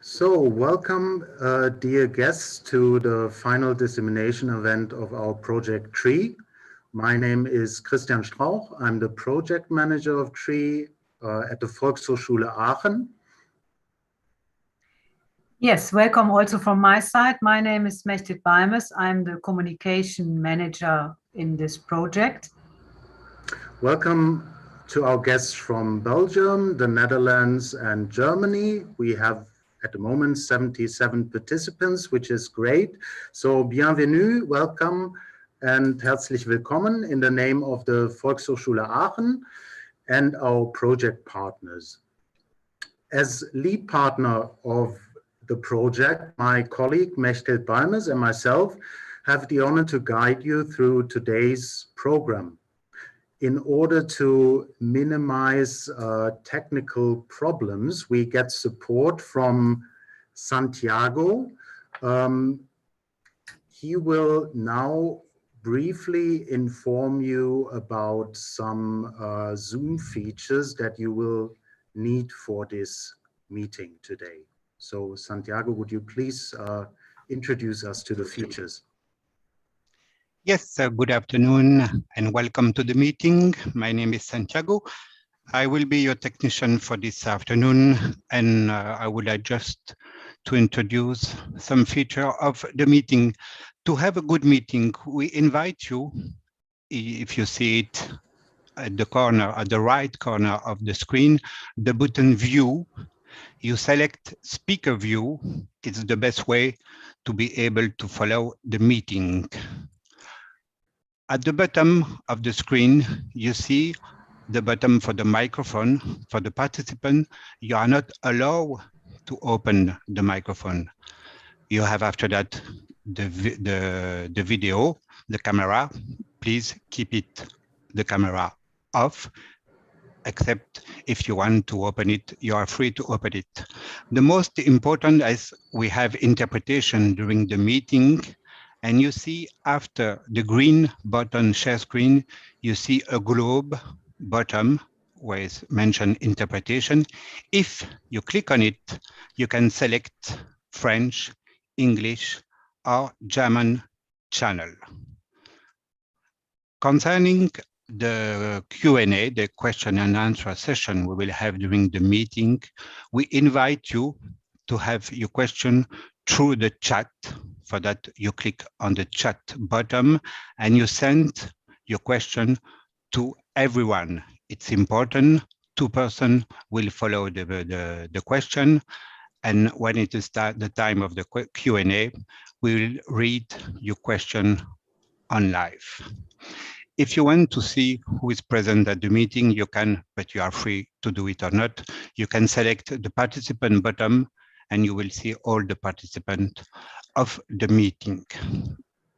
So, welcome, dear guests, to the final dissemination event of our Project TREE. My name is Christian Strauch. I'm the project manager of TREE at the Volkshochschule Aachen. Yes, welcome also from my side. My name is Mechtet Balmes. I'm the communication manager in this project. Welcome to our guests from Belgium, the Netherlands, and Germany. We have at the moment 77 participants, which is great. So bienvenue, welcome, and herzlich willkommen in the name of the Volkshochschule Aachen and our project partners. As lead partner of the project, my colleague Mechtet Balmes and myself have the honor to guide you through today's program. In order to minimize technical problems, we get support from Santiago. He will now briefly inform you about some Zoom features that you will need for this meeting today. So Santiago, would you please introduce us to the features? Yes, good afternoon and welcome to the meeting. My name is Santiago. I will be your technician for this afternoon, and I would like just to introduce some feature of the meeting. To have a good meeting, we invite you, if you see it at the corner, at the right corner of the screen, the button View. You select Speaker View. It's the best way to be able to follow the meeting. At the bottom of the screen, you see the button for the microphone. For the participant, you are not allowed to open the microphone. You have after that the video, the camera. Please keep the camera off, except if you want to open it, you are free to open it. The most important is we have interpretation during the meeting. And you see after the green button share screen, you see a globe bottom where is mentioned interpretation. If you click on it, you can select French, English, or German channel. Concerning the Q&A, the question and answer session we will have during the meeting, we invite you to have your question through the chat. For that, you click on the chat button and you send your question to everyone. It's important. 2 persons will follow the question. And when it is the time of the Q&A, we will read your question on live. If you want to see who is present at the meeting, you can, but you are free to do it or not. You can select the participant button and you will see all the participants of the meeting.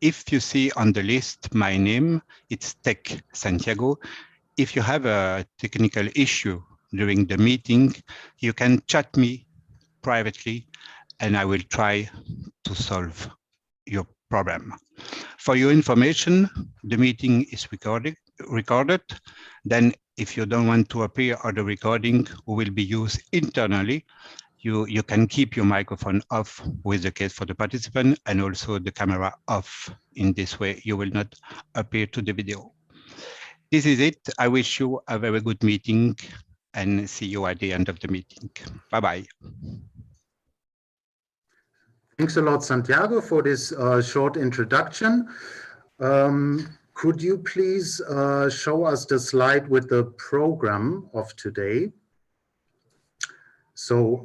If you see on the list my name, it's Tech Santiago. If you have a technical issue during the meeting, you can chat me privately and I will try to solve your problem. For your information, the meeting is recorded. Then if you don't want to appear on the recording, will be used internally. You can keep your microphone off with the case for the participant and also the camera off. In this way, you will not appear to the video. This is it. I wish you a very good meeting and see you at the end of the meeting. Bye-bye. Thanks a lot, Santiago, for this short introduction. Could you please show us the slide with the program of today? So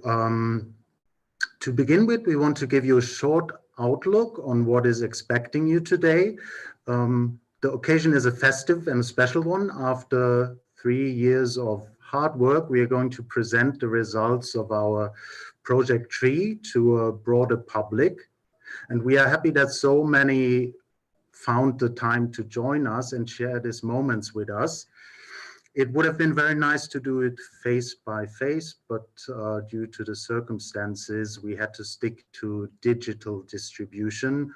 to begin with, we want to give you a short outlook on what is expecting you today. The occasion is a festive and a special one. After 3 years of hard work, we are going to present the results of our Project TREE to a broader public. And we are happy that so many found the time to join us and share these moments with us. It would have been very nice to do it face by face, but due to the circumstances, we had to stick to digital distribution.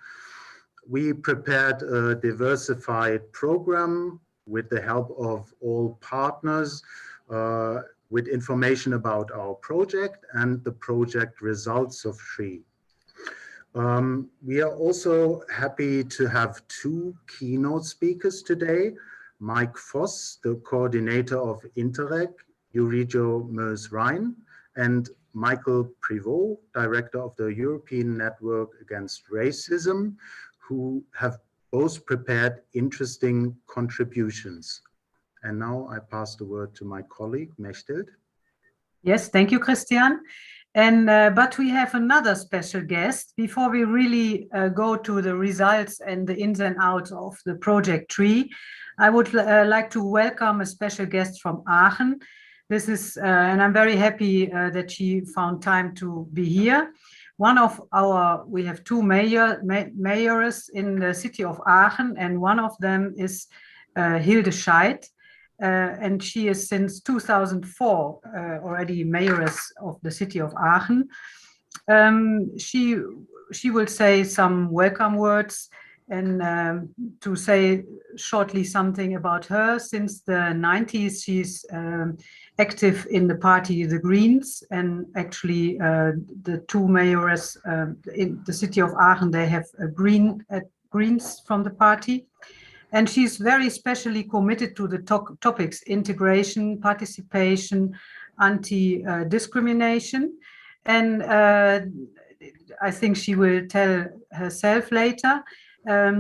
We prepared a diversified program with the help of all partners. with information about our project and the project results of TREE. We are also happy to have two keynote speakers today. Marc Vos, the coordinator of Interreg Euregio Maas-Rhein, and Michael Privot, director of the European Network Against Racism, who have both prepared interesting contributions. And now I pass the word to my colleague, Mechthild. Yes, thank you, Christian. And but we have another special guest before we really go to the results and the ins and outs of the project TREE. I would like to welcome a special guest from Aachen. This is, and I'm very happy that she found time to be here. One of our, we have two mayors in the city of Aachen, and one of them is Hilde Scheidt. And she is since 2004 already mayoress of the city of Aachen. She will say some welcome words and to say shortly something about her. Since the 90s, she's active in the party The Greens, and actually the two mayors in the city of Aachen, they have a Greens from the party. And she's very specially committed to the topics integration, participation, anti-discrimination. And I think she will tell herself later.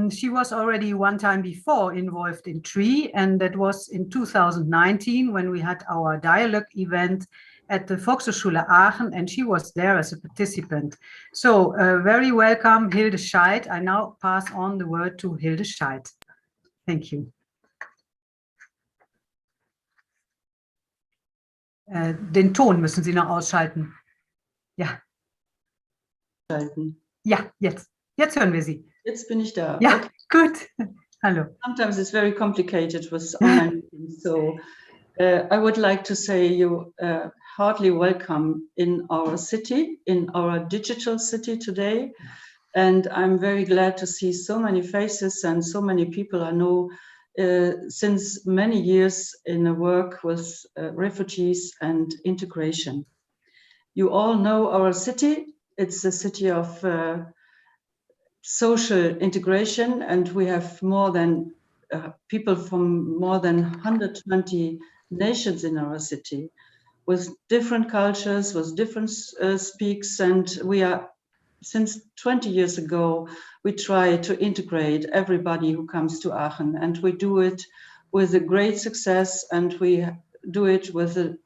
She was already one time before involved in TREE, and that was in 2019 when we had our dialogue event at the Volkshochschule Aachen, and she was there as a participant. So very welcome, Hilde Scheidt. I now pass on the word to Hilde Scheidt. Thank you. Den Ton müssen Sie noch ausschalten. Ja. Schalten. Ja, jetzt. Jetzt hören wir Sie. Jetzt bin ich da. Ja, okay. gut. Hallo. Sometimes it's very complicated with online meetings, so I would like to say you heartily welcome in our city, in our digital city today. And I'm very glad to see so many faces and so many people I know since many years in the work with refugees and integration. You all know our city. It's a city of social integration, and we have more than people from more than 120 nations in our city with different cultures, with different speaks, and we are since 20 years ago, we try to integrate everybody who comes to Aachen, and we do it with a great success, and we do it with a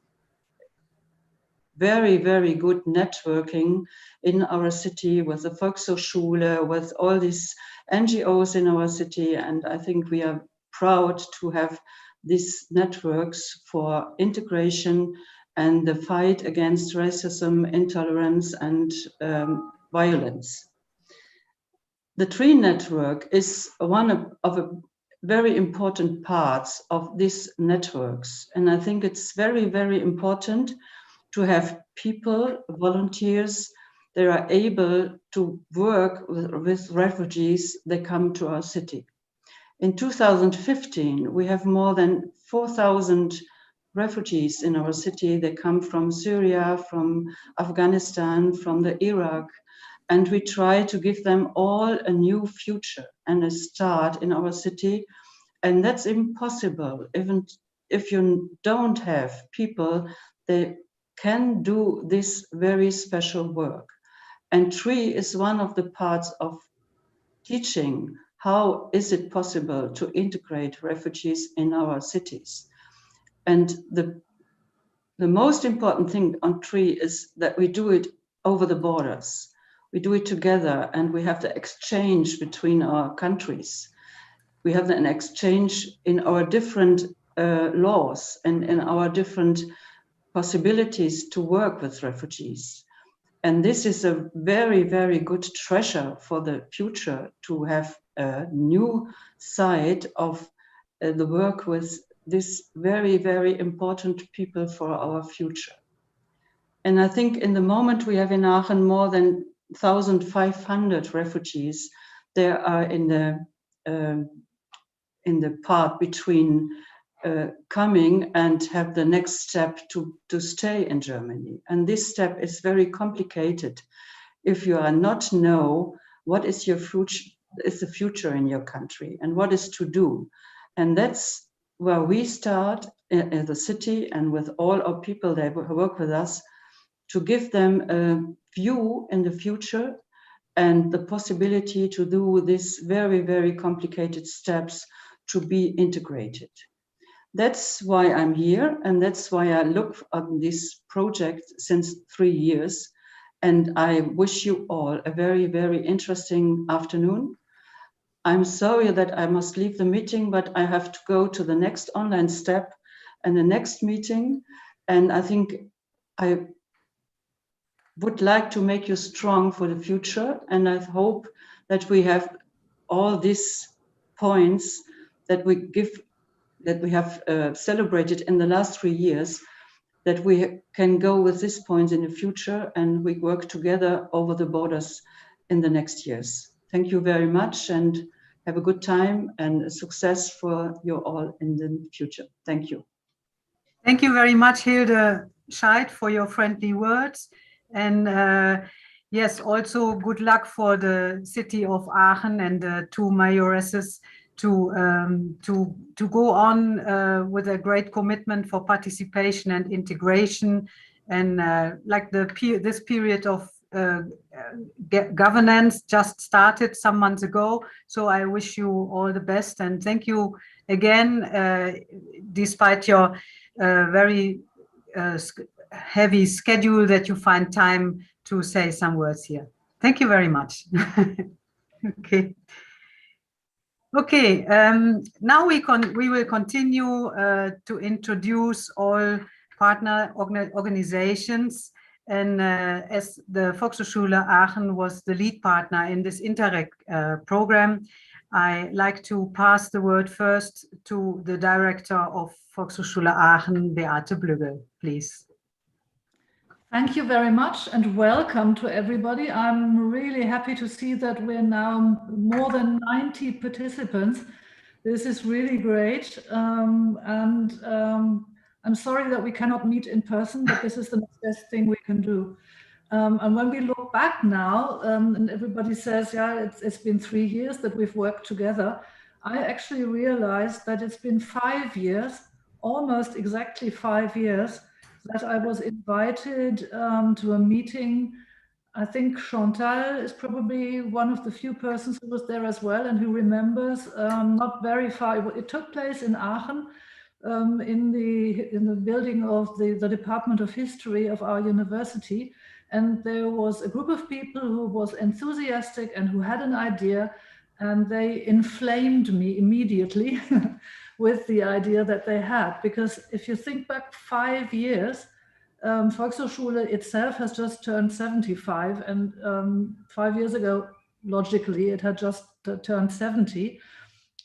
very, very good networking in our city with the Volkshochschule, with all these NGOs in our city, and I think we are proud to have these networks for integration and the fight against racism, intolerance, and violence. The TREE network is one of a very important parts of these networks. And I think it's very, very important to have people, volunteers, that are able to work with refugees that come to our city. In 2015, we have more than 4,000 refugees in our city. They come from Syria, from Afghanistan, from the Iraq, and we try to give them all a new future and a start in our city. And that's impossible, even if you don't have people that can do this very special work. And TREE is one of the parts of teaching how is it possible to integrate refugees in our cities. And the most important thing on TREE is that we do it over the borders. We do it together, and we have the exchange between our countries. We have an exchange in our different laws and in our different possibilities to work with refugees. And this is a very, very good treasure for the future, to have a new side of the work with this very, very important people for our future. And I think in the moment we have in Aachen more than 1,500 refugees. They are in the part between coming and have the next step to stay in Germany. And this step is very complicated if you are not know what is your future, is the future in your country and what is to do. And that's where we start in the city and with all our people that work with us to give them a view in the future and the possibility to do these very, very complicated steps to be integrated. That's why I'm here, and that's why I look on this project since 3 years. And I wish you all a very, very interesting afternoon. I'm sorry that I must leave the meeting, but I have to go to the next online step and the next meeting. And I think I would like to make you strong for the future. And I hope that we have all these points that we have celebrated in the last 3 years, that we can go with these points in the future and we work together over the borders in the next years. Thank you very much and have a good time and success for you all in the future. Thank you. Thank you very much, Hilde Scheidt, for your friendly words. And yes, also good luck for the city of Aachen and the 2 mayoresses to go on with a great commitment for participation and integration, and like this period of governance just started some months ago. So I wish you all the best and thank you again, despite your very heavy schedule, that you find time to say some words here. Thank you very much. Okay. Okay, now we will continue to introduce all partner organizations, and as the Volkshochschule Aachen was the lead partner in this Interreg program, I like to pass the word first to the director of Volkshochschule Aachen, Beate Blügel, please. Thank you very much and welcome to everybody. I'm really happy to see that we're now more than 90 participants. This is really great. I'm sorry that we cannot meet in person, but this is the best thing we can do. And when we look back now, and everybody says, yeah, it's been 3 years that we've worked together, I actually realized that it's been 5 years, almost exactly 5 years, that I was invited to a meeting. I think Chantal is probably one of the few persons who was there as well and who remembers, not very far. It took place in Aachen, in the building of the Department of History of our university. And there was a group of people who was enthusiastic and who had an idea, and they inflamed me immediately with the idea that they had. Because if you think back 5 years, Volkshochschule itself has just turned 75, and 5 years ago, logically, it had just turned 70.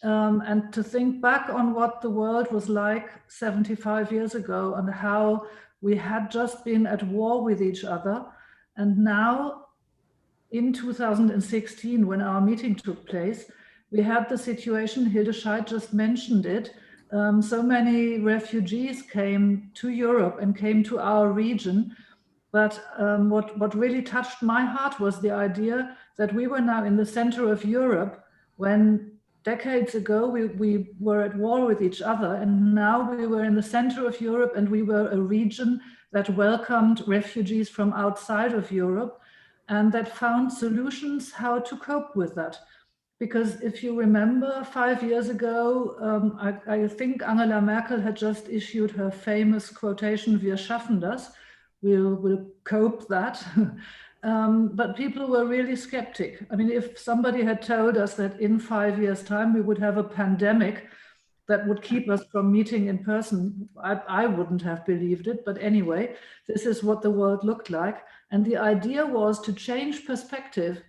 And to think back on what the world was like 75 years ago and how we had just been at war with each other. And now in 2016, when our meeting took place, we had the situation, Hilde Scheidt just mentioned it, so many refugees came to Europe and came to our region. But what really touched my heart was the idea that we were now in the center of Europe when decades ago we were at war with each other, and now we were in the center of Europe and we were a region that welcomed refugees from outside of Europe and that found solutions how to cope with that. Because if you remember 5 years ago, I think Angela Merkel had just issued her famous quotation, "Wir schaffen das," we'll cope that. But people were really skeptic. I mean, if somebody had told us that in 5 years' time we would have a pandemic that would keep us from meeting in person, I wouldn't have believed it. But anyway, this is what the world looked like. And the idea was to change perspective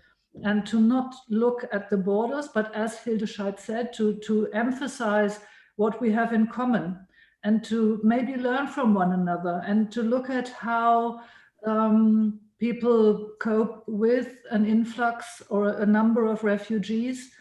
and to not look at the borders, but as Hilde Scheidt said, to emphasize what we have in common and to maybe learn from one another and to look at how people cope with an influx or a number of refugees.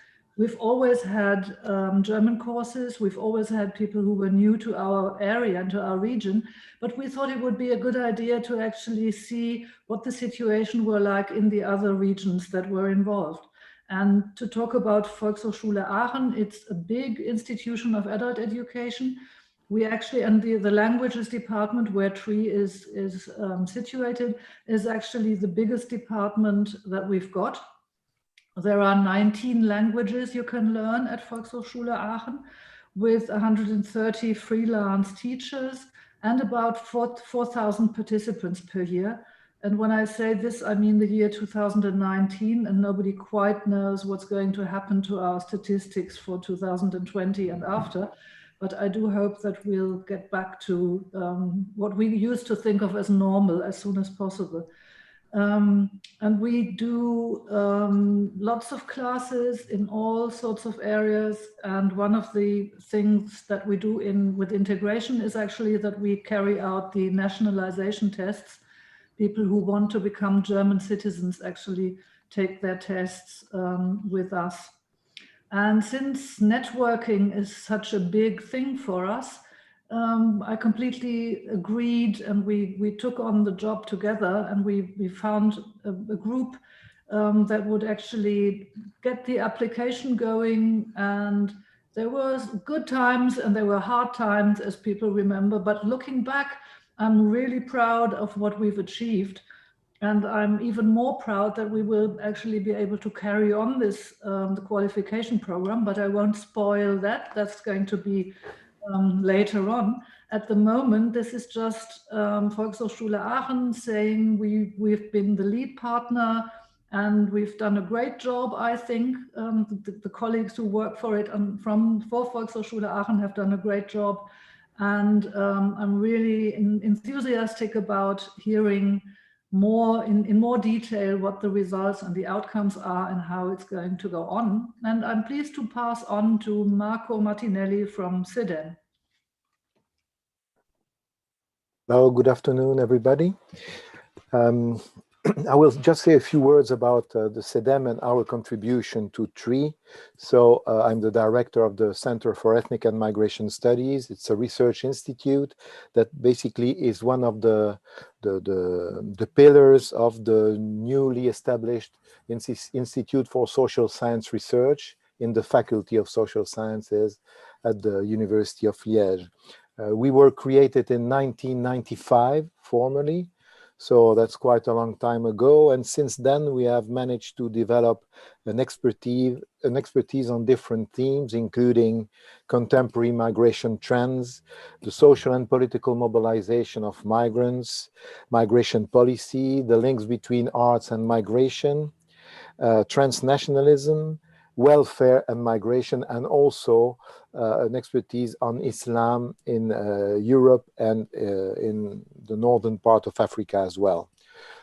We've always had German courses. We've always had people who were new to our area and to our region, but we thought it would be a good idea to actually see what the situation were like in the other regions that were involved. And to talk about Volkshochschule Aachen, it's a big institution of adult education. We actually, and the languages department where TREE is situated is actually the biggest department that we've got. There are 19 languages you can learn at Volkshochschule Aachen with 130 freelance teachers and about 4,000 participants per year. And when I say this, I mean the year 2019, and nobody quite knows what's going to happen to our statistics for 2020 and after. But I do hope that we'll get back to what we used to think of as normal as soon as possible. And we do lots of classes in all sorts of areas. And one of the things that we do with integration is actually that we carry out the nationalization tests. People who want to become German citizens actually take their tests with us. And since networking is such a big thing for us, I completely agreed, and we took on the job together, and we found a group that would actually get the application going. And there was good times and there were hard times, as people remember, but looking back, I'm really proud of what we've achieved. And I'm even more proud that we will actually be able to carry on this the qualification program, but I won't spoil that. That's going to be later on. At the moment, this is just Volkshochschule Aachen saying we've been the lead partner and we've done a great job, I think. The colleagues who work for it for Volkshochschule Aachen have done a great job. And I'm really enthusiastic about hearing more in more detail what the results and the outcomes are and how it's going to go on. And I'm pleased to pass on to Marco Martinelli from seinem. Hello, good afternoon, everybody. I will just say a few words about the seinem and our contribution to TREE. So I'm the director of the Center for Ethnic and Migration Studies. It's a research institute that basically is one of the pillars of the newly established Institute for Social Science Research in the Faculty of Social Sciences at the University of Liège. We were created in 1995 formally. So that's quite a long time ago. And since then, we have managed to develop an expertise on different themes, including contemporary migration trends, the social and political mobilization of migrants, migration policy, the links between arts and migration, transnationalism, welfare and migration, and also an expertise on Islam in Europe and in the northern part of Africa as well.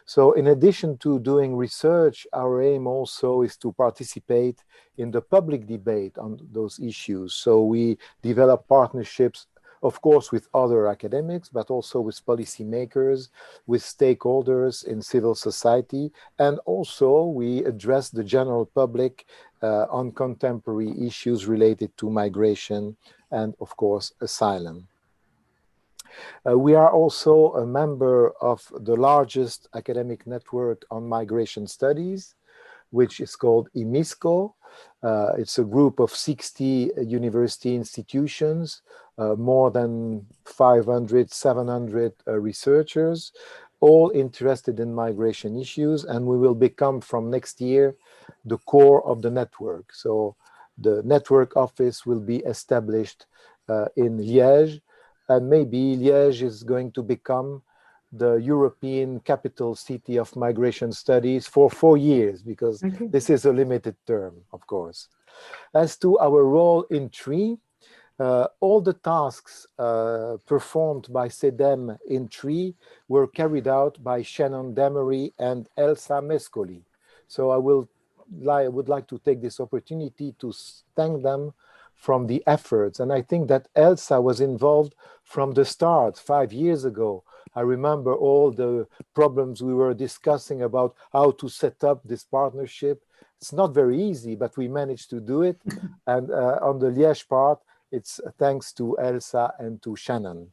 So in addition to doing research, our aim also is to participate in the public debate on those issues. So we develop partnerships, of course, with other academics, but also with policymakers, with stakeholders in civil society, and also we address the general public on contemporary issues related to migration and, of course, asylum. We are also a member of the largest academic network on migration studies, which is called IMISCO. It's a group of 60 university institutions, more than 500, 700 researchers, all interested in migration issues, and we will become from next year the core of the network. So the network office will be established in Liège, and maybe Liège is going to become the European capital city of migration studies for 4 years, because this is a limited term, of course. As to our role in TREE, all the tasks performed by seinem in TREE were carried out by Shannon Demery and Elsa Mescoli. So I would like to take this opportunity to thank them from the efforts. And I think that Elsa was involved from the start 5 years ago. I remember all the problems we were discussing about how to set up this partnership. It's not very easy, but we managed to do it. And on the Liège part, it's thanks to Elsa and to Shannon.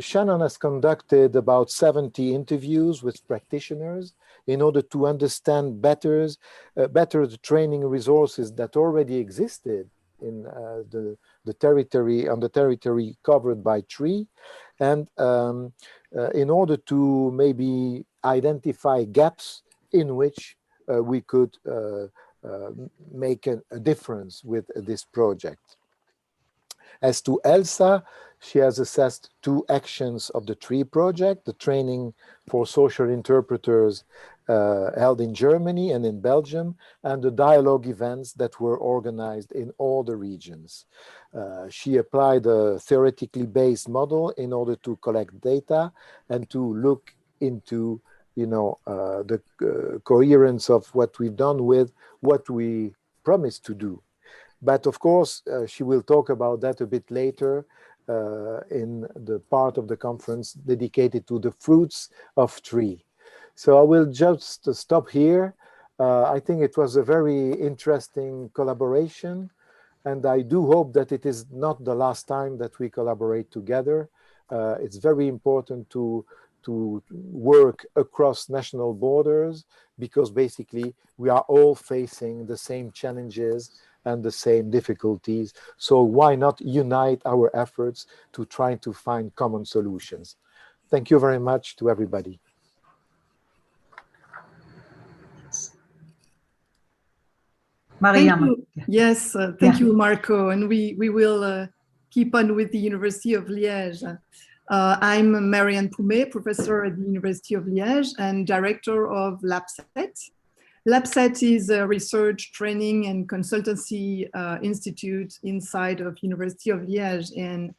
Shannon has conducted about 70 interviews with practitioners in order to understand better the training resources that already existed in the territory covered by TREE, and in order to maybe identify gaps in which we could make a difference with this project. As to Elsa, she has assessed 2 actions of the TREE project, the training for social interpreters held in Germany and in Belgium, and the dialogue events that were organized in all the regions. She applied a theoretically based model in order to collect data and to look into the coherence of what we've done with what we promised to do. But of course, she will talk about that a bit later in the part of the conference dedicated to the fruits of TREE. So I will just stop here. I think it was a very interesting collaboration, and I do hope that it is not the last time that we collaborate together. It's very important to work across national borders, because basically we are all facing the same challenges and the same difficulties. So why not unite our efforts to try to find common solutions? Thank you very much to everybody. Mariam. Yes, thank you, Marco. And we will keep on with the University of Liège. I'm Marianne Poumet, professor at the University of Liège and director of Laufzeit. Laufzeit is a research, training, and consultancy institute inside of University of Liège, and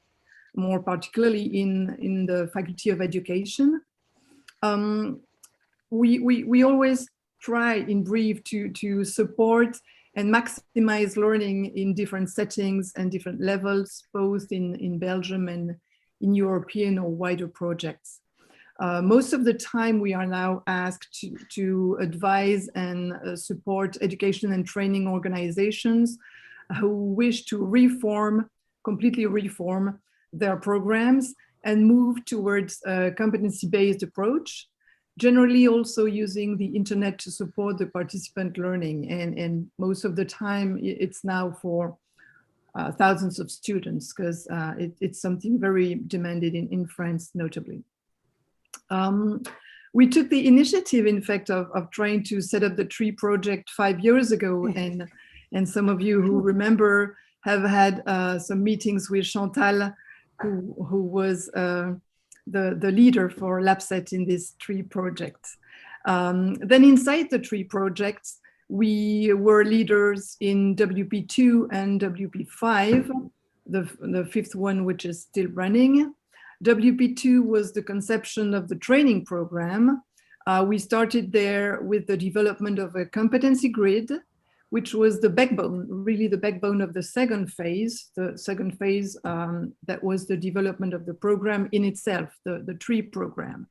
more particularly in the Faculty of Education. We always try, in brief, to support and maximize learning in different settings and different levels, both in Belgium and in European or wider projects. Most of the time we are now asked to advise and support education and training organizations who wish to completely reform their programs and move towards a competency-based approach, generally also using the internet to support the participant learning. And most of the time it's now for thousands of students, because it's something very demanded in France, notably. We took the initiative, in fact, of trying to set up the TREE project 5 years ago, and some of you who remember have had some meetings with Chantal, who was the leader for Laufzeit in this TREE project. Then inside the TREE project, we were leaders in WP2 and WP5, the fifth one, which is still running. WP2 was the conception of the training program. We started there with the development of a competency grid, which was the backbone, really the backbone of the second phase. The second phase, that was the development of the program in itself, the TREE program.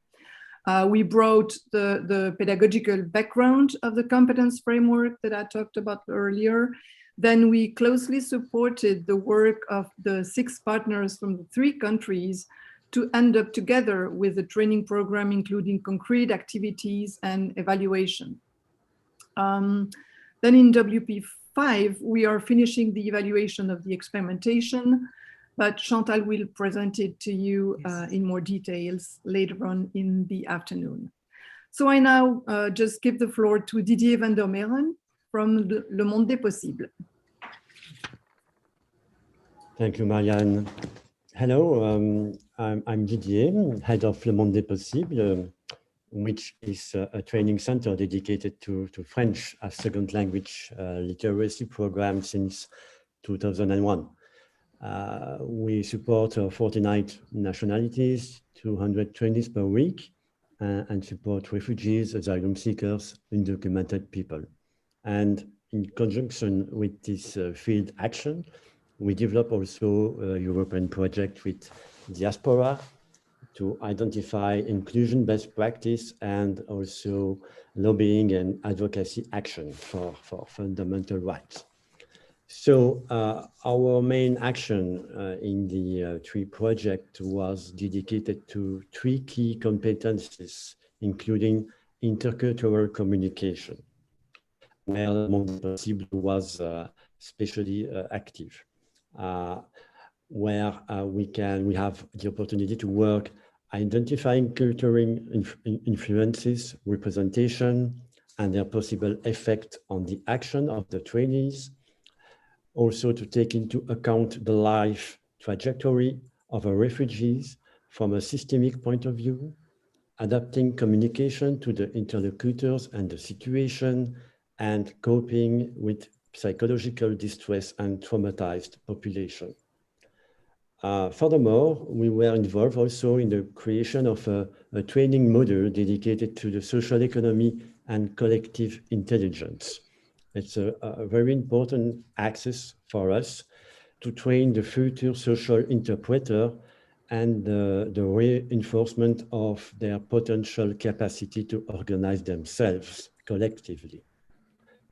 We brought the pedagogical background of the competence framework that I talked about earlier. Then we closely supported the work of the 6 partners from the 3 countries to end up together with the training program, including concrete activities and evaluation. Then in WP5, we are finishing the evaluation of the experimentation, but Chantal will present it to you in more details later on in the afternoon. So I now just give the floor to Didier van der Meren from Le Monde des Possibles. Thank you, Marianne. Hello, I'm Didier, head of Le Monde des Possibles, which is a training center dedicated to French as second language literacy program since 2001. We support 49 nationalities, 200 trainees per week, and support refugees, asylum seekers, undocumented people. And in conjunction with this field action, we develop also a European project with diaspora to identify inclusion best practice and also lobbying and advocacy action for fundamental rights. So our main action in the TREE project was dedicated to 3 key competencies, including intercultural communication, where Monde Possible was especially active, where we have the opportunity to work identifying cultural influences, representation, and their possible effect on the action of the trainees. Also to take into account the life trajectory of our refugees from a systemic point of view, adapting communication to the interlocutors and the situation, and coping with psychological distress and traumatized population. Furthermore, we were involved also in the creation of a training model dedicated to the social economy and collective intelligence. It's a very important access for us to train the future social interpreter and the reinforcement of their potential capacity to organize themselves collectively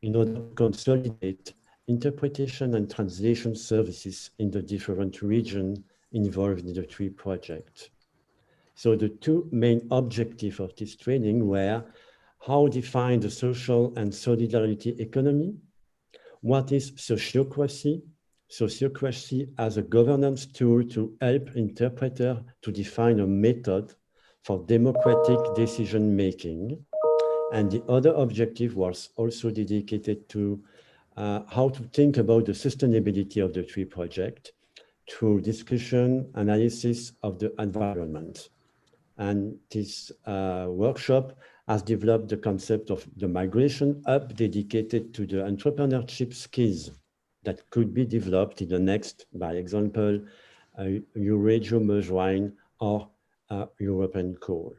in order to consolidate interpretation and translation services in the different regions involved in the TREE project. So the 2 main objectives of this training were how define the social and solidarity economy, what is sociocracy, sociocracy as a governance tool to help interpreter to define a method for democratic decision making. And the other objective was also dedicated to how to think about the sustainability of the TREE project through discussion, analysis of the environment. And this workshop has developed the concept of the migration hub dedicated to the entrepreneurship skills that could be developed in the next, by example, Euregio Maas-Rhein or European Call.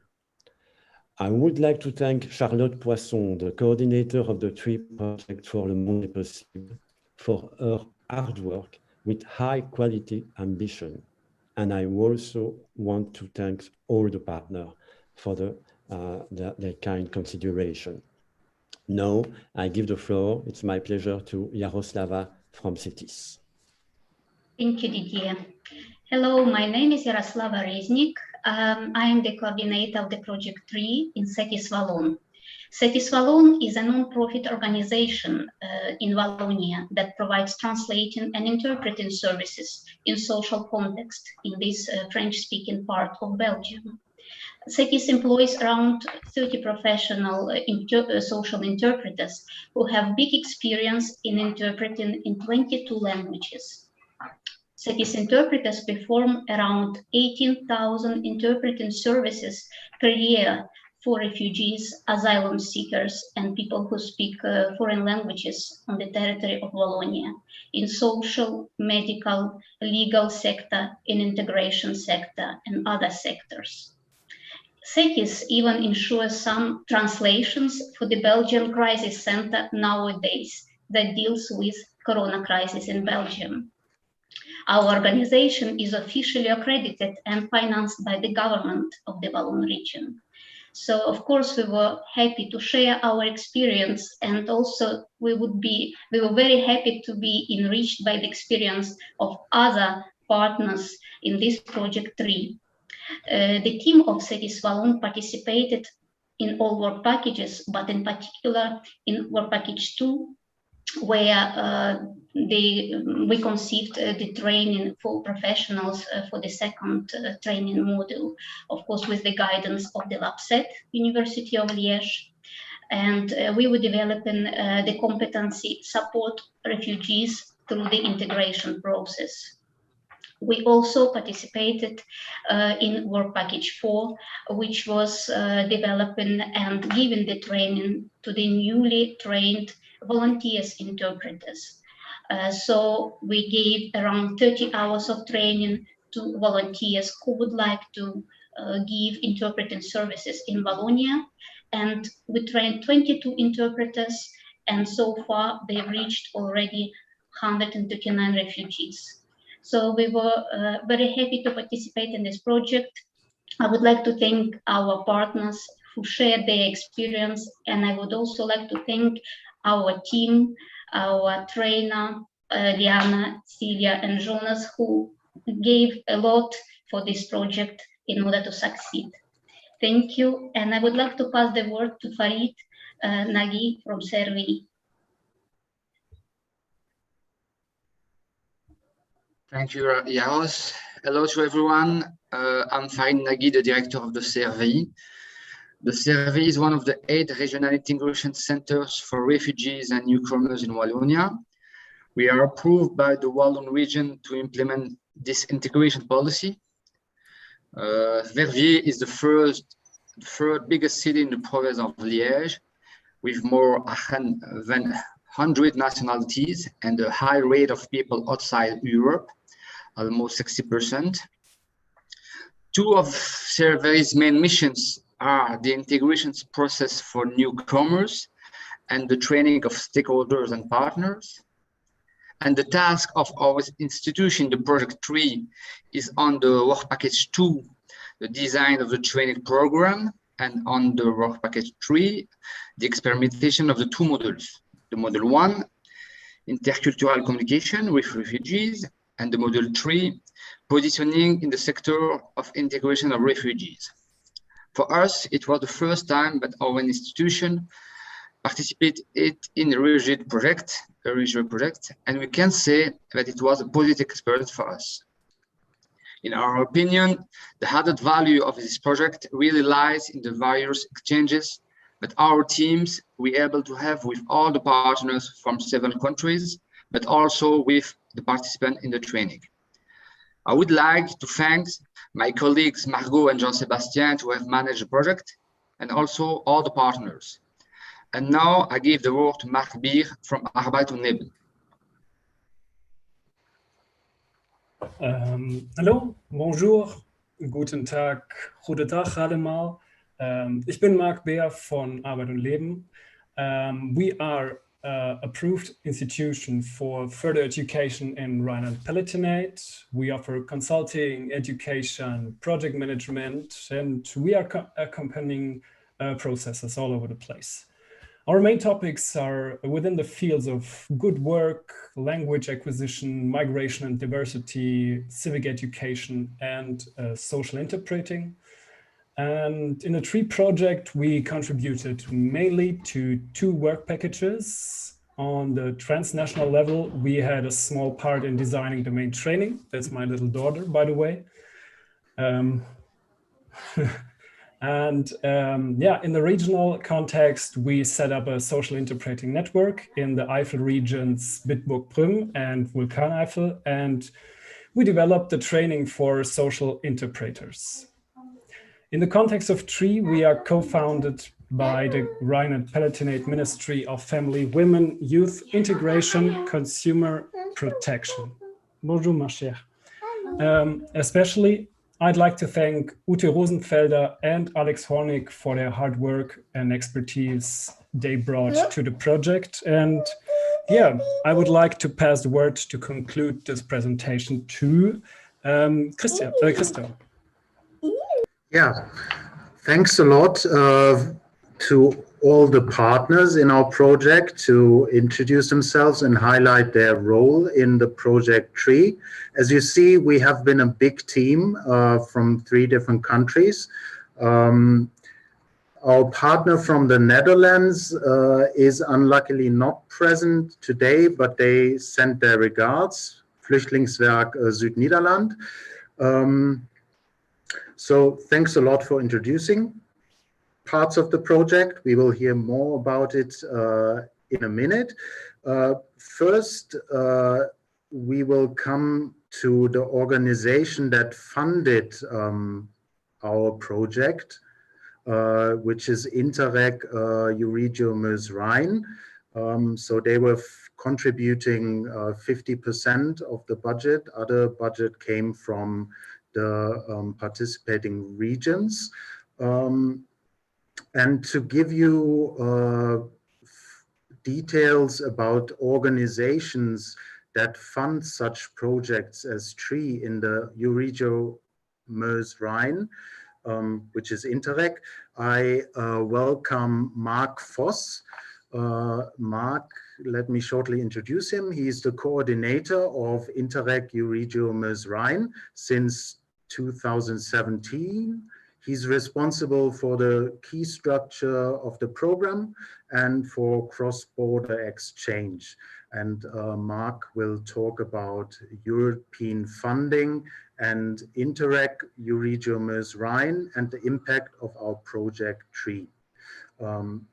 I would like to thank Charlotte Poisson, the coordinator of the TREE project for Le Monde Possible, for her hard work with high quality ambition. And I also want to thank all the partners for their kind consideration. Now, I give the floor, it's my pleasure, to Jaroslava from CETIS. Thank you, Didier. Hello, my name is Jaroslava Reznik. I am the coordinator of the Project TREE in CETIS Wallon. CETIS Wallon is a non-profit organization in Wallonia that provides translating and interpreting services in social context in this French-speaking part of Belgium. CETIS employs around 30 professional social interpreters who have big experience in interpreting in 22 languages. CETIS interpreters perform around 18,000 interpreting services per year for refugees, asylum seekers, and people who speak foreign languages on the territory of Wallonia in social, medical, legal sector, in integration sector, and other sectors. CETIS even ensures some translations for the Belgian Crisis Center nowadays that deals with Corona crisis in Belgium. Our organization is officially accredited and financed by the government of the Wallon region. So, of course, we were happy to share our experience, and also we were very happy to be enriched by the experience of other partners in this Project TREE. The team of CETIS Wallon participated in all work packages, but in particular in work package 2, where we conceived the training for professionals for the second training module, of course, with the guidance of the Laufzeit, University of Liège. And we were developing the competency support refugees through the integration process. We also participated in work package 4, which was developing and giving the training to the newly trained volunteers interpreters. So we gave around 30 hours of training to volunteers who would like to give interpreting services in Wallonia. And we trained 22 interpreters, and so far they've reached already 139 refugees. So we were very happy to participate in this project. I would like to thank our partners who shared their experience, and I would also like to thank our team, our trainer, Diana, Silvia, and Jonas, who gave a lot for this project in order to succeed. Thank you, and I would like to pass the word to Farid Nagi from Survey. Thank you, Yaros. Hello to everyone. I'm Farid Nagi, the director of the survey. The survey is one of the 8 regional integration centers for refugees and newcomers in Wallonia. We are approved by the Wallon region to implement this integration policy. Verviers is the third biggest city in the province of Liège, with more than 100 nationalities and a high rate of people outside Europe, almost 60%. 2 of survey's main missions are the integration process for newcomers and the training of stakeholders and partners. And the task of our institution, the Project TREE, is on the work package 2, the design of the training program, and on the work package 3, the experimentation of the 2 modules. The module 1, intercultural communication with refugees, and the module 3, positioning in the sector of integration of refugees. For us, it was the first time that our institution participated in a Euregio project, and we can say that it was a positive experience for us. In our opinion, the added value of this project really lies in the various exchanges that our teams were able to have with all the partners from 7 countries, but also with the participants in the training. I would like to thank my colleagues Margot and Jean-Sébastien who have managed the project, and also all the partners. And now I give the word to Marc Bier from Arbeid und Leben. Hallo, bonjour, guten Tag, goedendag allemaal. Ich bin Marc Bier von Arbeid und Leben. We are approved institution for further education in Rhineland-Palatinate. We offer consulting, education, project management, and we are accompanying processes all over the place. Our main topics are within the fields of good work, language acquisition, migration and diversity, civic education, and social interpreting. And in the TREE project, we contributed mainly to 2 work packages. On the transnational level, we had a small part in designing the main training. That's my little daughter, by the way. Yeah, in the regional context, we set up a social interpreting network in the Eifel regions Bitburg-Prüm and Vulkaneifel, and we developed the training for social interpreters. In the context of TREE, we are co-founded by the Rhineland-Palatinate Ministry of Family, Women, Youth, Integration, Consumer Protection. Bonjour, ma chère. Especially, I'd like to thank Ute Rosenfelder and Alex Hornig for their hard work and expertise they brought to the project. And yeah, I would like to pass the word to conclude this presentation to Christian. Yeah, thanks a lot to all the partners in our project to introduce themselves and highlight their role in the Project TREE. As you see, we have been a big team from 3 different countries. Our partner from the Netherlands is unluckily not present today, but they sent their regards, Flüchtlingswerk Zuid-Nederland. So thanks a lot for introducing parts of the project. We will hear more about it in a minute. First, we will come to the organization that funded our project, which is Interreg Euregio Maas-Rhein. So they were contributing 50% of the budget. Other budget came from the participating regions. And to give you details about organizations that fund such projects as TREE in the Euregio Maas-Rhein, which is Interreg. I welcome Marc Vos. Marc, let me shortly introduce him. He's the coordinator of Interreg Euregio Maas-Rhein since 2017. He's responsible for the key structure of the program and for cross-border exchange. And Marc will talk about European funding and Interreg Euregio Maas-Rhein and the impact of our project TREE.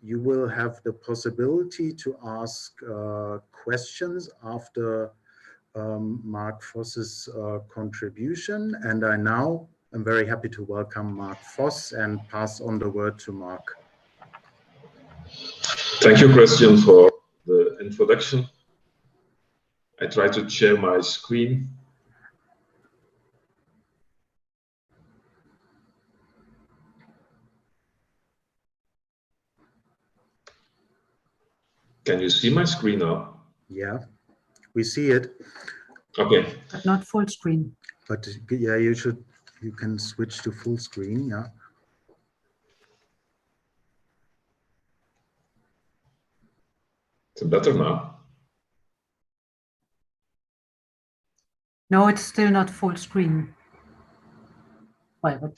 You will have the possibility to ask questions after Marc Vos's contribution. And I'm very happy to welcome Marc Vos and pass on the word to Marc. Thank you, Christian, for the introduction. I try to share my screen. Can you see my screen now? Yeah, we see it. Okay. But not full screen. But yeah, you can switch to full screen, yeah. It's better now. No, it's still not full screen. Why? But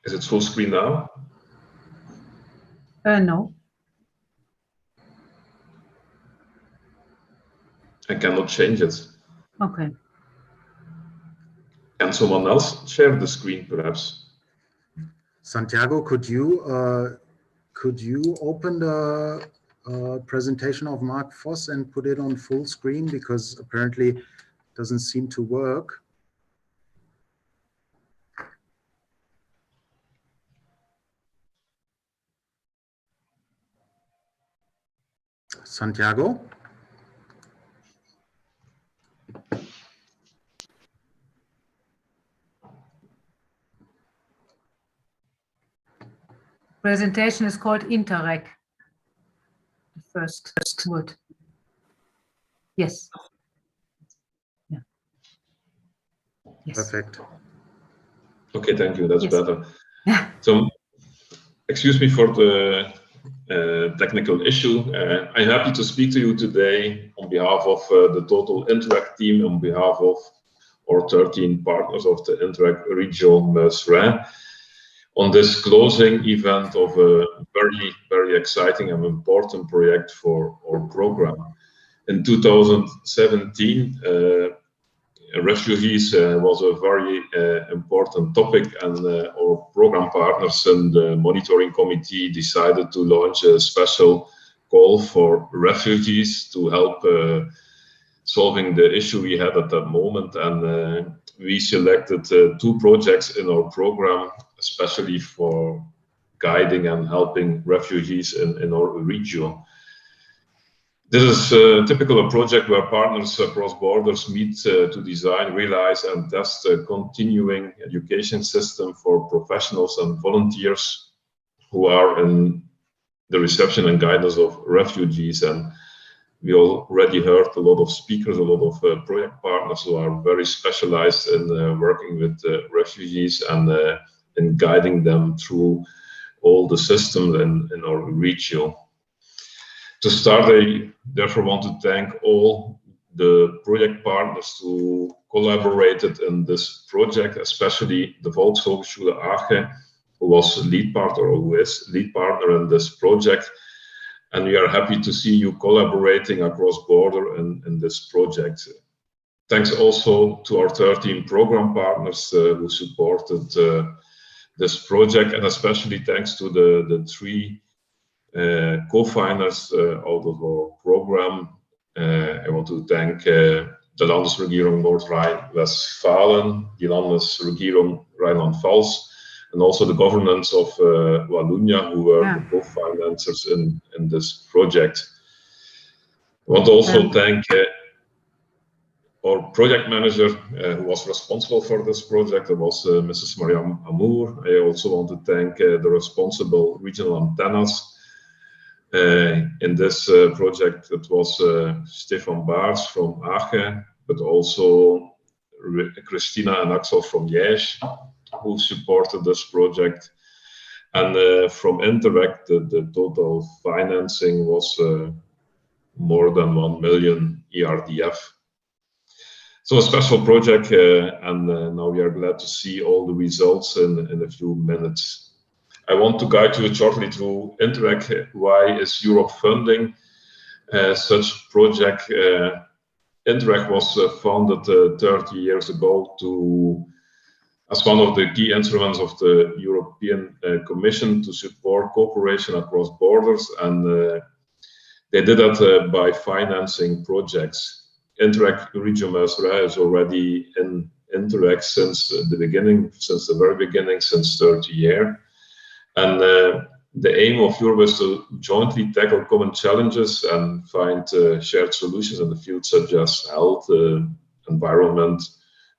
Is it full screen now? no. I cannot change it. Okay. Can someone else share the screen, perhaps? Santiago, could you open the presentation of Marc Vos and put it on full screen, because apparently it doesn't seem to work. Santiago? Presentation is called Interreg. The first word. Yes. Yeah. Yes. Perfect. Okay, thank you. That's Yes. better. So, excuse me for the technical issue. I'm happy to speak to you today on behalf of the total Interreg team, on behalf of our 13 partners of the Interreg Region Maas-Rhein, on this closing event of a very, very exciting and important project for our program. In 2017, refugees was a very important topic, and our program partners and the monitoring committee decided to launch a special call for refugees to help solving the issue we had at that moment. And we selected 2 projects in our program, especially for guiding and helping refugees in our region. This is typical a project where partners across borders meet to design, realize and test a continuing education system for professionals and volunteers who are in the reception and guidance of refugees. And we already heard a lot of speakers, a lot of project partners who are very specialized in working with refugees and in guiding them through all the systems in our region. To start, I therefore want to thank all the project partners who collaborated in this project, especially the Volkshochschule Aachen, who was lead partner or who is lead partner in this project. And we are happy to see you collaborating across border in this project. Thanks also to our 13 program partners who supported this project, and especially thanks to the 3 co-finance out of our program. I want to thank the Landesregierung Nordrhein-Westfalen, the Landesregierung Rheinland-Pfalz, and also the governments of Wallonia, who were the co-financers in this project. I want to also thank our project manager who was responsible for this project. It was Mrs. Mariam Amour. I also want to thank the responsible regional antennas In this project, it was Stefan Baars from Aachen, but also Christina and Axel from Liège, who supported this project. And from Interreg, the total financing was more than 1 million ERDF. So a special project, and now we are glad to see all the results in a few minutes. I want to guide you shortly through Interreg. Why is Europe funding such project? Interreg was founded 30 years ago as one of the key instruments of the European Commission to support cooperation across borders, and they did that by financing projects. Interreg Euregio Maas-Rhein is already in Interreg since the very beginning, since 30 years. And the aim of Europe is to jointly tackle common challenges and find shared solutions in the fields such as health, environment,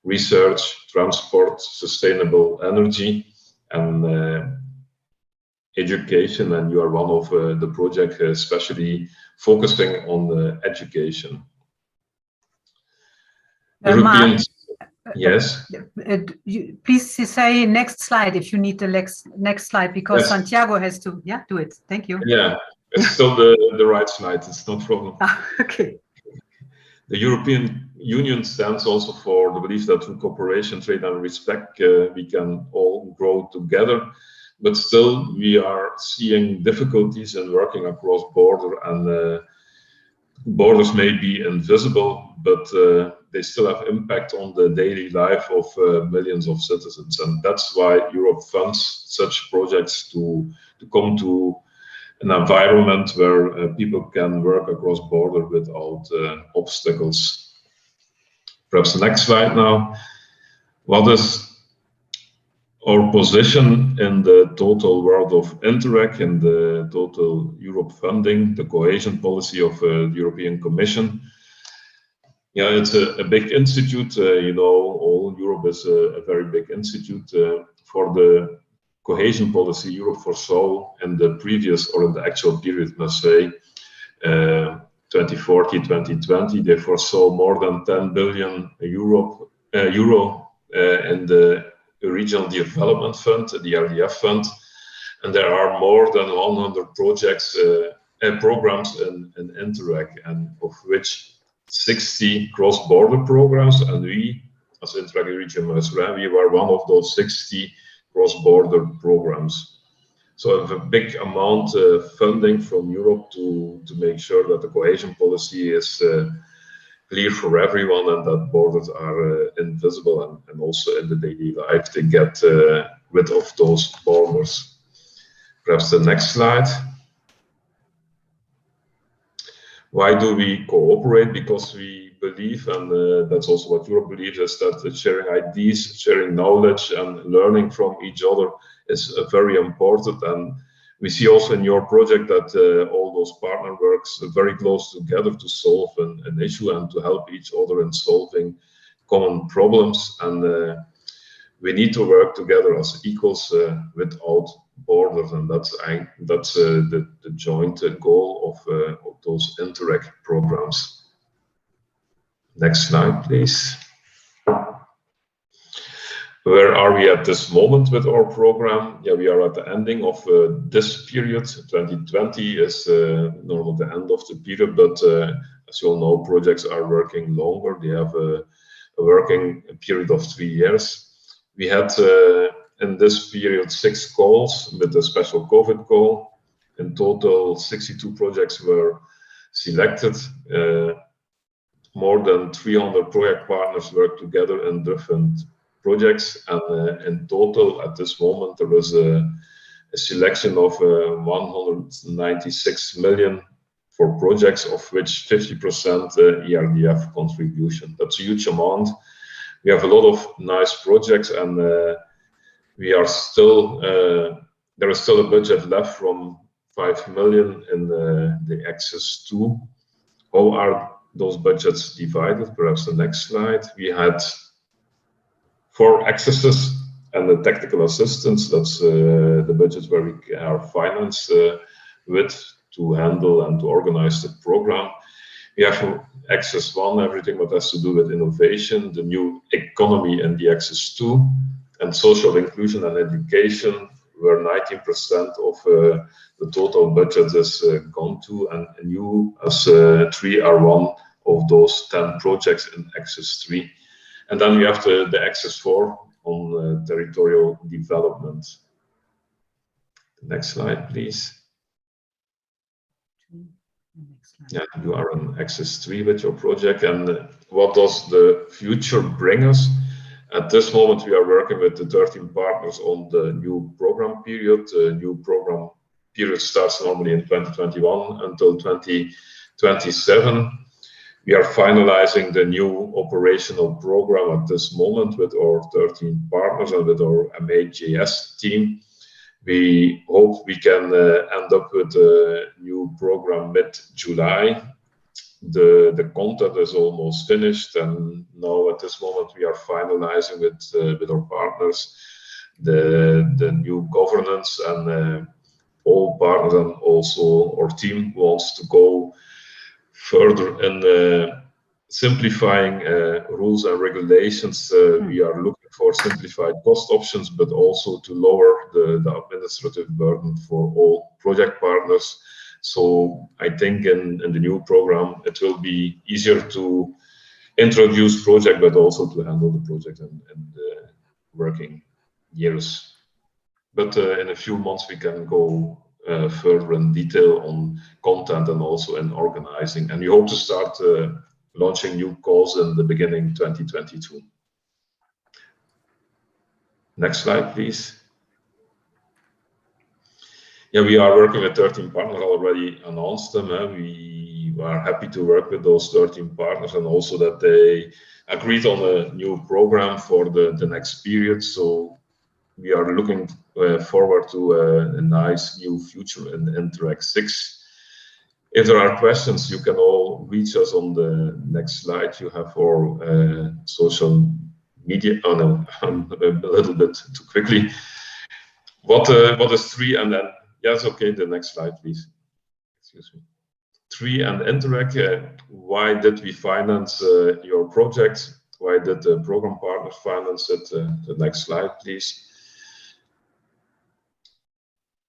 research, transport, sustainable energy, and education. And you are one of the projects especially focusing on education. Yes. Please say next slide if you need the next slide, because yes. Santiago has to do it. Thank you. Yeah, it's still the right slide. It's no problem. Okay. The European Union stands also for the belief that through cooperation, trade, and respect, we can all grow together. But still, we are seeing difficulties in working across border, and borders may be invisible, but they still have impact on the daily life of millions of citizens. And that's why Europe funds such projects to come to an environment where people can work across border without obstacles. Perhaps the next slide now. What is our position in the total world of Interreg, in the total Europe funding, the cohesion policy of the European Commission? Yeah, it's a big institute. You know, all Europe is a very big institute. For the cohesion policy, Europe foresaw in the previous, or in the actual period, must say, 2014-2020, they foresaw more than 10 billion euro in the Regional Development Fund, the RDF fund, and there are more than 100 projects and programs in Interreg, and of which 60 cross-border programs, and we, as Interreg Euregio Maas-Rhein, we were one of those 60 cross-border programs. So I have a big amount of funding from Europe to make sure that the cohesion policy is clear for everyone, and that borders are invisible, and also in the daily life they get rid of those borders. Perhaps the next slide. Why do we cooperate? Because we believe, and that's also what Europe believes, is that sharing ideas, sharing knowledge, and learning from each other is very important. And we see also in your project that all those partner works very close together to solve an issue and to help each other in solving common problems. And we need to work together as equals without borders, and that's the joint goal of those Interreg programs. Next slide, please. Where are we at this moment with our program? Yeah, we are at the ending of this period. 2020 is normally the end of the period, but as you all know, projects are working longer. They have a working period of 3 years. We had in this period 6 calls with a special COVID call. In total, 62 projects were selected. More than 300 project partners work together in different projects, and in total at this moment there was a selection of 196 million for projects, of which 50% ERDF contribution. That's a huge amount. We have a lot of nice projects, and we are still there is still a budget left from 5 million in the Access 2. How are those budgets divided? Perhaps the next slide. We had 4 accesses and the technical assistance. That's the budget where we are financed with to handle and to organize the program. We have Access 1, everything what has to do with innovation, the new economy and the Access 2, and social inclusion and education, where 19% of the total budget is gone to, and you as TREE are one of those 10 projects in Access 3. And then we have the Access 4 on territorial development. Next slide, please. Yeah, you are on Access 3 with your project. And what does the future bring us? At this moment, we are working with the 13 partners on the new program period. The new program period starts normally in 2021 until 2027. We are finalizing the new operational program at this moment with our 13 partners and with our MAJS team. We hope we can end up with a new program mid-July. The content is almost finished, and now at this moment we are finalizing with our partners the new governance, and all partners and also our team wants to go further in simplifying rules and regulations. We are looking for simplified cost options, but also to lower the administrative burden for all project partners. So I think in the new program, it will be easier to introduce project, but also to handle the project in the working years. But in a few months, we can go further in detail on content and also in organizing. And we hope to start launching new calls in the beginning 2022. Next slide, please. Yeah, we are working with 13 partners, already announced them. We are happy to work with those 13 partners, and also that they agreed on a new program for the next period. So we are looking forward to a nice new future in Interreg 6. If there are questions, you can all reach us on the next slide. You have our social media. Oh no, I'm a little bit too quickly. What is TREE? And then, yes, okay, the next slide, please. Excuse me. TREE and Interreg, why did we finance your project? Why did the program partners finance it? The next slide, please.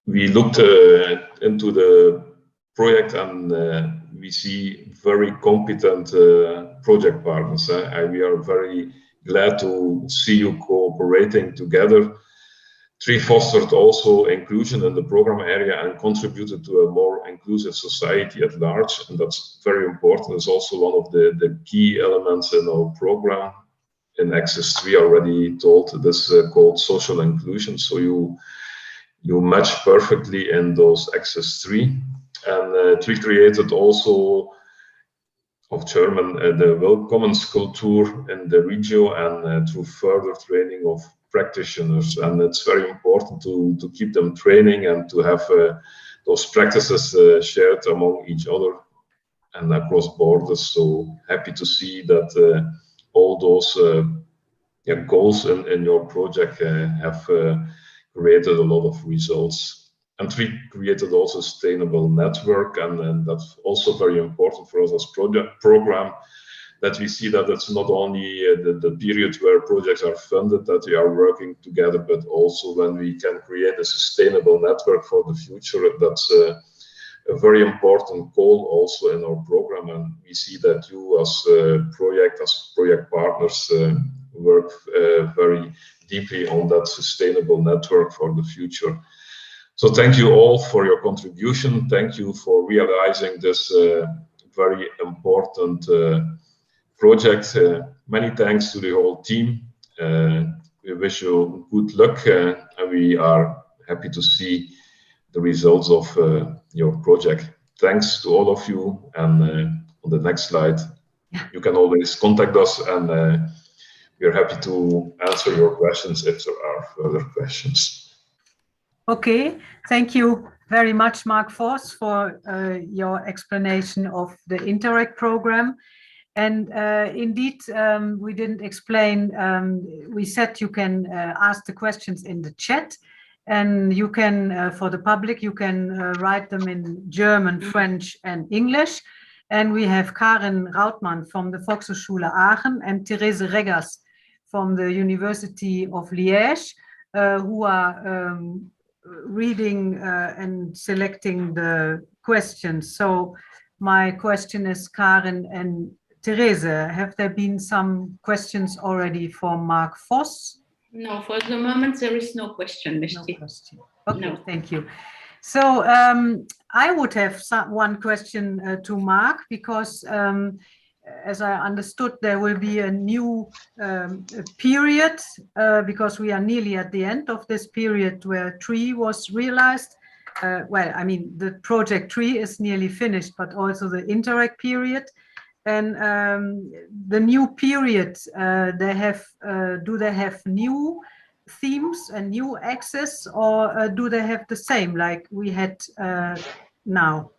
We looked into the project, and we see very competent project partners. And we are very glad to see you cooperating together. TREE fostered also inclusion in the program area and contributed to a more inclusive society at large, and that's very important. It's also one of the key elements in our program. In Access 3 already told this called social inclusion, so you match perfectly in those Access 3. And TREE created also of German the Willkommenskultur in the Euregio, and through further training of practitioners. And it's very important to keep them training and to have those practices shared among each other and across borders. So happy to see that all those goals in your project have created a lot of results. And TREE created also a sustainable network, and that's also very important for us as program, that we see that it's not only the period where projects are funded that we are working together, but also when we can create a sustainable network for the future. That's a very important goal also in our program, and we see that you as project partners work very deeply on that sustainable network for the future. So thank you all for your contribution. Thank you for realizing this very important project. Many thanks to the whole team. We wish you good luck, and we are happy to see the results of your project. Thanks to all of you. And on the next slide, you can always contact us, and we are happy to answer your questions if there are further questions. Okay, thank you very much, Marc Vos, for your explanation of the Interreg program. And indeed, we didn't explain, we said you can ask the questions in the chat, And you can, for the public, you can write them in German, French, and English. And we have Karin Rautmann from the Volkshochschule Aachen and Therese Reggers from the University of Liège, who are reading and selecting the questions. So my question is, Karin and Therese, have there been some questions already for Marc Vos? No, for the moment there is no question, No question. Okay, no. Thank you. So I would have one question to Marc, because as I understood, there will be a new period, because we are nearly at the end of this period where TREE was realized. Well, I mean, the project TREE is nearly finished, but also the Interreg period. And the new period, do they have new themes and new access, or do they have the same like we had now?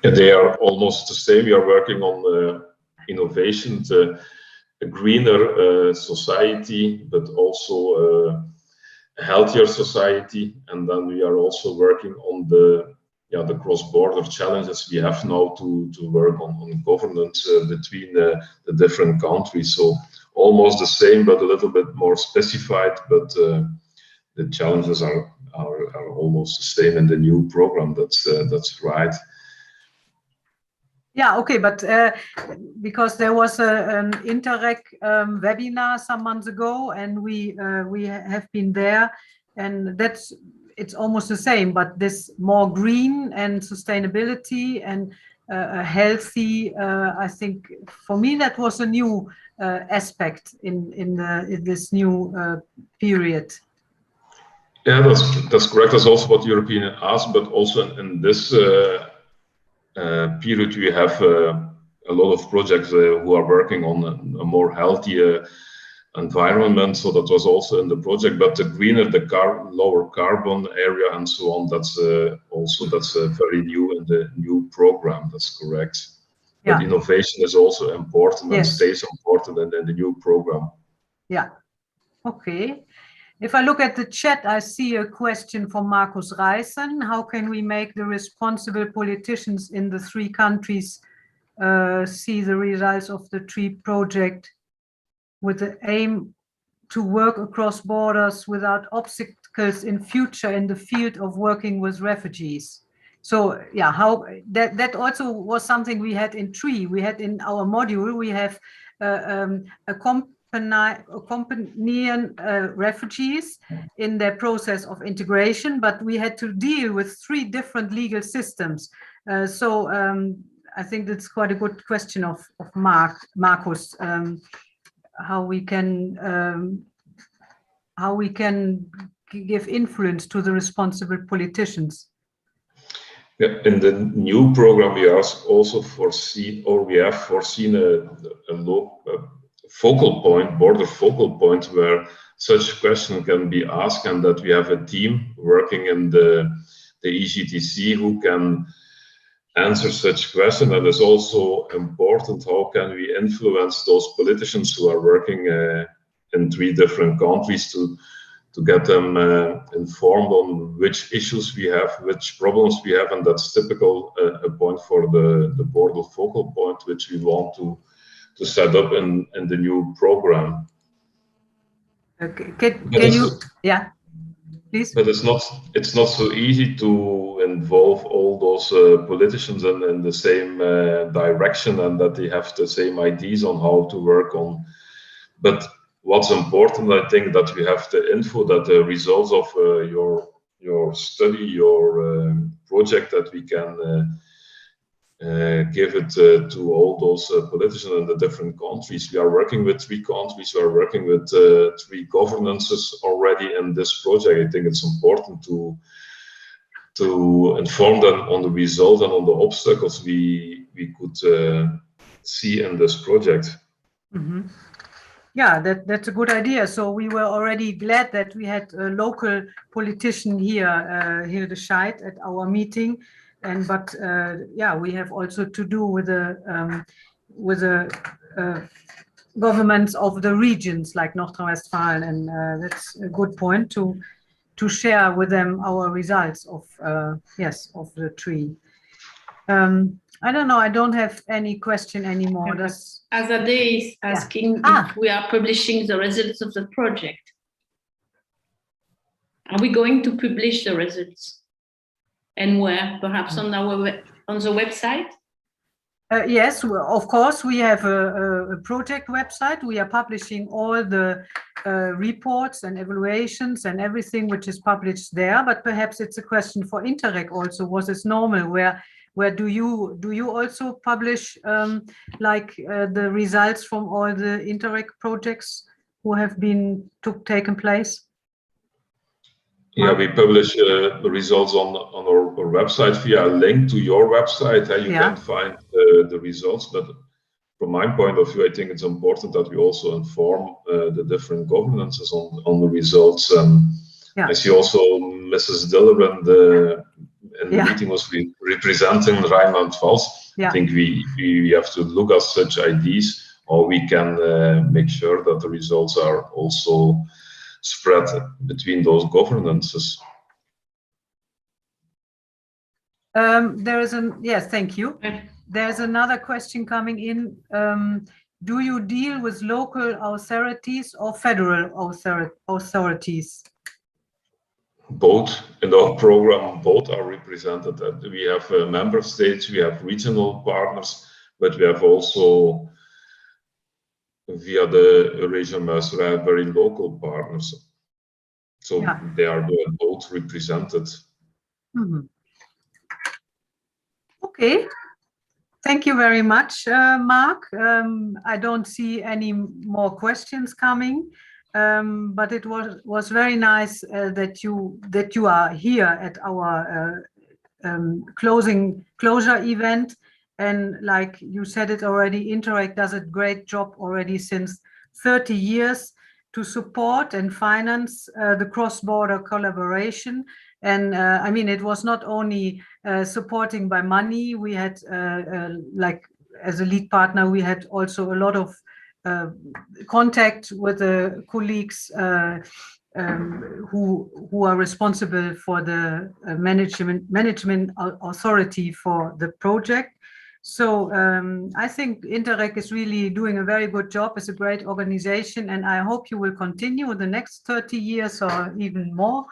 Yeah, they are almost the same. We are working on innovations, a greener society, but also a healthier society. And then we are also working on the cross-border challenges we have now to work on governance between the different countries. So almost the same, but a little bit more specified. But the challenges are almost the same in the new program. That's right. Yeah, okay, but because there was an Interreg webinar some months ago, and we have been there, and it's almost the same, but this more green and sustainability and healthy. I think for me that was a new aspect in this new period. Yeah, that's correct. That's also what European asked, but also in this period we have a lot of projects who are working on a more healthy environment. So that was also in the project, but the greener, lower carbon area and so on, that's very new in the new program. That's correct. Yeah. But innovation is also important, and stays important in the new program. Yeah. Okay. If I look at the chat, I see a question from Markus Reisen. How can we make the responsible politicians in the 3 countries see the results of the TREE project with the aim to work across borders without obstacles in future in the field of working with refugees? So yeah, how that also was something we had in TREE. We had in our module, we have accompanying refugees in their process of integration, but we had to deal with 3 different legal systems. I think that's quite a good question of Marcus, how we can give influence to the responsible politicians. Yeah, in the new program, we also foreseen, or we have foreseen a focal point, border focal point, where such question can be asked, and that we have a team working in the EGTC who can answer such question. And it's also important, how can we influence those politicians who are working in 3 different countries to get them informed on which issues we have, which problems we have, and that's typical a point for the border focal point, which we want to set up in the new program. Okay, can you, yeah, please? But it's not so easy to involve all those politicians in the same direction, and that they have the same ideas on how to work on. But what's important, I think, that we have the info, that the results of your study, your project, that we can give it to all those politicians in the different countries. We are working with 3 countries. We are working with 3 governances already in this project. I think it's important to inform them on the result and on the obstacles we could see in this project. Mm-hmm. Yeah, that's a good idea. So we were already glad that we had a local politician here, Hilde Scheidt, at our meeting. But governments of the regions like Nordrhein-Westfalen, and that's a good point to share with them our results of of the tree. I don't know. I don't have any question anymore. Azadeh is asking if we are publishing the results of the project. Are we going to publish the results? And where? Perhaps on the website? Yes, of course. We have a project website. We are publishing all the reports and evaluations and everything which is published there. But perhaps it's a question for Interreg also. Was this normal? Where do you also publish the results from all the Interreg projects who have been taken place? Yeah, we publish the results on our website via a link to your website. You can find the results. But from my point of view, I think it's important that we also inform the different governances on the results. I see also Mrs. Dillebrand in the meeting was representing Rheinland Vos. I think we have to look at such ideas, or we can make sure that the results are also spread between those governances. Thank you. There's another question coming in. Do you deal with local authorities or federal authorities? Both. In our program, both are represented. We have member states, we have regional partners, but we have also via the Euregio Maas-Rhein very local partners. So they are both represented. Mm-hmm. Okay. Thank you very much, Marc. I don't see any more questions coming, but it was very nice that you are here at our closure event. And like you said it already, Interreg does a great job already since 30 years to support and finance the cross-border collaboration. And I mean, it was not only supporting by money. We had, like as a lead partner, we had also a lot of contact with the colleagues who are responsible for the management authority for the project. So I think Interreg is really doing a very good job. It's a great organization, and I hope you will continue the next 30 years or even more.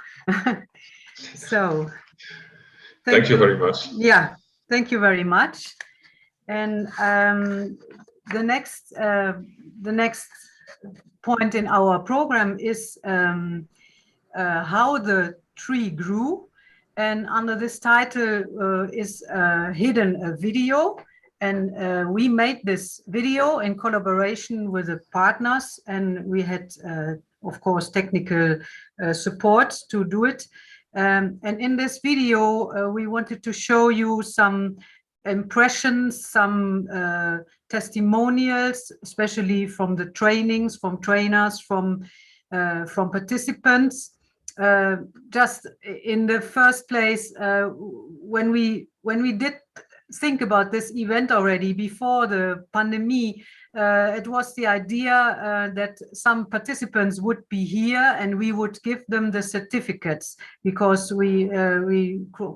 So thank you very much. Yeah, thank you very much. And the next point in our program is how the tree grew. And under this title is hidden a video. And we made this video in collaboration with the partners, and we had, of course, technical support to do it. And in this video, we wanted to show you some impressions, some testimonials, especially from the trainings, from trainers, from participants. Just in the first place, when we did think about this event already before the pandemic, it was the idea that some participants would be here and we would give them the certificates, because we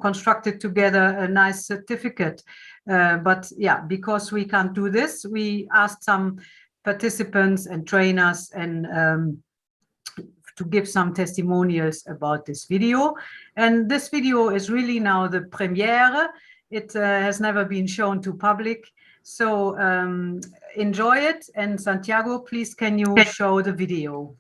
constructed together a nice certificate. But yeah, because we can't do this, we asked some participants and trainers and to give some testimonials about this video. And this video is really now the premiere. It has never been shown to public. So enjoy it. And Santiago, please, can you show the video?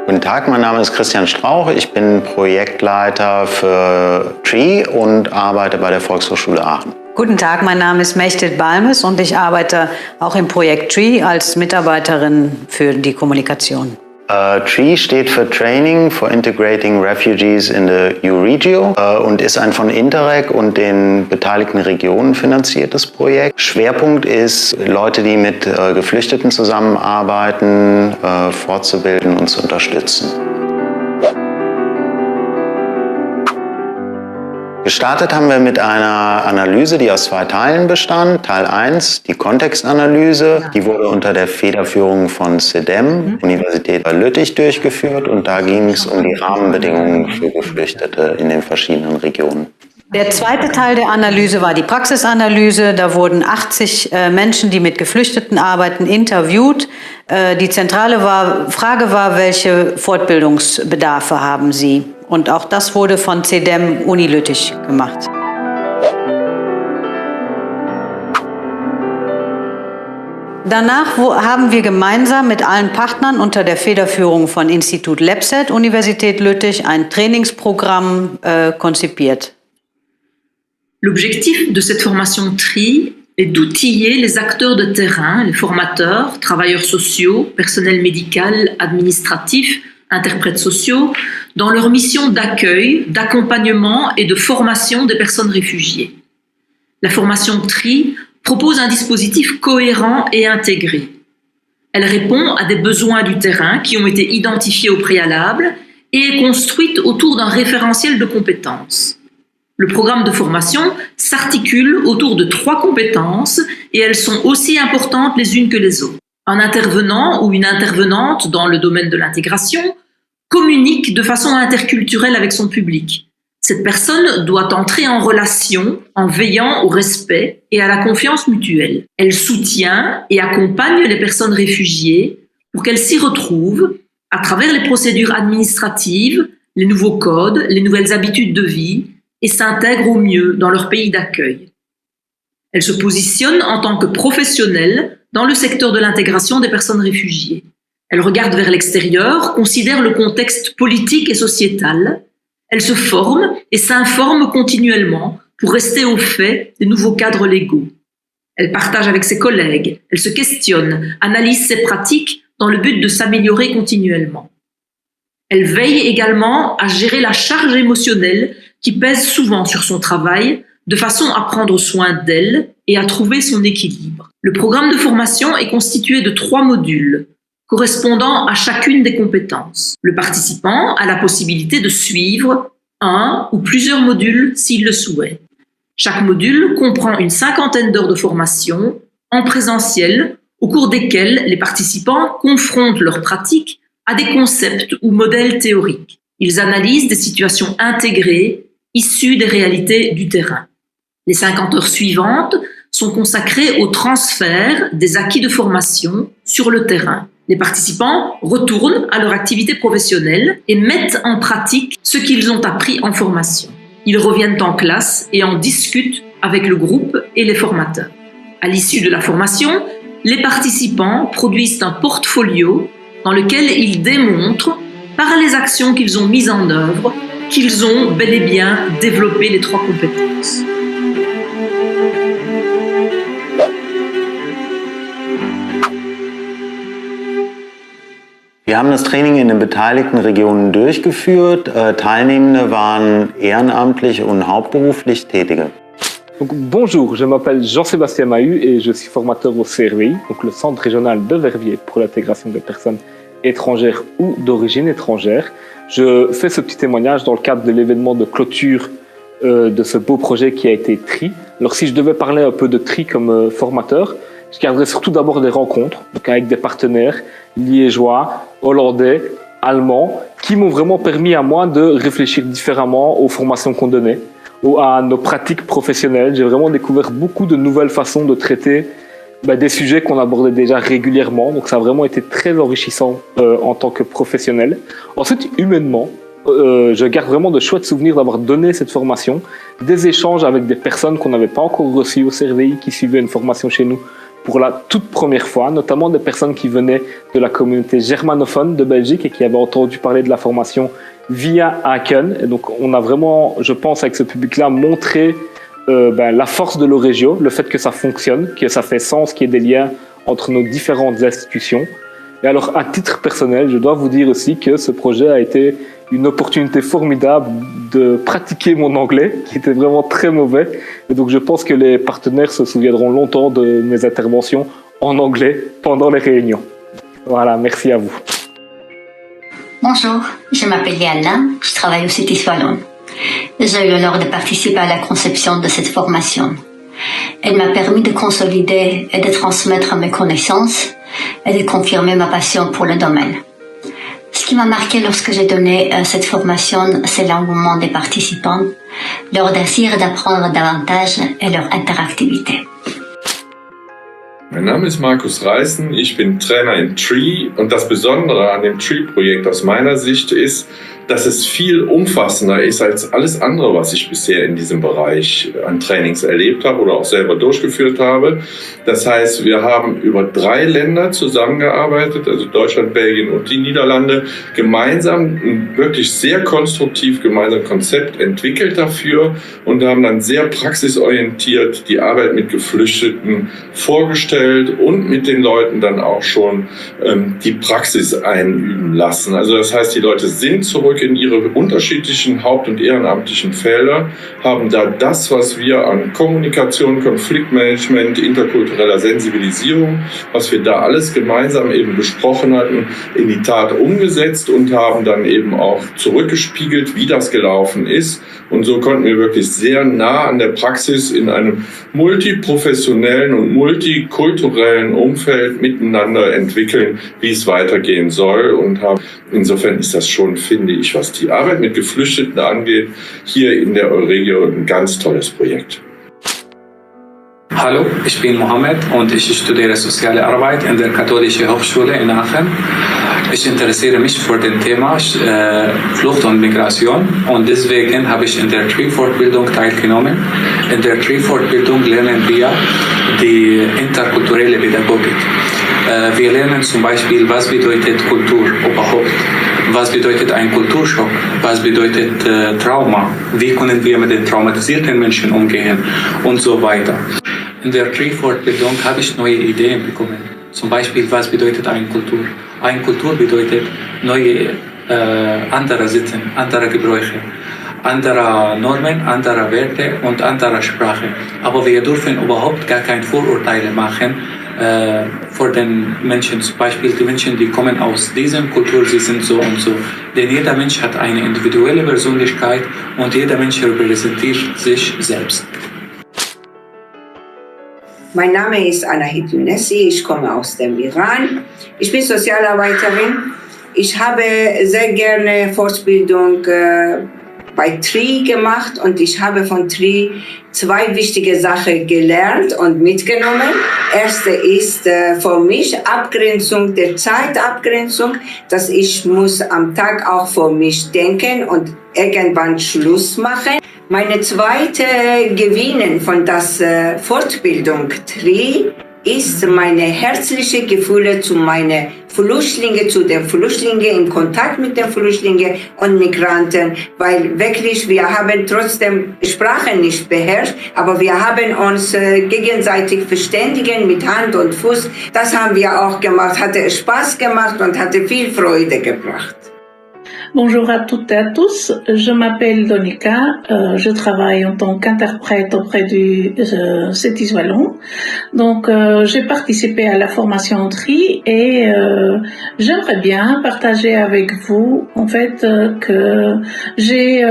Guten Tag, mein Name ist Christian Strauch. Ich bin Projektleiter für TREE und arbeite bei der Volkshochschule Aachen. Guten Tag, mein Name ist Mechtet Balmes und ich arbeite auch im Projekt TREE als Mitarbeiterin für die Kommunikation. TREE steht für Training for Integrating Refugees in the Euregio und ist ein von Interreg und den beteiligten Regionen finanziertes Projekt. Schwerpunkt ist, Leute, die mit Geflüchteten zusammenarbeiten, fortzubilden und zu unterstützen. Gestartet haben wir mit einer Analyse, die aus 2 Teilen bestand. Teil 1, die Kontextanalyse, die wurde unter der Federführung von seinem, Universität Lüttich, durchgeführt und da ging es um die Rahmenbedingungen für Geflüchtete in den verschiedenen Regionen. Der zweite Teil der Analyse war die Praxisanalyse. Da wurden 80 Menschen, die mit Geflüchteten arbeiten, interviewt. Die zentrale Frage war, welche Fortbildungsbedarfe haben sie? Und auch das wurde von seinem Uni Lüttich gemacht. Danach haben wir gemeinsam mit allen Partnern unter der Federführung von Institut Lepset, Universität Lüttich, ein Trainingsprogramm konzipiert. L'objectif de cette formation TREE est d'outiller les acteurs de terrain, les formateurs, travailleurs sociaux, personnel médical, administratif, interprètes sociaux, dans leur mission d'accueil, d'accompagnement et de formation des personnes réfugiées. La formation TREE propose un dispositif cohérent et intégré. Elle répond à des besoins du terrain qui ont été identifiés au préalable et est construite autour d'un référentiel de compétences. Le programme de formation s'articule autour de 3 compétences et elles sont aussi importantes les unes que les autres. Un intervenant ou une intervenante dans le domaine de l'intégration communique de façon interculturelle avec son public. Cette personne doit entrer en relation en veillant au respect et à la confiance mutuelle. Elle soutient et accompagne les personnes réfugiées pour qu'elles s'y retrouvent à travers les procédures administratives, les nouveaux codes, les nouvelles habitudes de vie et s'intègrent au mieux dans leur pays d'accueil. Elle se positionne en tant que professionnelle dans le secteur de l'intégration des personnes réfugiées. Elle regarde vers l'extérieur, considère le contexte politique et sociétal. Elle se forme et s'informe continuellement pour rester au fait des nouveaux cadres légaux. Elle partage avec ses collègues, elle se questionne, analyse ses pratiques dans le but de s'améliorer continuellement. Elle veille également à gérer la charge émotionnelle qui pèse souvent sur son travail, de façon à prendre soin d'elle et à trouver son équilibre. Le programme de formation est constitué de 3 modules, correspondant à chacune des compétences. Le participant a la possibilité de suivre un ou plusieurs modules s'il le souhaite. Chaque module comprend une 50aine d'heures de formation en présentiel, au cours desquelles les participants confrontent leurs pratiques à des concepts ou modèles théoriques. Ils analysent des situations intégrées issues des réalités du terrain. Les 50 heures suivantes sont consacrées au transfert des acquis de formation sur le terrain. Les participants retournent à leur activité professionnelle et mettent en pratique ce qu'ils ont appris en formation. Ils reviennent en classe et en discutent avec le groupe et les formateurs. À l'issue de la formation, les participants produisent un portfolio dans lequel ils démontrent, par les actions qu'ils ont mises en œuvre, qu'ils ont bel et bien développé les 3 compétences. Wir haben das Training in den beteiligten Regionen durchgeführt. Teilnehmende waren ehrenamtlich und hauptberuflich Tätige. Donc, bonjour, je m'appelle Jean-Sébastien Mahut et je suis formateur au CRVI, donc le Centre régional de Verviers pour l'intégration des personnes étrangères ou d'origine étrangère. Je fais ce petit témoignage dans le cadre de l'événement de clôture de ce beau projet qui a été TREE. Alors si je devais parler un peu de TREE comme formateur, je garderais surtout d'abord des rencontres donc avec des partenaires liégeois, hollandais, allemands, qui m'ont vraiment permis à moi de réfléchir différemment aux formations qu'on donnait, à nos pratiques professionnelles. J'ai vraiment découvert beaucoup de nouvelles façons de traiter des sujets qu'on abordait déjà régulièrement. Donc ça a vraiment été très enrichissant en tant que professionnel. Ensuite, humainement, je garde vraiment de chouettes souvenirs d'avoir donné cette formation, des échanges avec des personnes qu'on n'avait pas encore reçues au CRVI, qui suivaient une formation chez nous pour la toute première fois, notamment des personnes qui venaient de la communauté germanophone de Belgique et qui avaient entendu parler de la formation via Aachen. Et donc on a vraiment, je pense, avec ce public-là, montré la force de l'Euregio, le fait que ça fonctionne, que ça fait sens, qu'il y ait des liens entre nos différentes institutions. Et alors, à titre personnel, je dois vous dire aussi que ce projet a été une opportunité formidable de pratiquer mon anglais, qui était vraiment très mauvais. Et donc, je pense que les partenaires se souviendront longtemps de mes interventions en anglais pendant les réunions. Voilà, merci à vous. Bonjour, je m'appelle Anna, je travaille au City Wallon. J'ai eu l'honneur de participer à la conception de cette formation. Elle m'a permis de consolider et de transmettre mes connaissances et de confirmer ma passion pour le domaine. Ce qui m'a marqué lorsque j'ai donné cette formation, c'est l'engouement des participants, leur désir d'apprendre davantage et leur interactivité. Mein Name ist Markus Reißen, ich bin Trainer in TREE und das Besondere an dem TREE-Projekt aus meiner Sicht ist, dass es viel umfassender ist als alles andere, was ich bisher in diesem Bereich an Trainings erlebt habe oder auch selber durchgeführt habe. Das heißt, wir haben über 3 Länder zusammengearbeitet, also Deutschland, Belgien und die Niederlande, gemeinsam ein wirklich sehr konstruktiv gemeinsames Konzept entwickelt dafür und haben dann sehr praxisorientiert die Arbeit mit Geflüchteten vorgestellt und mit den Leuten dann auch schon die Praxis einüben lassen. Also das heißt, die Leute sind zurück in ihre unterschiedlichen haupt- und ehrenamtlichen Felder, haben da das, was wir an Kommunikation, Konfliktmanagement, interkultureller Sensibilisierung, was wir da alles gemeinsam eben besprochen hatten, in die Tat umgesetzt und haben dann eben auch zurückgespiegelt, wie das gelaufen ist. Und so konnten wir wirklich sehr nah an der Praxis in einem multiprofessionellen und multikulturellen Umfeld miteinander entwickeln, wie es weitergehen soll. Und insofern ist das schon, finde ich, was die Arbeit mit Geflüchteten angeht, hier in der Euregio ein ganz tolles Projekt. Hallo, ich bin Mohammed und ich studiere Soziale Arbeit in der Katholischen Hochschule in Aachen. Ich interessiere mich für das Thema Flucht und Migration und deswegen habe ich in der TREE-Fortbildung teilgenommen. In der TREE-Fortbildung lernen wir die interkulturelle Pädagogik. Wir lernen zum Beispiel, was bedeutet Kultur überhaupt, was bedeutet ein Kulturschock, was bedeutet Trauma, wie können wir mit den traumatisierten Menschen umgehen und so weiter. In der TREE-Fortbildung habe ich neue Ideen bekommen. Zum Beispiel, was bedeutet eine Kultur? Eine Kultur bedeutet neue, andere Sitten, andere Gebräuche, andere Normen, andere Werte und andere Sprache. Aber wir dürfen überhaupt gar keine Vorurteile machen vor den Menschen. Zum Beispiel die Menschen, die kommen aus dieser Kultur, sie sind so und so. Denn jeder Mensch hat eine individuelle Persönlichkeit und jeder Mensch repräsentiert sich selbst. Mein Name ist Anahit Younessi, ich komme aus dem Iran. Ich bin Sozialarbeiterin. Ich habe sehr gerne Fortbildung bei TREE gemacht und ich habe von TREE 2 wichtige Sachen gelernt und mitgenommen. Erste ist für mich Abgrenzung der Zeitabgrenzung, dass ich muss am Tag auch für mich denken und irgendwann Schluss machen. Meine zweite Gewinnen von der Fortbildung TREE ist meine herzliche Gefühle zu meinen Flüchtlingen, zu den Flüchtlingen, in Kontakt mit den Flüchtlingen und Migranten, weil wirklich wir haben trotzdem Sprache nicht beherrscht, aber wir haben uns gegenseitig verständigen mit Hand und Fuß. Das haben wir auch gemacht, hatte Spaß gemacht und hatte viel Freude gebracht. Bonjour à toutes et à tous, je m'appelle Donika, je travaille en tant qu'interprète auprès du CETIS Wallon. Donc j'ai participé à la formation TREE et j'aimerais bien partager avec vous en fait que j'ai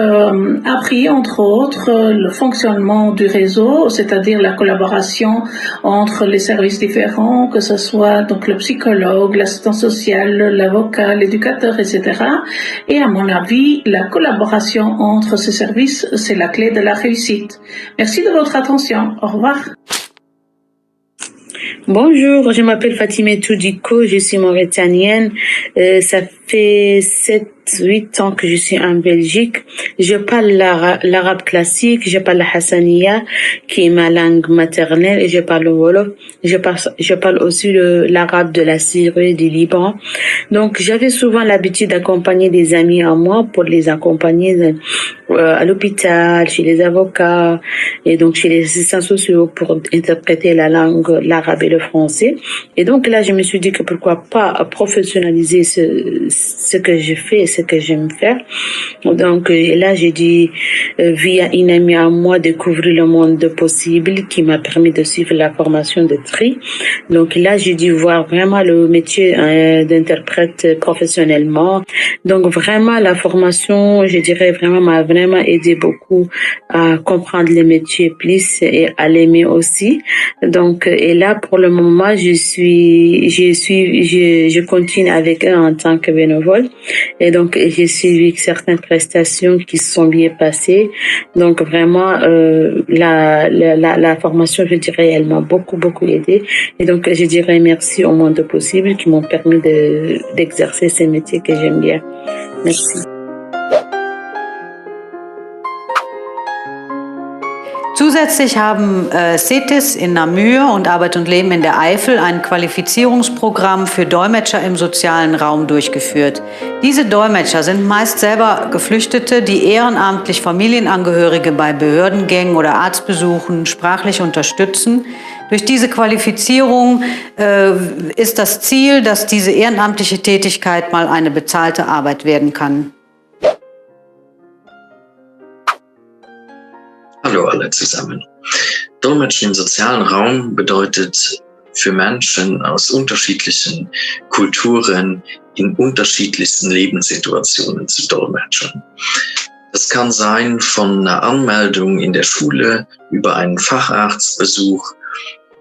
appris entre autres le fonctionnement du réseau, c'est-à-dire la collaboration entre les services différents, que ce soit donc le psychologue, l'assistant social, l'avocat, l'éducateur, etc. Et à mon avis, la collaboration entre ces services, c'est la clé de la réussite. Merci de votre attention. Au revoir. Bonjour, je m'appelle Fatimé Toudiko, je suis mauritanienne. Ça fait 7-8 ans que je suis en Belgique. Je parle l'arabe classique, je parle la hassaniya, qui est ma langue maternelle, et je parle le wolof. Je parle aussi l'arabe de la Syrie, du Liban. Donc, j'avais souvent l'habitude d'accompagner des amis à moi pour les accompagner à l'hôpital, chez les avocats, et donc chez les assistants sociaux pour interpréter la langue, l'arabe et le français. Et donc là, je me suis dit que pourquoi pas professionnaliser ce que je fais et ce que j'aime faire. Donc là, j'ai dû, via une amie à moi, découvrir le monde possible qui m'a permis de suivre la formation de TREE. Donc là, j'ai dû voir vraiment le métier d'interprète professionnellement. Donc vraiment, la formation, je dirais vraiment, m'a vraiment aidé beaucoup à comprendre les métiers plus et à l'aimer aussi. Donc, et là, pour le moment, je continue avec eux en tant que bénévole. Et donc, j'ai suivi certaines prestations qui se sont bien passées. Donc, vraiment, la formation, je dirais, elle m'a beaucoup aidé. Et donc, je dirais merci au monde possible qui m'ont permis d'exercer ces métiers que j'aime bien. Merci. Zusätzlich haben CETES in Namur und Arbeit und Leben in der Eifel ein Qualifizierungsprogramm für Dolmetscher im sozialen Raum durchgeführt. Diese Dolmetscher sind meist selber Geflüchtete, die ehrenamtlich Familienangehörige bei Behördengängen oder Arztbesuchen sprachlich unterstützen. Durch diese Qualifizierung ist das Ziel, dass diese ehrenamtliche Tätigkeit mal eine bezahlte Arbeit werden kann. Hallo alle zusammen. Dolmetschen im sozialen Raum bedeutet für Menschen aus unterschiedlichen Kulturen in unterschiedlichsten Lebenssituationen zu dolmetschen. Das kann sein von einer Anmeldung in der Schule über einen Facharztbesuch,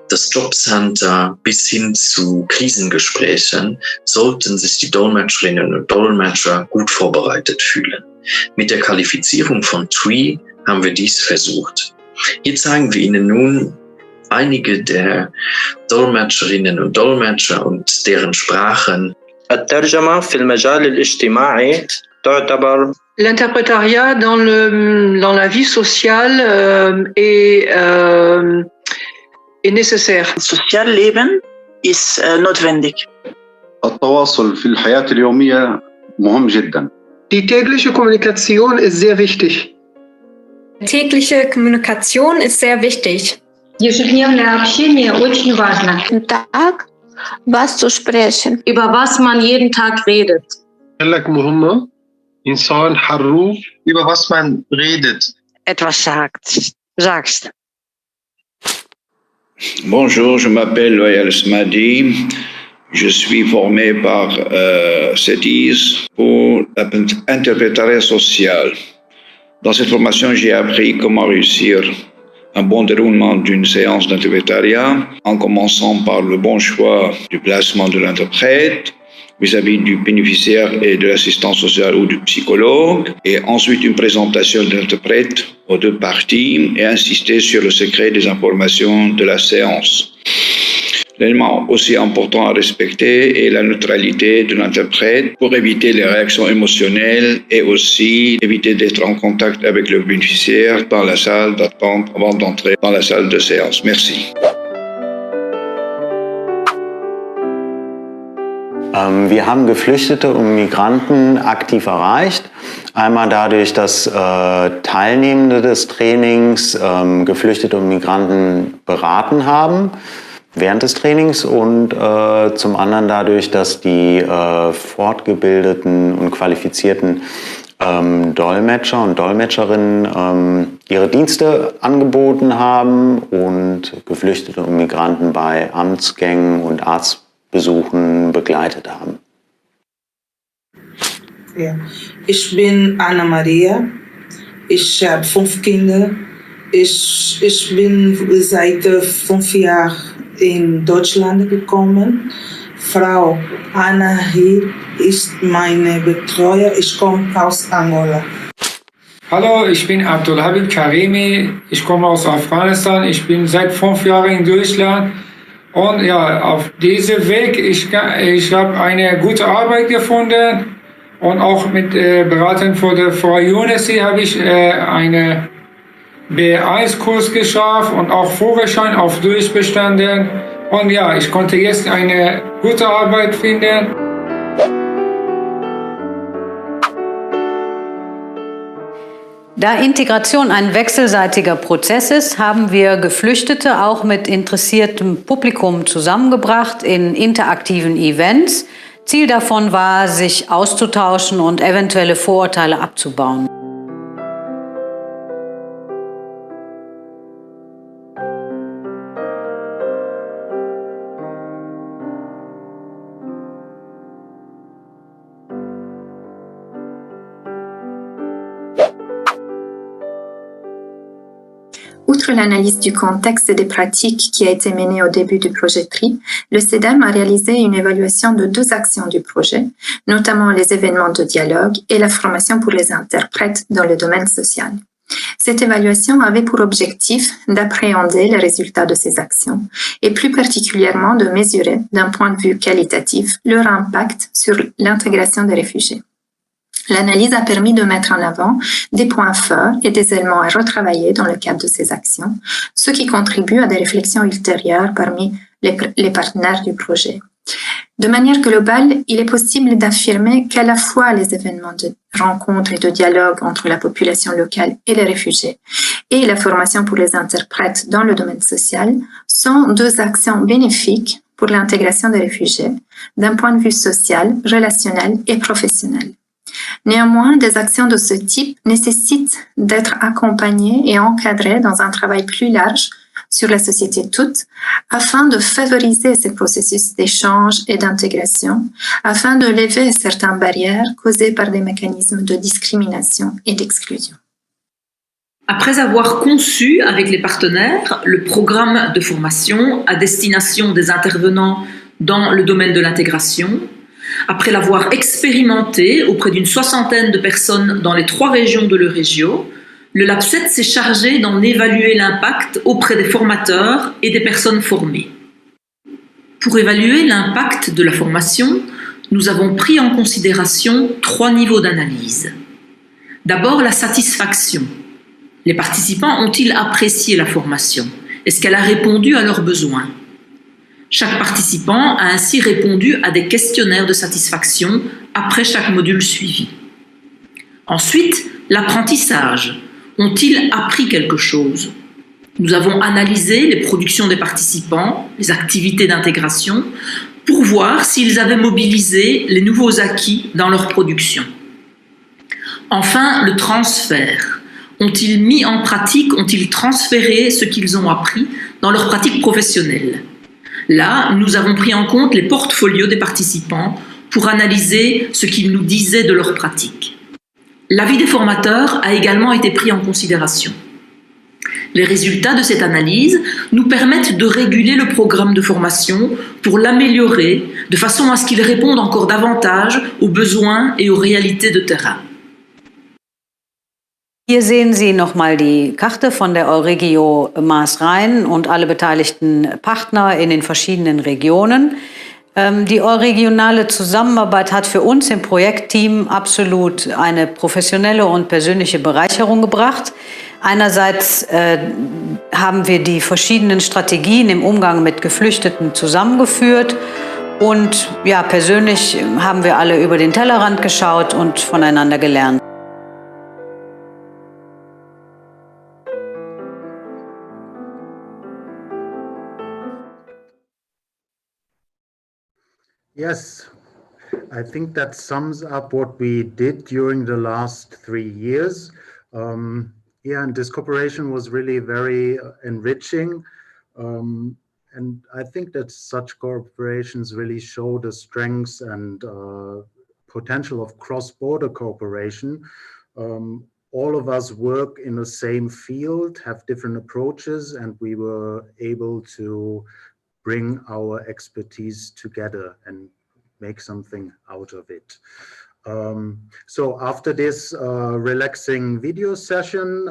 das Jobcenter bis hin zu Krisengesprächen sollten sich die Dolmetscherinnen und Dolmetscher gut vorbereitet fühlen. Mit der Qualifizierung von TREE haben wir dies versucht. Hier zeigen wir Ihnen nun einige der Dolmetscherinnen und Dolmetscher und deren Sprachen. الترجمة في المجال الاجتماعي تعتبر L'interprétariat dans la vie sociale est nécessaire. Sozialleben ist notwendig. التواصل في الحياة اليومية مهم جدا. Die tägliche Kommunikation ist sehr wichtig. Tägliche Kommunikation ist sehr wichtig. Ежедневное общение очень важно. Tag, was zu sprechen. Über was man jeden Tag redet. Über was man redet. Etwas sagst. Bonjour, je m'appelle Loyal Smadi. Je suis formé par CETES pour l'interprétariat social. Dans cette formation, j'ai appris comment réussir un bon déroulement d'une séance d'interprétariat en commençant par le bon choix du placement de l'interprète vis-à-vis du bénéficiaire et de l'assistant social ou du psychologue, et ensuite une présentation de l'interprète aux deux parties et insister sur le secret des informations de la séance. L'élément aussi important à respecter est la neutralité de l'interprète pour éviter les réactions émotionnelles et aussi éviter d'être en contact avec le bénéficiaire dans la salle d'attente avant d'entrer dans la salle de séance. Merci. Wir haben Geflüchtete und Migranten aktiv erreicht. Einmal dadurch, dass Teilnehmende des Trainings Geflüchtete und Migranten beraten haben während des Trainings und zum anderen dadurch, dass die fortgebildeten und qualifizierten Dolmetscher und Dolmetscherinnen ihre Dienste angeboten haben und Geflüchtete und Migranten bei Amtsgängen und Arztbesuchen begleitet haben. Ja. Ich bin Anna Maria, ich habe 5 Kinder, ich bin seit 5 Jahren in Deutschland gekommen. Frau Anna hier ist meine Betreuer. Ich komme aus Angola. Hallo, ich bin Abdulhabib Karimi. Ich komme aus Afghanistan. Ich bin seit 5 Jahren in Deutschland. Und ja, auf diesem Weg, ich habe eine gute Arbeit gefunden. Und auch mit Beratung von der Frau Yunesi habe ich eine B1-Kurs geschafft und auch Führerschein auf Deutsch bestanden. Und ja, ich konnte jetzt eine gute Arbeit finden. Da Integration ein wechselseitiger Prozess ist, haben wir Geflüchtete auch mit interessiertem Publikum zusammengebracht in interaktiven Events. Ziel davon war, sich auszutauschen und eventuelle Vorurteile abzubauen. Outre l'analyse du contexte et des pratiques qui a été menée au début du projet TREE, le CEDEM a réalisé une évaluation de 2 actions du projet, notamment les événements de dialogue et la formation pour les interprètes dans le domaine social. Cette évaluation avait pour objectif d'appréhender les résultats de ces actions et plus particulièrement de mesurer, d'un point de vue qualitatif, leur impact sur l'intégration des réfugiés. L'analyse a permis de mettre en avant des points forts et des éléments à retravailler dans le cadre de ces actions, ce qui contribue à des réflexions ultérieures parmi les partenaires du projet. De manière globale, il est possible d'affirmer qu'à la fois les événements de rencontres et de dialogue entre la population locale et les réfugiés et la formation pour les interprètes dans le domaine social sont 2 actions bénéfiques pour l'intégration des réfugiés d'un point de vue social, relationnel et professionnel. Néanmoins, des actions de ce type nécessitent d'être accompagnées et encadrées dans un travail plus large sur la société toute, afin de favoriser ces processus d'échange et d'intégration, afin de lever certaines barrières causées par des mécanismes de discrimination et d'exclusion. Après avoir conçu avec les partenaires le programme de formation à destination des intervenants dans le domaine de l'intégration, après l'avoir expérimenté auprès d'une 60aine de personnes dans les 3 régions de l'Euregio, le LabSet s'est chargé d'en évaluer l'impact auprès des formateurs et des personnes formées. Pour évaluer l'impact de la formation, nous avons pris en considération 3 niveaux d'analyse. D'abord, la satisfaction. Les participants ont-ils apprécié la formation? Est-ce qu'elle a répondu à leurs besoins? Chaque participant a ainsi répondu à des questionnaires de satisfaction après chaque module suivi. Ensuite, l'apprentissage. Ont-ils appris quelque chose? Nous avons analysé les productions des participants, les activités d'intégration, pour voir s'ils avaient mobilisé les nouveaux acquis dans leur production. Enfin, le transfert. Ont-ils mis en pratique, ont-ils transféré ce qu'ils ont appris dans leur pratique professionnelle? Là, nous avons pris en compte les portfolios des participants pour analyser ce qu'ils nous disaient de leur pratique. L'avis des formateurs a également été pris en considération. Les résultats de cette analyse nous permettent de réguler le programme de formation pour l'améliorer de façon à ce qu'il réponde encore davantage aux besoins et aux réalités de terrain. Hier sehen Sie nochmal die Karte von der Euregio Maas-Rhein und alle beteiligten Partner in den verschiedenen Regionen. Die Euregionale Zusammenarbeit hat für uns im Projektteam absolut eine professionelle und persönliche Bereicherung gebracht. Einerseits haben wir die verschiedenen Strategien im Umgang mit Geflüchteten zusammengeführt und ja, persönlich haben wir alle über den Tellerrand geschaut und voneinander gelernt. Yes, I think that sums up what we did during the last 3 years. Yeah, and this cooperation was really very enriching. And I think that such cooperations really show the strengths and potential of cross-border cooperation. All of us work in the same field, have different approaches, and we were able to bring our expertise together and make something out of it. So after this relaxing video session,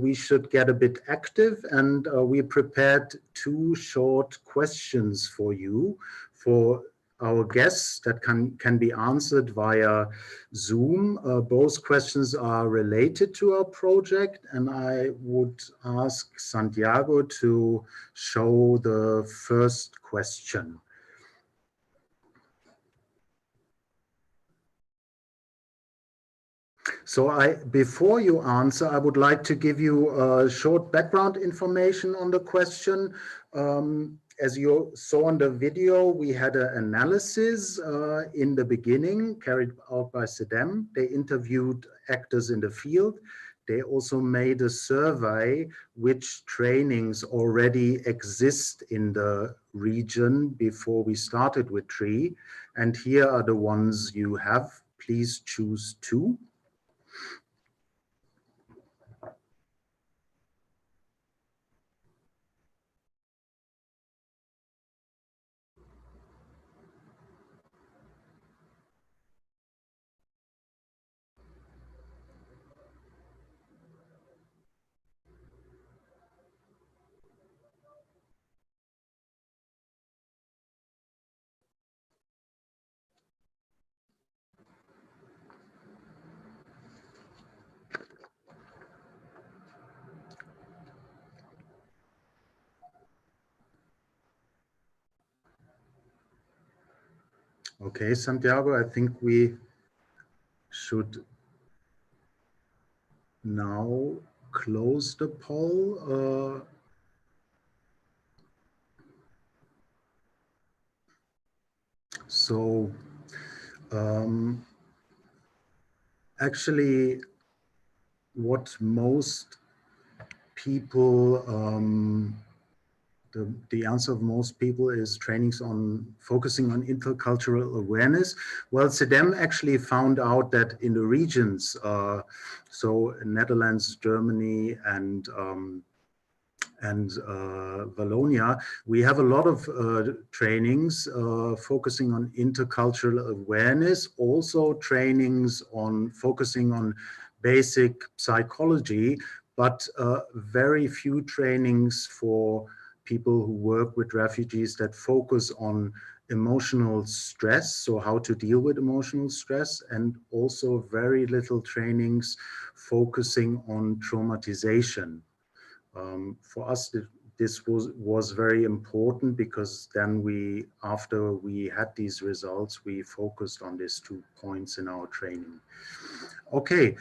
we should get a bit active, and we prepared 2 short questions for you, for our guests that can be answered via Zoom. Both questions are related to our project, and I would ask Santiago to show the first question. So before you answer, I would like to give you short background information on the question. as you saw on the video, we had an analysis in the beginning carried out by seinem. They interviewed actors in the field. They also made a survey which trainings already exist in the region before we started with TREE. And here are the ones you have. Please choose 2. Okay, Santiago, I think we should now close the poll. Actually, what most people, the answer of most people is trainings on focusing on intercultural awareness. Well, seinem actually found out that in the regions, so Netherlands, Germany, and Wallonia, we have a lot of trainings focusing on intercultural awareness, also trainings on focusing on basic psychology, but very few trainings for people who work with refugees that focus on emotional stress, so how to deal with emotional stress, and also very little trainings focusing on traumatization. For us, this was very important because then after we had these results, we focused on these 2 points in our training. Okay,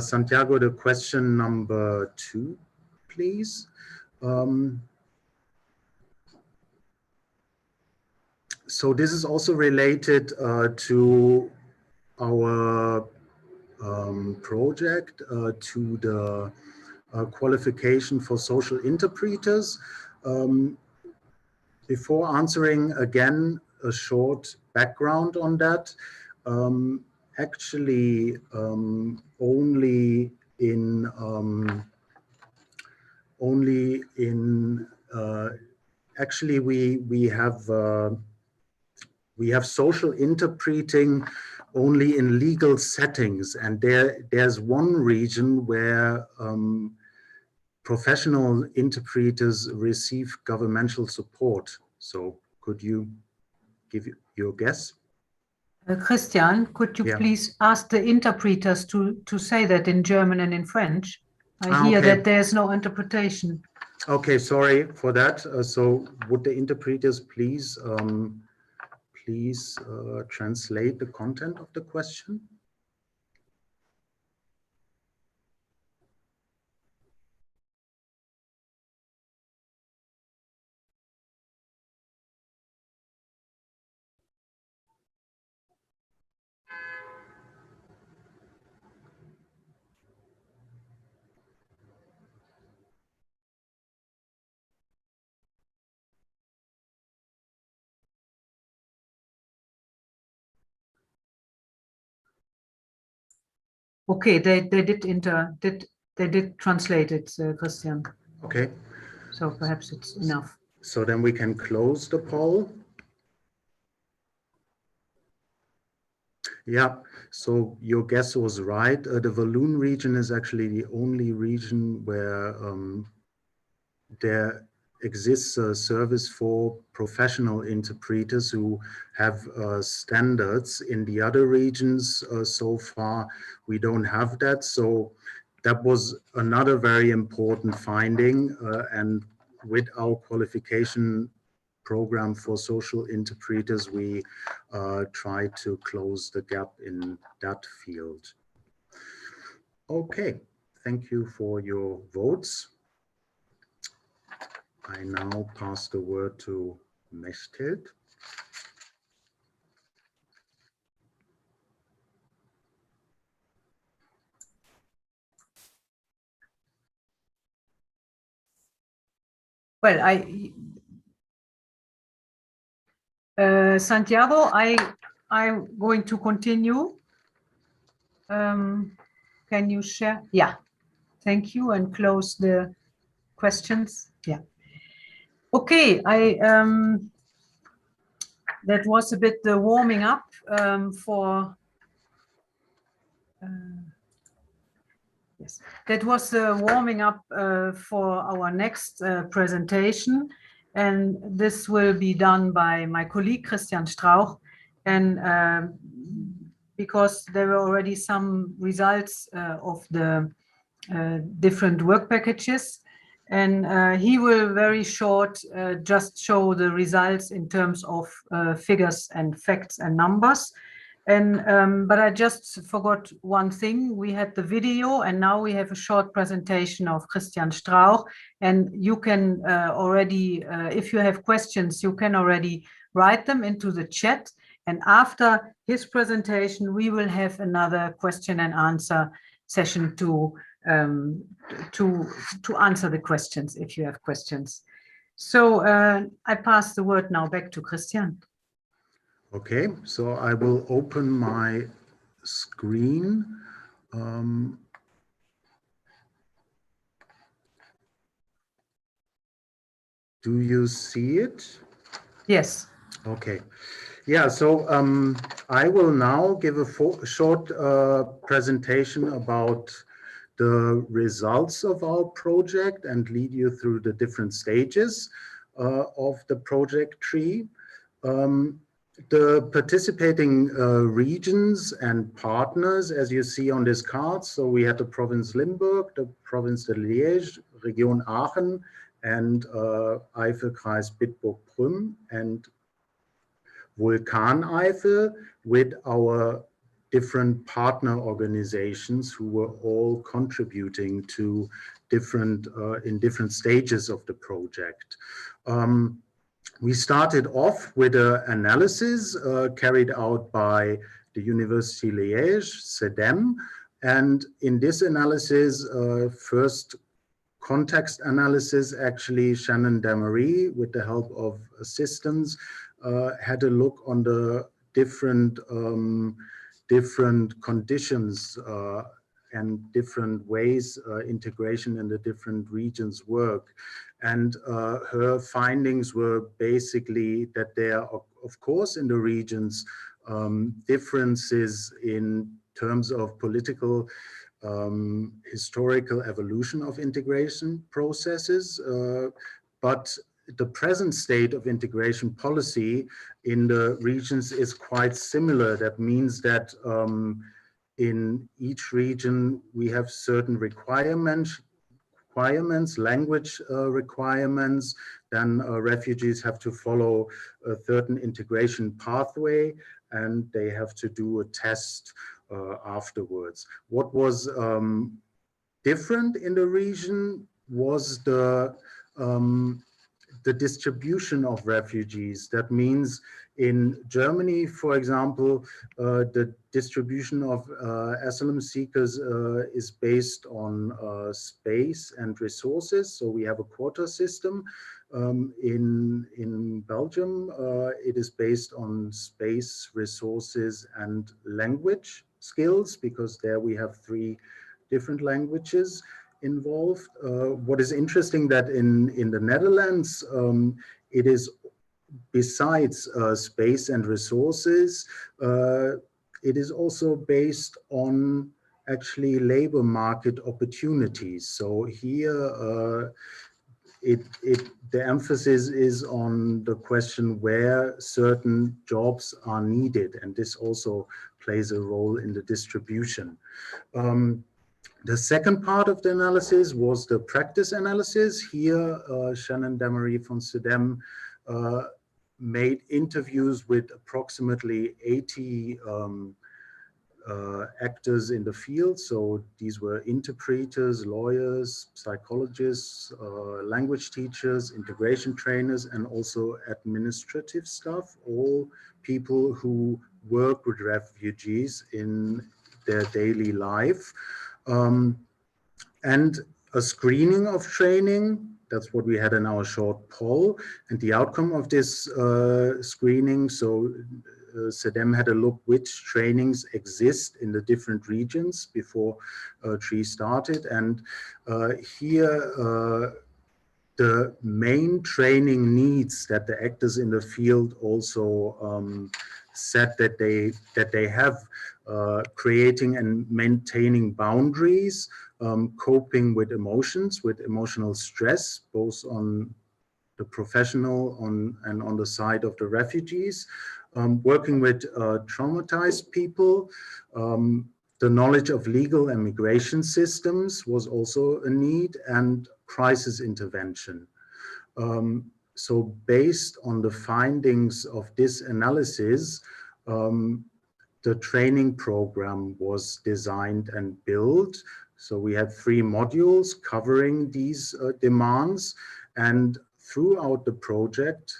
Santiago, the question number 2, please. So this is also related to our project, to the qualification for social interpreters. Before answering, again, a short background on that. Actually, actually we have social interpreting only in legal settings, and there's one region where professional interpreters receive governmental support. So could you give your guess? Christian, could you please ask the interpreters to say that in German and in French? I hear that there's no interpretation. Okay, sorry for that. So would the interpreters please translate the content of the question? Okay, they did translate it, Christian. Okay. So perhaps it's enough. So then we can close the poll. Yeah, so your guess was right. The Walloon region is actually the only region where there exists a service for professional interpreters who have standards. In the other regions so far, we don't have that. So that was another very important finding. And with our qualification program for social interpreters, we try to close the gap in that field. Okay, thank you for your votes. I now pass the word to Mechthild. Well, Santiago, I'm going to continue. Can you share? Yeah, thank you, and close the questions. Yeah. Okay, that was a bit the warming up for. Yes, that was warming up for our next presentation, and this will be done by my colleague Christian Strauch, and because there were already some results of the different work packages, and he will very short just show the results in terms of figures and facts and numbers. And but I just forgot one thing. We had the video, and now we have a short presentation of Christian Strauch. And you can already, if you have questions, you can already write them into the chat. And after his presentation, we will have another question and answer session to answer the questions if you have questions. So I pass the word now back to Christian. Okay, so I will open my screen. Do you see it? Yes. Okay. Yeah, so I will now give a short presentation about the results of our project and lead you through the different stages of the project tree. The participating regions and partners, as you see on this card, so we had the province Limburg, the province de Liège, Region Aachen, and Eifelkreis Bitburg-Prüm, and Vulkaneifel, with our different partner organizations who were all contributing to different, in different stages of the project. We started off with an analysis carried out by the University Liège, SEDEM, and in this analysis, first context analysis, actually Shannon Damery, with the help of assistants, had a look on the different conditions and different ways integration in the different regions work. And her findings were basically that there are, of course, in the regions, differences in terms of political, historical evolution of integration processes, but the present state of integration policy in the regions is quite similar. That means that in each region, we have certain requirements, language requirements, then refugees have to follow a certain integration pathway, and they have to do a test afterwards. What was different in the region was the distribution of refugees. That means in Germany, for example, the distribution of asylum seekers is based on space and resources. So we have a quota system. In Belgium, it is based on space, resources, and language skills, because there we have 3 different languages involved. What is interesting that in the Netherlands, it is besides space and resources, it is also based on actually labor market opportunities. So here the emphasis is on the question where certain jobs are needed, and this also plays a role in the distribution. The second part of the analysis was the practice analysis. Here, Shannon Damery from SEDEM made interviews with approximately 80 actors in the field. So these were interpreters, lawyers, psychologists, language teachers, integration trainers, and also administrative staff, all people who work with refugees in their daily life. And a screening of training, that's what we had in our short poll. And the outcome of this screening, so SEDEM had a look which trainings exist in the different regions before TREE started. And here the main training needs that the actors in the field also said that they have, creating and maintaining boundaries, coping with emotions, with emotional stress, both on the professional and on the side of the refugees, working with traumatized people. The knowledge of legal and migration systems was also a need, and crisis intervention. So based on the findings of this analysis, the training program was designed and built. So we had 3 modules covering these demands, and throughout the project,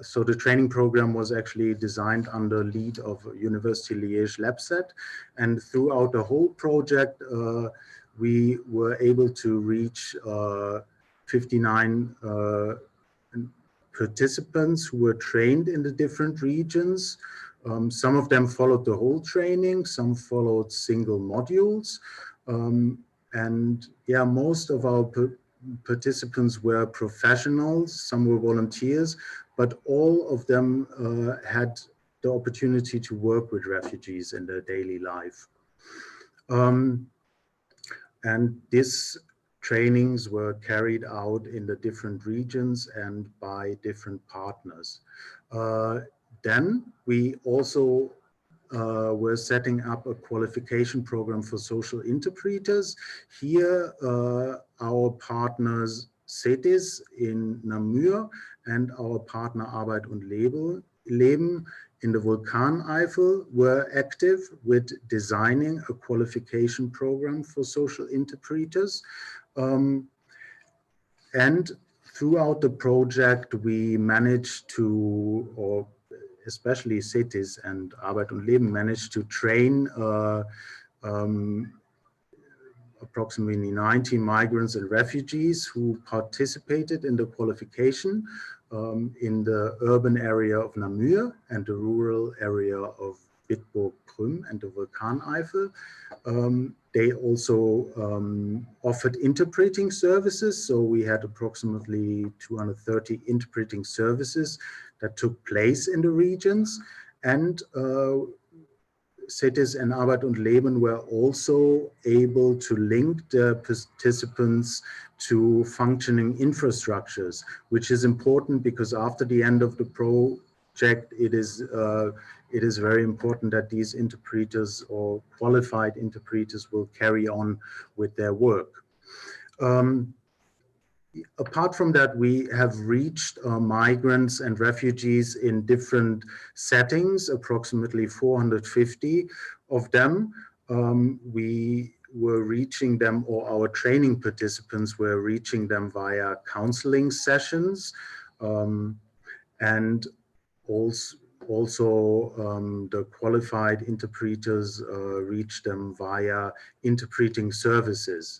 so the training program was actually designed under lead of University Liège LabSet, and throughout the whole project, we were able to reach 59 participants who were trained in the different regions. Some of them followed the whole training, some followed single modules. And yeah, most of our participants were professionals, some were volunteers, but all of them had the opportunity to work with refugees in their daily life. And these trainings were carried out in the different regions and by different partners. Then we also were setting up a qualification program for social interpreters. Here, our partners CETIS in Namur and our partner Arbeit und Leben in the Vulkaneifel were active with designing a qualification program for social interpreters. And throughout the project, we managed to, or especially CETIS and Arbeit und Leben managed to train approximately 90 migrants and refugees who participated in the qualification in the urban area of Namur and the rural area of Bitburg-Prüm and the Vulkaneifel. They also offered interpreting services, so we had approximately 230 interpreting services that took place in the regions, and CETIS and Arbeit und Leben were also able to link the participants to functioning infrastructures, which is important because after the end of the project, it is very important that these interpreters or qualified interpreters will carry on with their work. Apart from that, we have reached migrants and refugees in different settings, approximately 450 of them. We were reaching them, or our training participants were reaching them via counseling sessions, and also the qualified interpreters reached them via interpreting services.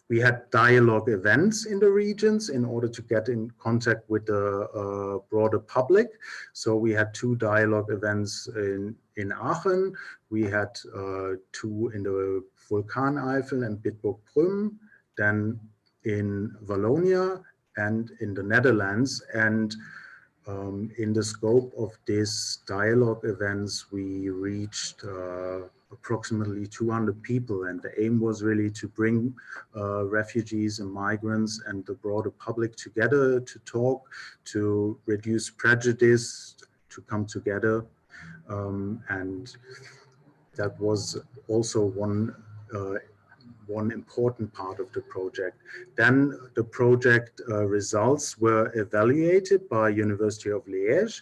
We had dialogue events in the regions in order to get in contact with the broader public. So we had 2 dialogue events in Aachen. We had 2 in the Vulkaneifel and Bitburg-Prüm, then in Wallonia and in the Netherlands. And in the scope of these dialogue events, we reached approximately 200 people, and the aim was really to bring refugees and migrants and the broader public together to talk, to reduce prejudice, to come together, and that was also one important part of the project. Then the project results were evaluated by University of Liège.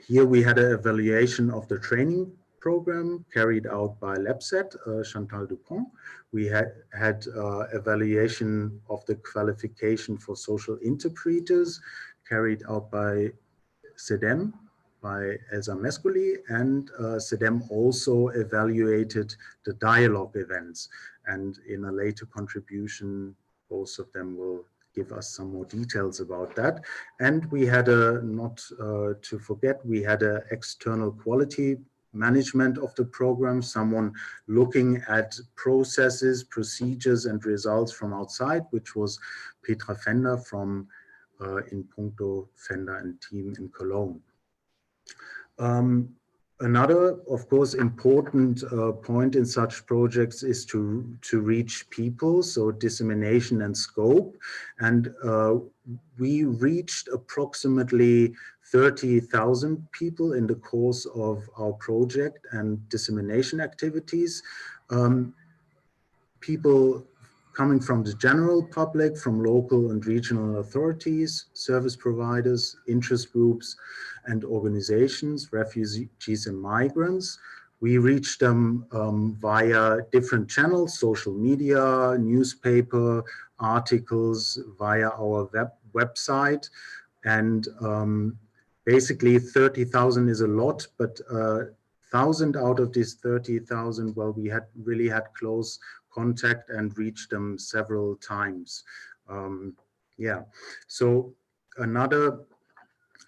Here we had an evaluation of the training program carried out by LabSet, Chantal Dupont. We had evaluation of the qualification for social interpreters carried out by seinem, by Elsa Mescoli, and seinem also evaluated the dialogue events. And in a later contribution, both of them will give us some more details about that. And we had not to forget, we had an external quality management of the program, someone looking at processes, procedures, and results from outside, which was Petra Fender from In Puncto Fender and team in Cologne. Another, of course, important point in such projects is to reach people, so dissemination and scope. And we reached approximately 30,000 people in the course of our project and dissemination activities. People coming from the general public, from local and regional authorities, service providers, interest groups, and organizations, refugees and migrants. We reach them via different channels, social media, newspaper, articles, via our website. And basically 30,000 is a lot, but 1,000 out of these 30,000, well, we really had close contact and reached them several times. Yeah, so another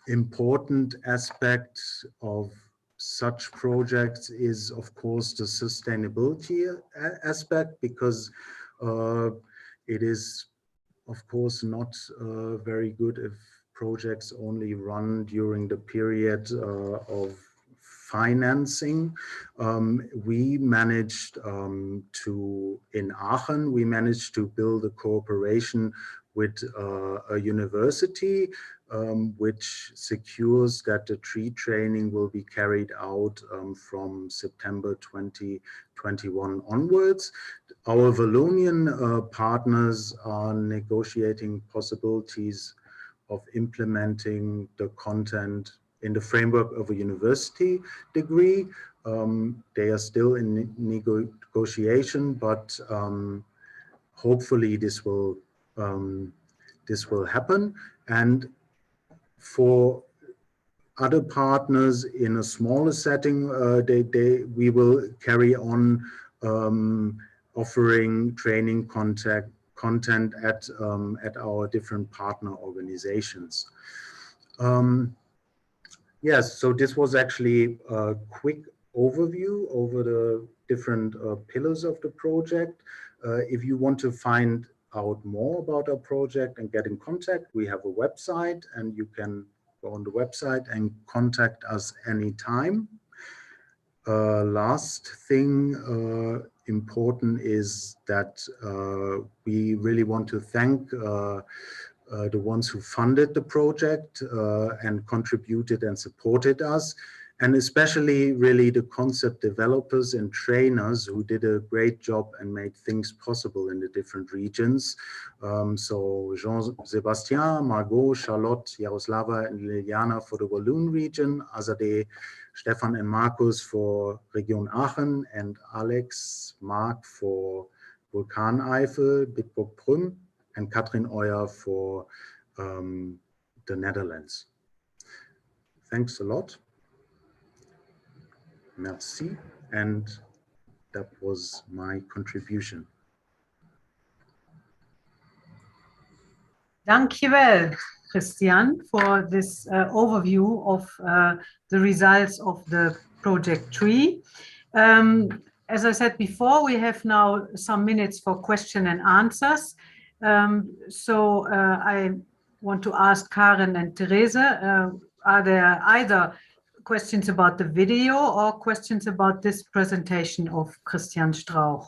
important aspect of such projects is, of course, the sustainability aspect, because it is, of course, not very good if projects only run during the period of financing. We managed in Aachen, we managed to build a cooperation with a university, which secures that the tree training will be carried out from September 2021 onwards. Our Wallonian partners are negotiating possibilities of implementing the content in the framework of a university degree. They are still in negotiation, but hopefully this will happen. And for other partners in a smaller setting, we will carry on offering training content at our different partner organizations. Yes, so this was actually a quick overview over the different pillars of the project. If you want to find out more about our project and get in contact, we have a website, and you can go on the website and contact us anytime. Last thing important is that we really want to thank the ones who funded the project and contributed and supported us, and especially really the concept developers and trainers who did a great job and made things possible in the different regions. So Jean-Sébastien, Margot, Charlotte, Jaroslava, and Liliana for the Walloon region, Azadeh, Stefan and Markus for Region Aachen, and Alex, Marc for Vulkaneifel, Bitburg-Prüm, and Katrin Euer for the Netherlands. Thanks a lot. Merci. And that was my contribution. Dankjewel, Christian, for this overview of the results of the Project TREE. As I said before, we have now some minutes for question and answers. So I want to ask Karen and Therese, are there either questions about the video or questions about this presentation of Christian Strauch?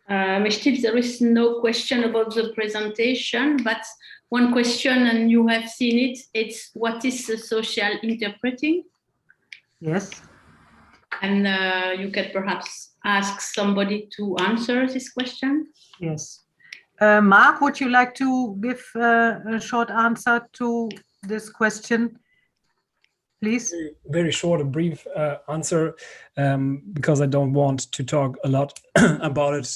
Still, there is no question about the presentation, but one question, and you have seen it, it's what is social interpreting? Yes. And you can perhaps ask somebody to answer this question. Yes. Marc, would you like to give a short answer to this question? please. Very short and brief answer, because I don't want to talk a lot about it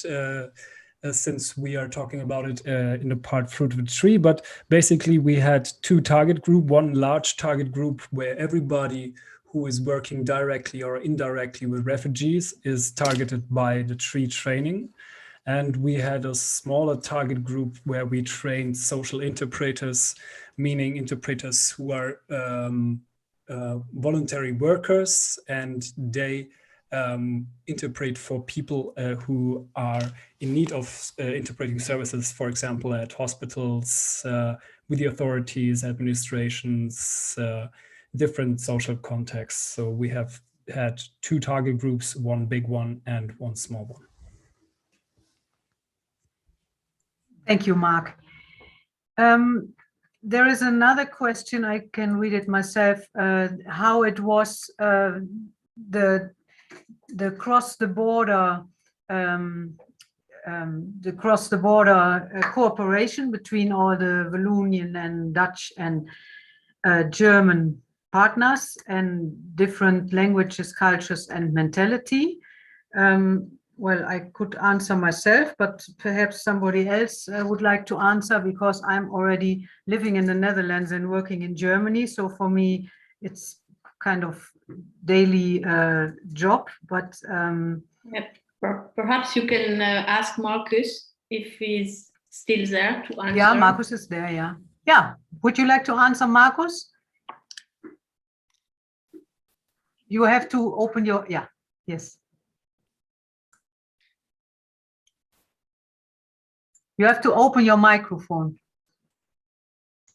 since we are talking about it in the part Fruit of the Tree. But basically we had two target group, one large target group where everybody who is working directly or indirectly with refugees is targeted by the TREE training. And we had a smaller target group where we trained social interpreters, meaning interpreters who are voluntary workers, and they interpret for people who are in need of interpreting services, for example, at hospitals, with the authorities, administrations, different social contexts. So we have had two target groups, one big one and one small one. Thank you, Marc. There is another question, I can read it myself, how it was the cross-the-border cooperation between all the Wallonian and Dutch and German partners and different languages, cultures and mentality. Well, I could answer myself, but perhaps somebody else would like to answer, because I'm already living in the Netherlands and working in Germany. So for me, it's kind of daily job, but perhaps you can ask Marcus if he's still there to answer. Yeah, Marcus is there, yeah. Yeah, would you like to answer, Marcus? You have to open your, yeah, yes. You have to open your microphone.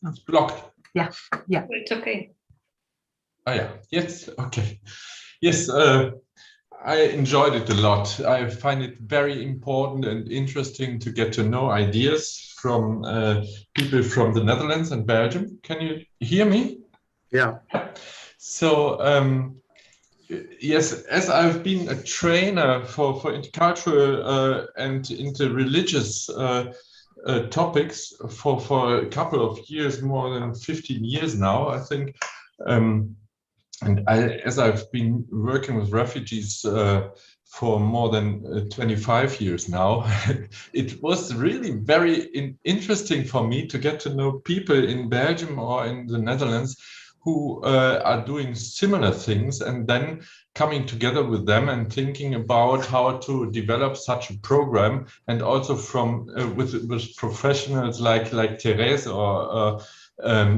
It's blocked. Yeah, yeah. It's okay. Oh yeah, yes, okay. Yes, I enjoyed it a lot. I find it very important and interesting to get to know ideas from people from the Netherlands and Belgium. Can you hear me? Yeah. So, yes, as I've been a trainer for intercultural and interreligious topics for a couple of years, more than 15 years now, I think. And as I've been working with refugees for more than 25 years now, it was really very interesting for me to get to know people in Belgium or in the Netherlands who are doing similar things, and then coming together with them and thinking about how to develop such a program, and also from with professionals like Therese or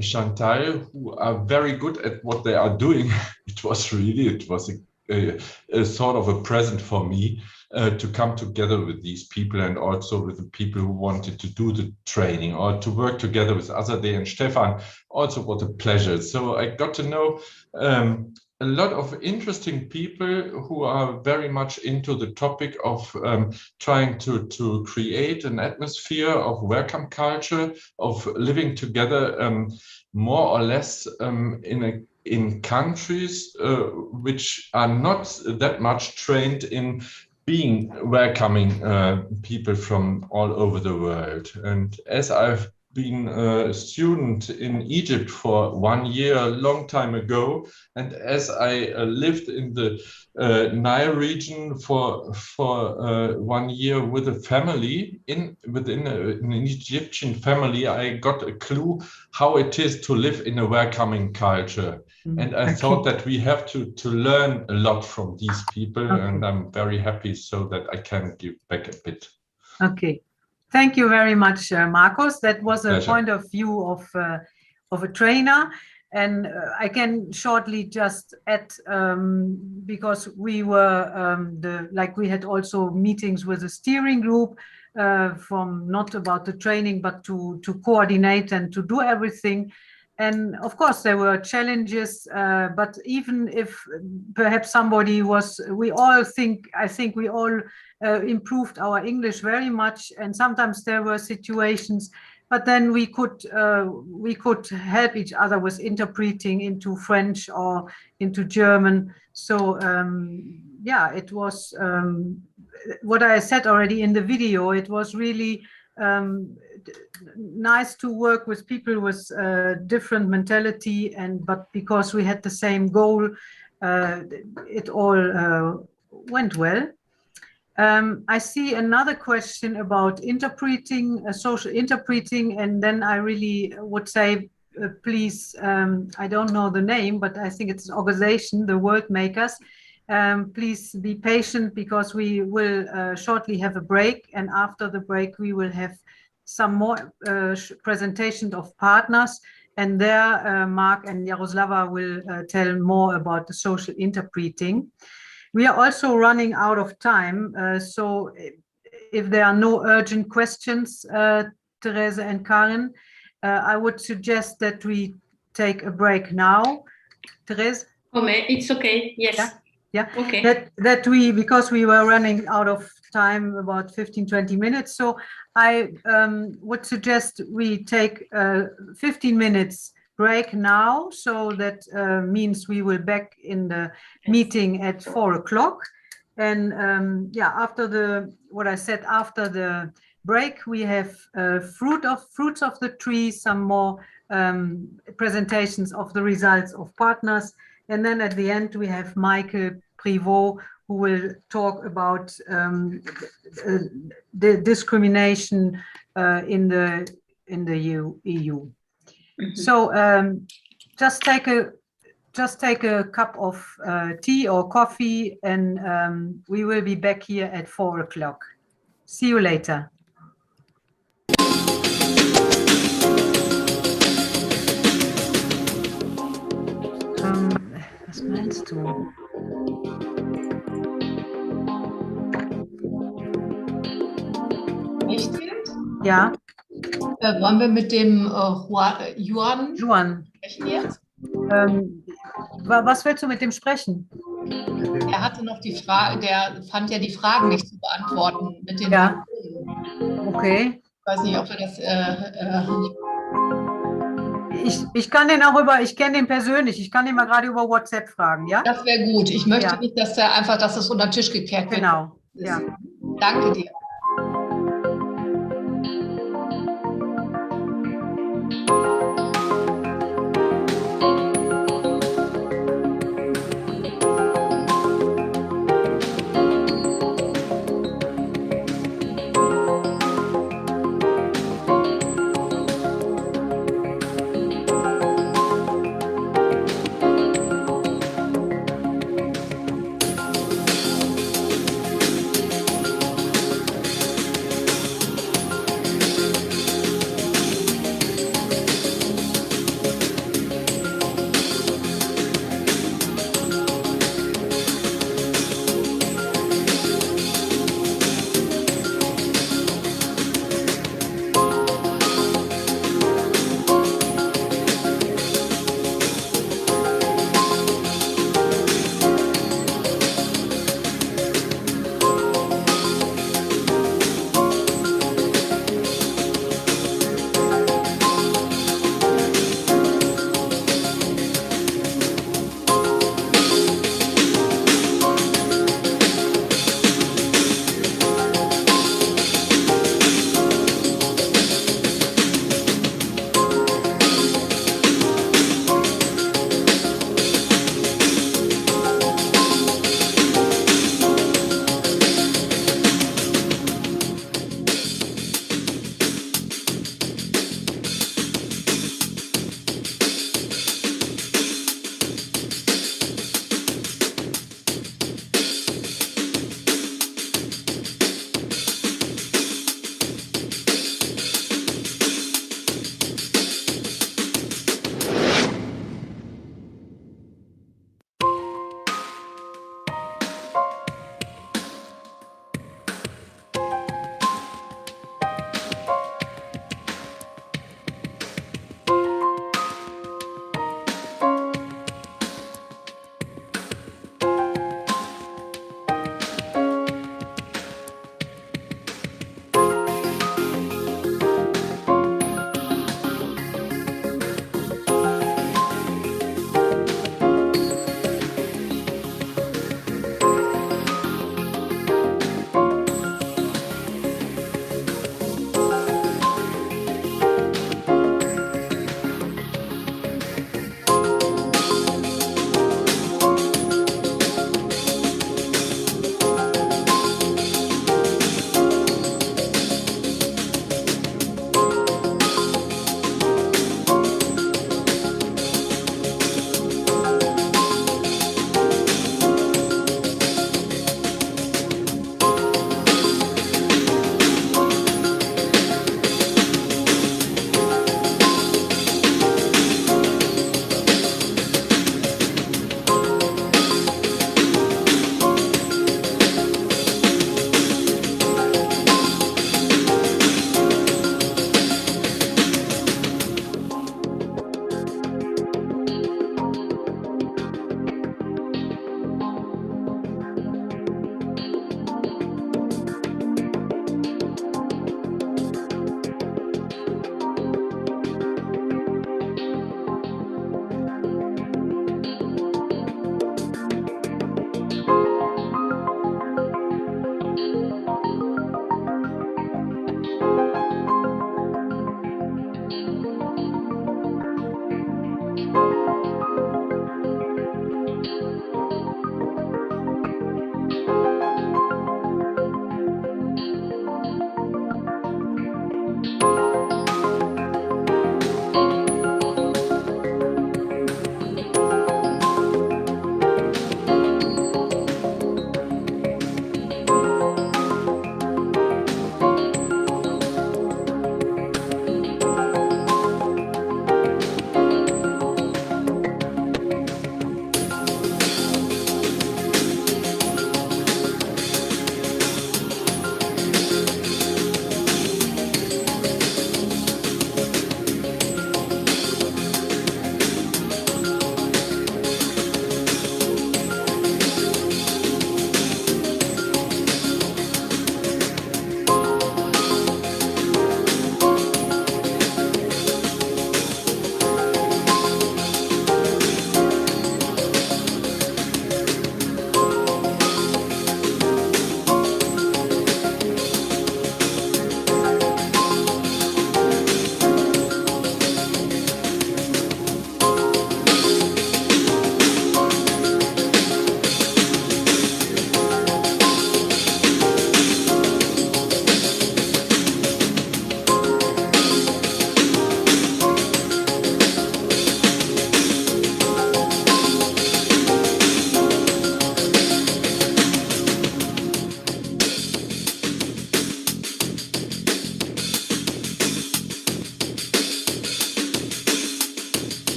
Chantal, who are very good at what they are doing. It was a sort of a present for me to come together with these people, and also with the people who wanted to do the training or to work together with Azadeh and Stefan. Also, what a pleasure. So I got to know a lot of interesting people who are very much into the topic of trying to create an atmosphere of welcome culture, of living together more or less in countries which are not that much trained in being welcoming people from all over the world. And as I've been a student in Egypt for 1 year, a long time ago, and as I lived in the Nile region for 1 year with a family within an Egyptian family, I got a clue how it is to live in a welcoming culture. And I thought that we have to learn a lot from these people, and I'm very happy so that I can give back a bit. Okay. Thank you very much, Marcos. That was a Pleasure. point of view of a trainer. And I can shortly just add, because we were, we had also meetings with the steering group from not about the training, but to coordinate and to do everything. And of course, there were challenges, but even if perhaps somebody was, I think we all improved our English very much. And sometimes there were situations, but then we could help each other with interpreting into French or into German. So yeah, it was what I said already in the video. It was really nice to work with people with different mentality, but because we had the same goal, it all went well. I see another question about interpreting, social interpreting, and then I really would say, please, I don't know the name, but I think it's an organization, the World Makers. Please be patient because we will shortly have a break, and after the break we will have some more presentation of partners, and there Mark and Jaroslava will tell more about the social interpreting. We are also running out of time, so if there are no urgent questions, Therese and Karin, I would suggest that we take a break now. Therese? Oh, it's okay, yes. Yeah, okay. Because we were running out of time, about 15-20 minutes, so I would suggest we take 15 minutes break now, so that means we will back in the meeting at 4 o'clock. And yeah, after what I said, after the break, we have fruits of the tree, some more presentations of the results of partners. And then at the end, we have Michael Privot, who will talk about the discrimination in the EU. Mm-hmm. So just take a cup of tea or coffee, and we will be back here at 4 o'clock. See you later. Was meinst du? Echt jetzt? Ja. Wollen wir mit dem Juan sprechen jetzt? Was willst du mit dem sprechen? Er hatte noch die Frage, der fand ja die Fragen nicht zu beantworten mit den Ja. Okay. Ich weiß nicht, ob wir das ich kann den auch ich kenne den persönlich, ich kann den mal gerade über WhatsApp fragen, ja? Das wäre gut. Ich möchte nicht, dass der einfach, dass das unter den Tisch gekehrt wird. Genau, ja. Danke dir.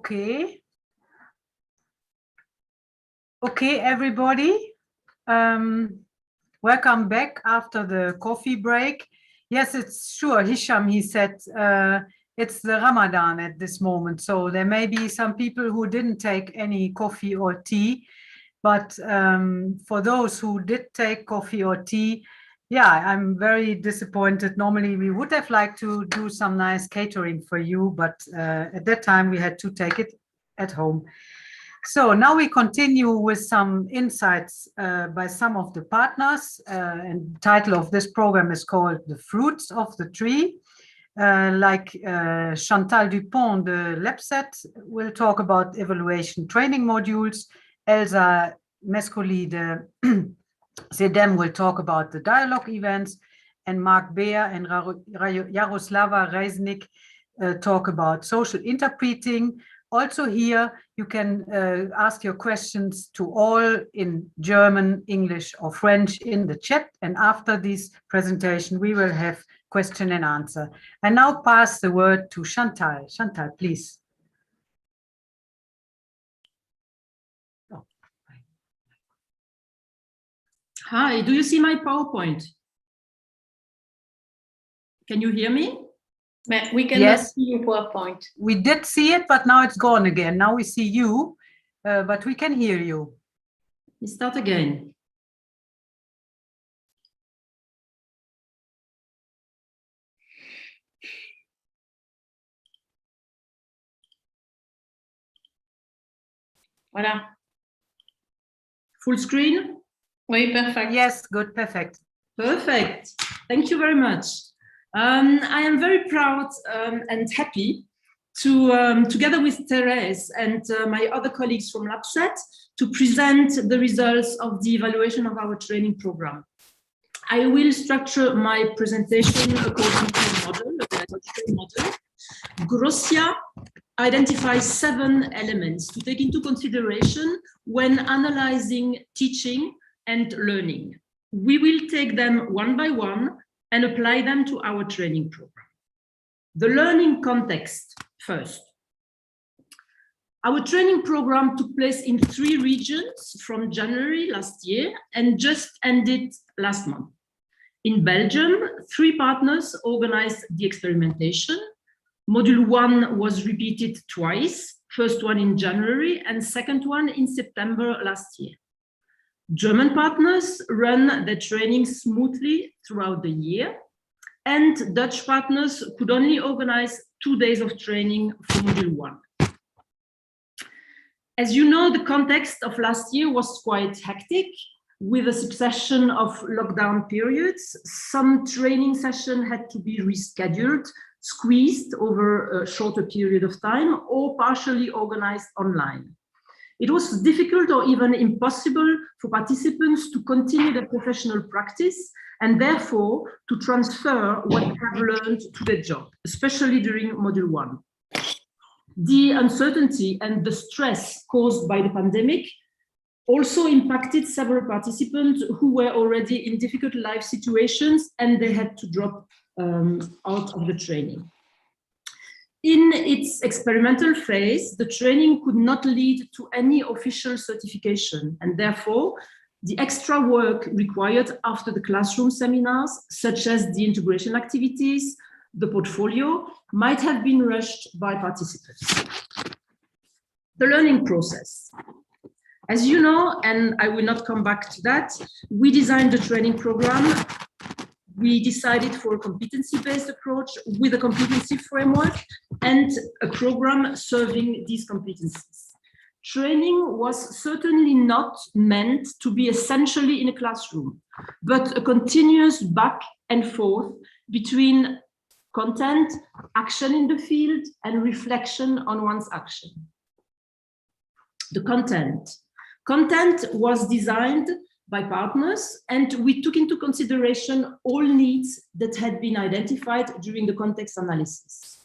Okay. Okay, everybody. Welcome back after the coffee break. Yes, it's sure, Hisham, he said, it's the Ramadan at this moment. So there may be some people who didn't take any coffee or tea. But for those who did take coffee or tea, yeah, I'm very disappointed. Normally, we would have liked to do some nice catering for you, but at that time, we had to take it at home. So now we continue with some insights by some of the partners. And the title of this program is called The Fruits of the Tree. Like Chantal Dupont de Lepset will talk about evaluation training modules. Elsa Mescoli de Sedem will talk about the dialogue events, and Mark Beer and Jaroslava Reisnik talk about social interpreting. Also here, you can ask your questions to all in German, English, or French in the chat. And after this presentation, we will have question and answer. I now pass the word to Chantal. Chantal, please. Hi, do you see my PowerPoint? Can you hear me? We cannot see your PowerPoint. We did see it, but now it's gone again. Now we see you, but we can hear you. Let's start again. Voilà. Full screen? Oui, perfect. Yes, good, perfect. Perfect. Thank you very much. I am very proud and happy to, together with Therese and my other colleagues from Laufzeit, to present the results of the evaluation of our training program. I will structure my presentation according to the model, the model. Grossia identifies 7 elements to take into consideration when analyzing teaching and learning. We will take them one by one and apply them to our training program. The learning context first. Our training program took place in 3 regions from January last year and just ended last month. In Belgium, 3 partners organized the experimentation. Module 1 was repeated twice, first one in January and second one in September last year. German partners run their training smoothly throughout the year, and Dutch partners could only organize 2 days of training for Module 1. As you know, the context of last year was quite hectic, with a succession of lockdown periods. Some training sessions had to be rescheduled, squeezed over a shorter period of time, or partially organized online. It was difficult or even impossible for participants to continue their professional practice and therefore to transfer what they have learned to their job, especially during Module 1. The uncertainty and the stress caused by the pandemic also impacted several participants who were already in difficult life situations and they had to drop out of the training. In its experimental phase, the training could not lead to any official certification, and therefore the extra work required after the classroom seminars, such as the integration activities, the portfolio, might have been rushed by participants. The learning process. As you know, and I will not come back to that, we designed the training program. We decided for a competency-based approach with a competency framework and a program serving these competencies. Training was certainly not meant to be essentially in a classroom, but a continuous back and forth between content, action in the field, and reflection on one's action. The content. Content was designed by partners, and we took into consideration all needs that had been identified during the context analysis.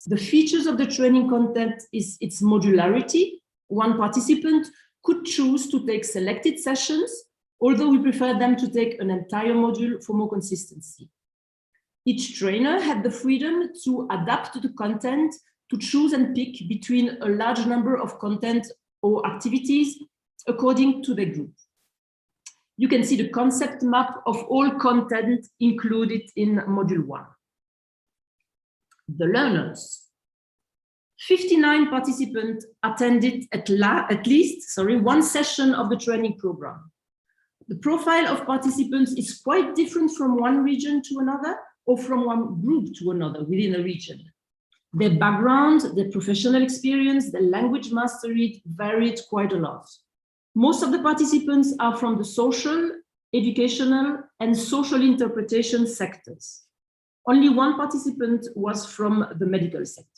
The features of the training content is its modularity. One participant could choose to take selected sessions, although we prefer them to take an entire module for more consistency. Each trainer had the freedom to adapt the content to choose and pick between a large number of content or activities according to the group. You can see the concept map of all content included in Module 1. The learners. 59 participants attended at least one session of the training program. The profile of participants is quite different from one region to another or from one group to another within a region. Their background, their professional experience, their language mastery varied quite a lot. Most of the participants are from the social, educational, and social interpretation sectors. Only one participant was from the medical sector.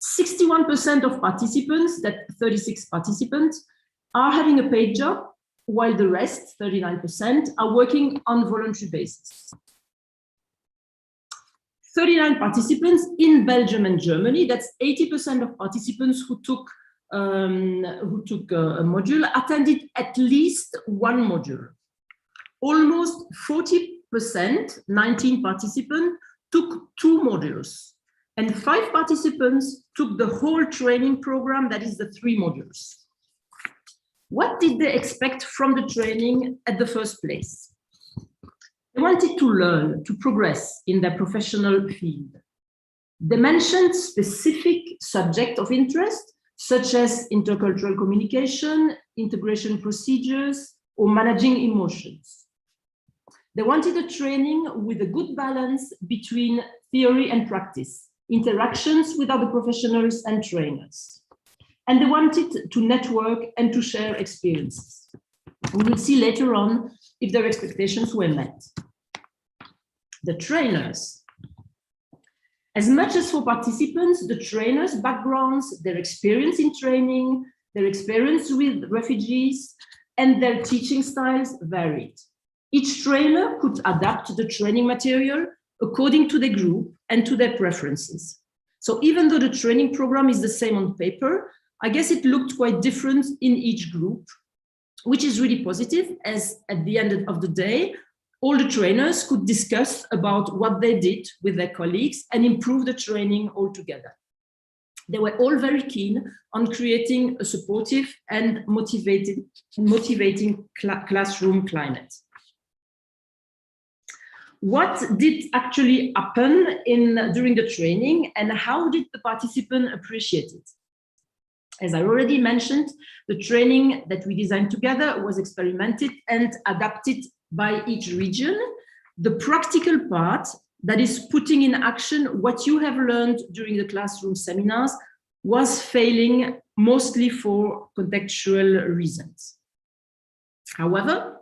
61% of participants, that 36 participants, are having a paid job, while the rest, 39%, are working on voluntary basis. 39 participants in Belgium and Germany, that's 80% of participants who took a module, attended at least one module. Almost 40%, 19 participants, took 2 modules. And 5 participants took the whole training program, that is the 3 modules. What did they expect from the training at the first place? They wanted to learn, to progress in their professional field. They mentioned specific subjects of interest, such as intercultural communication, integration procedures, or managing emotions. They wanted a training with a good balance between theory and practice, interactions with other professionals and trainers. And they wanted to network and to share experiences. We will see later on if their expectations were met. The trainers. As much as for participants, the trainers' backgrounds, their experience in training, their experience with refugees, and their teaching styles varied. Each trainer could adapt the training material according to the group and to their preferences. So even though the training program is the same on paper, I guess it looked quite different in each group, which is really positive, as at the end of the day, all the trainers could discuss about what they did with their colleagues and improve the training altogether. They were all very keen on creating a supportive and motivating classroom climate. What did actually happen during the training, and how did the participant appreciate it? As I already mentioned, the training that we designed together was experimented and adapted by each region. The practical part, that is putting in action what you have learned during the classroom seminars, was failing mostly for contextual reasons. However,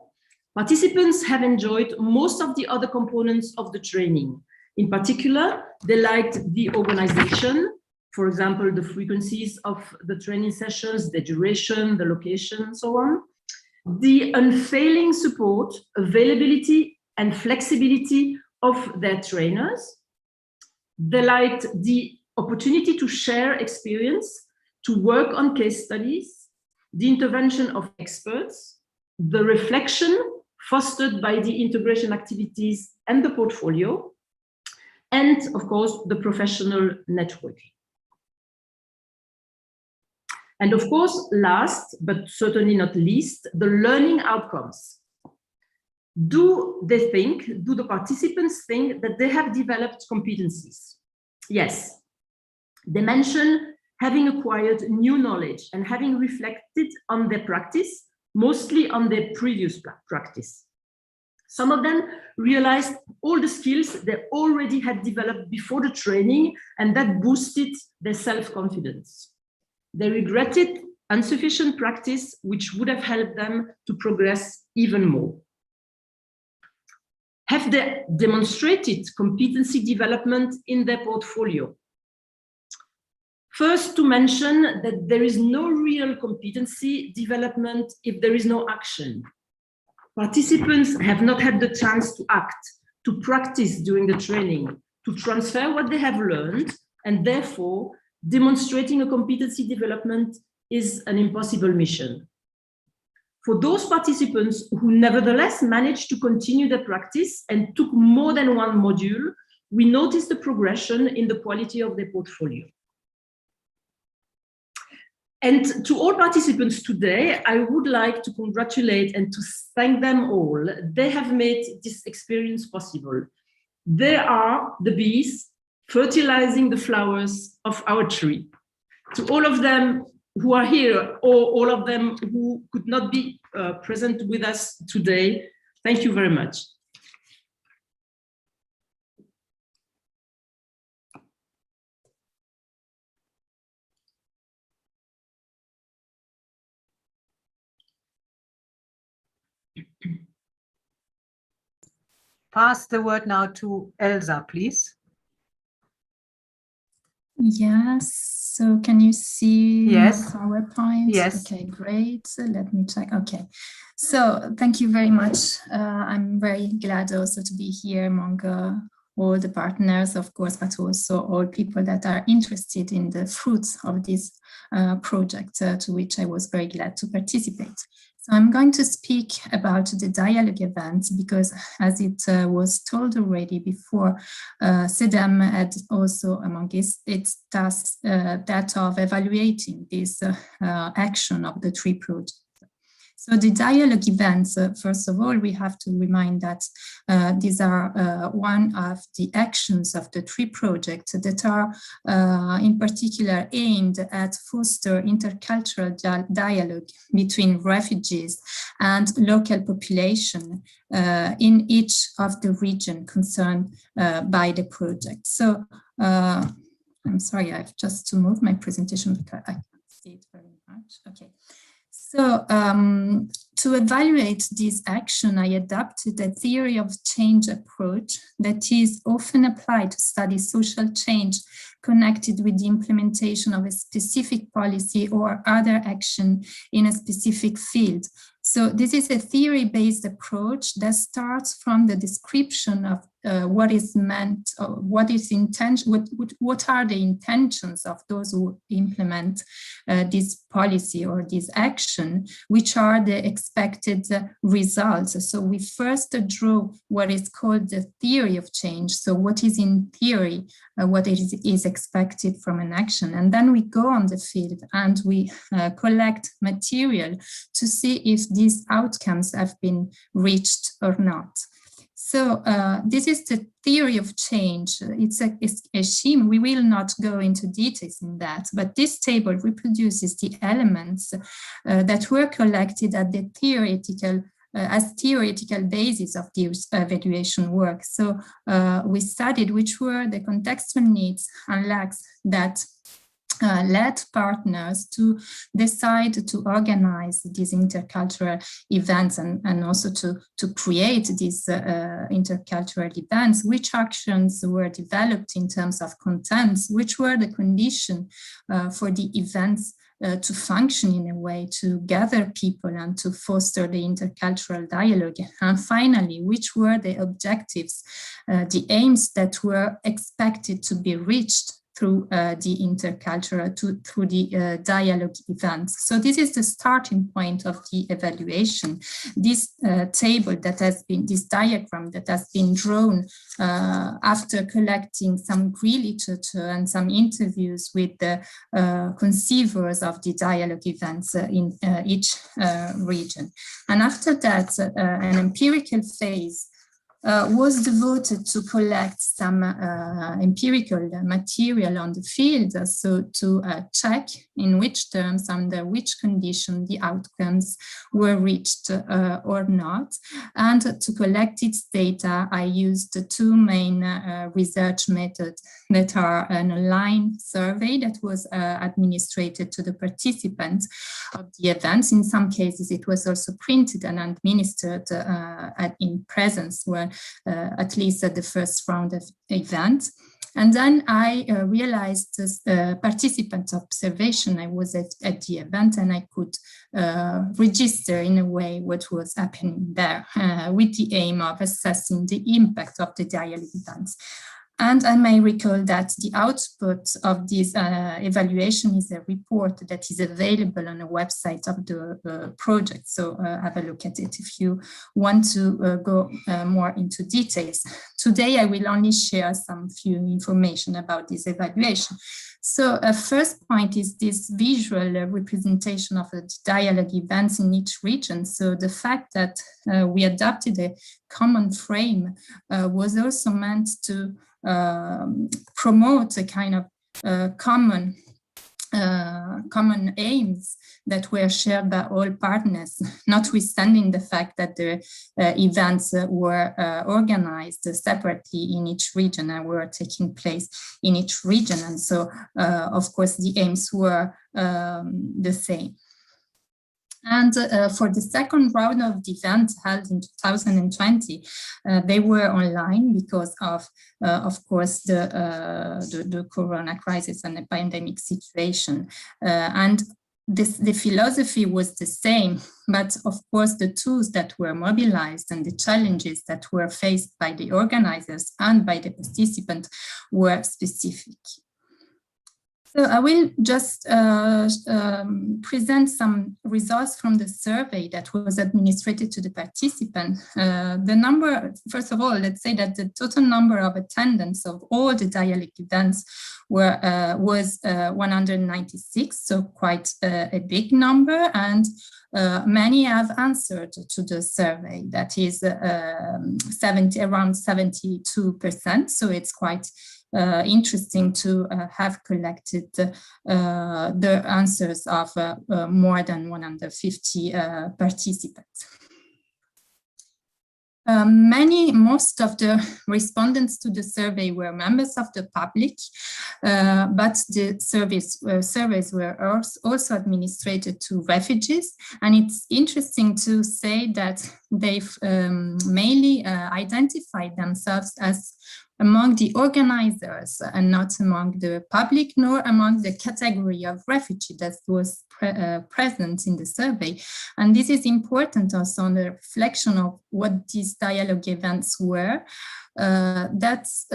participants have enjoyed most of the other components of the training. In particular, they liked the organization, for example, the frequencies of the training sessions, the duration, the location, and so on. The unfailing support, availability, and flexibility of their trainers. They liked the opportunity to share experience, to work on case studies, the intervention of experts, the reflection fostered by the integration activities and the portfolio, and of course, the professional networking. And of course, last, but certainly not least, the learning outcomes. Do the participants think that they have developed competencies? Yes. They mention having acquired new knowledge and having reflected on their practice, mostly on their previous practice. Some of them realized all the skills they already had developed before the training, and that boosted their self-confidence. They regretted insufficient practice, which would have helped them to progress even more. Have they demonstrated competency development in their portfolio? First, to mention that there is no real competency development if there is no action. Participants have not had the chance to act, to practice during the training, to transfer what they have learned, and therefore demonstrating a competency development is an impossible mission. For those participants who nevertheless managed to continue their practice and took more than one module, we notice the progression in the quality of their portfolio. And to all participants today, I would like to congratulate and to thank them all. They have made this experience possible. They are the bees fertilizing the flowers of our tree. To all of them who are here, or all of them who could not be present with us today, thank you very much. Pass the word now to Elsa, please. Yes, so can you see yes. my PowerPoint? Yes. Okay, great. So let me check. Okay, so thank you very much. I'm very glad also to be here among all the partners, of course, but also all people that are interested in the fruits of this project, to which I was very glad to participate. So I'm going to speak about the dialogue events because, as it was told already before, SEDEM had also among its tasks that of evaluating this action of the TREE project. So the dialogue events, first of all, we have to remind that these are one of the actions of the TREE project that are in particular aimed at foster intercultural dialogue between refugees and local population in each of the region concerned by the project. So I'm sorry, I have just to move my presentation because I can't see it very much. Okay. So to evaluate this action, I adopted a theory of change approach that is often applied to study social change connected with the implementation of a specific policy or other action in a specific field. So this is a theory-based approach that starts from the description of what is meant, what is intention, what are the intentions of those who implement this policy or this action, which are the expected results. So we first draw what is called the theory of change. So what is in theory, what is expected from an action. And then we go on the field and we collect material to see if these outcomes have been reached or not. So this is the theory of change. It's a scheme. We will not go into details in that, but this table reproduces the elements that were collected at the theoretical as theoretical basis of this evaluation work. So we studied which were the contextual needs and lacks that led partners to decide to organize these intercultural events and also to create these intercultural events, which actions were developed in terms of contents, which were the condition for the events to function in a way to gather people and to foster the intercultural dialogue. And finally, which were the objectives, the aims that were expected to be reached through the intercultural, through the dialogue events. So this is the starting point of the evaluation. This table that has been, this diagram that has been drawn after collecting some literature and some interviews with the conceivers of the dialogue events in each region. And after that, an empirical phase was devoted to collect some empirical material on the field, so to check in which terms, under which condition the outcomes were reached or not. And to collect its data, I used the two main research methods that are an online survey that was administered to the participants of the events. In some cases, it was also printed and administered in presence, where at least at the first round of events. And then I realized this participant observation. I was at the event and I could register in a way what was happening there with the aim of assessing the impact of the dialogue events. And I may recall that the output of this evaluation is a report that is available on the website of the project. So have a look at it if you want to go more into details. Today, I will only share some few information about this evaluation. So a first point is this visual representation of the dialogue events in each region. So the fact that we adopted a common frame was also meant to promote a kind of common aims that were shared by all partners, notwithstanding the fact that the events were organized separately in each region and were taking place in each region. And so, of course, the aims were the same. And for the second round of the event held in 2020, they were online because of course, the corona crisis and the pandemic situation. And the philosophy was the same, but of course, the tools that were mobilized and the challenges that were faced by the organizers and by the participants were specific. So I will just present some results from the survey that was administered to the participants. The number, first of all, let's say that the total number of attendance of all the dialogue events was 196, so quite a big number, and many have answered to the survey. That is around 72%, so it's quite interesting to have collected the answers of more than 150 participants. Most of the respondents to the survey were members of the public, but the surveys were also administered to refugees. And it's interesting to say that they've mainly identified themselves as among the organizers and not among the public, nor among the category of refugee that was present in the survey. And this is important also on the reflection of what these dialogue events were. That's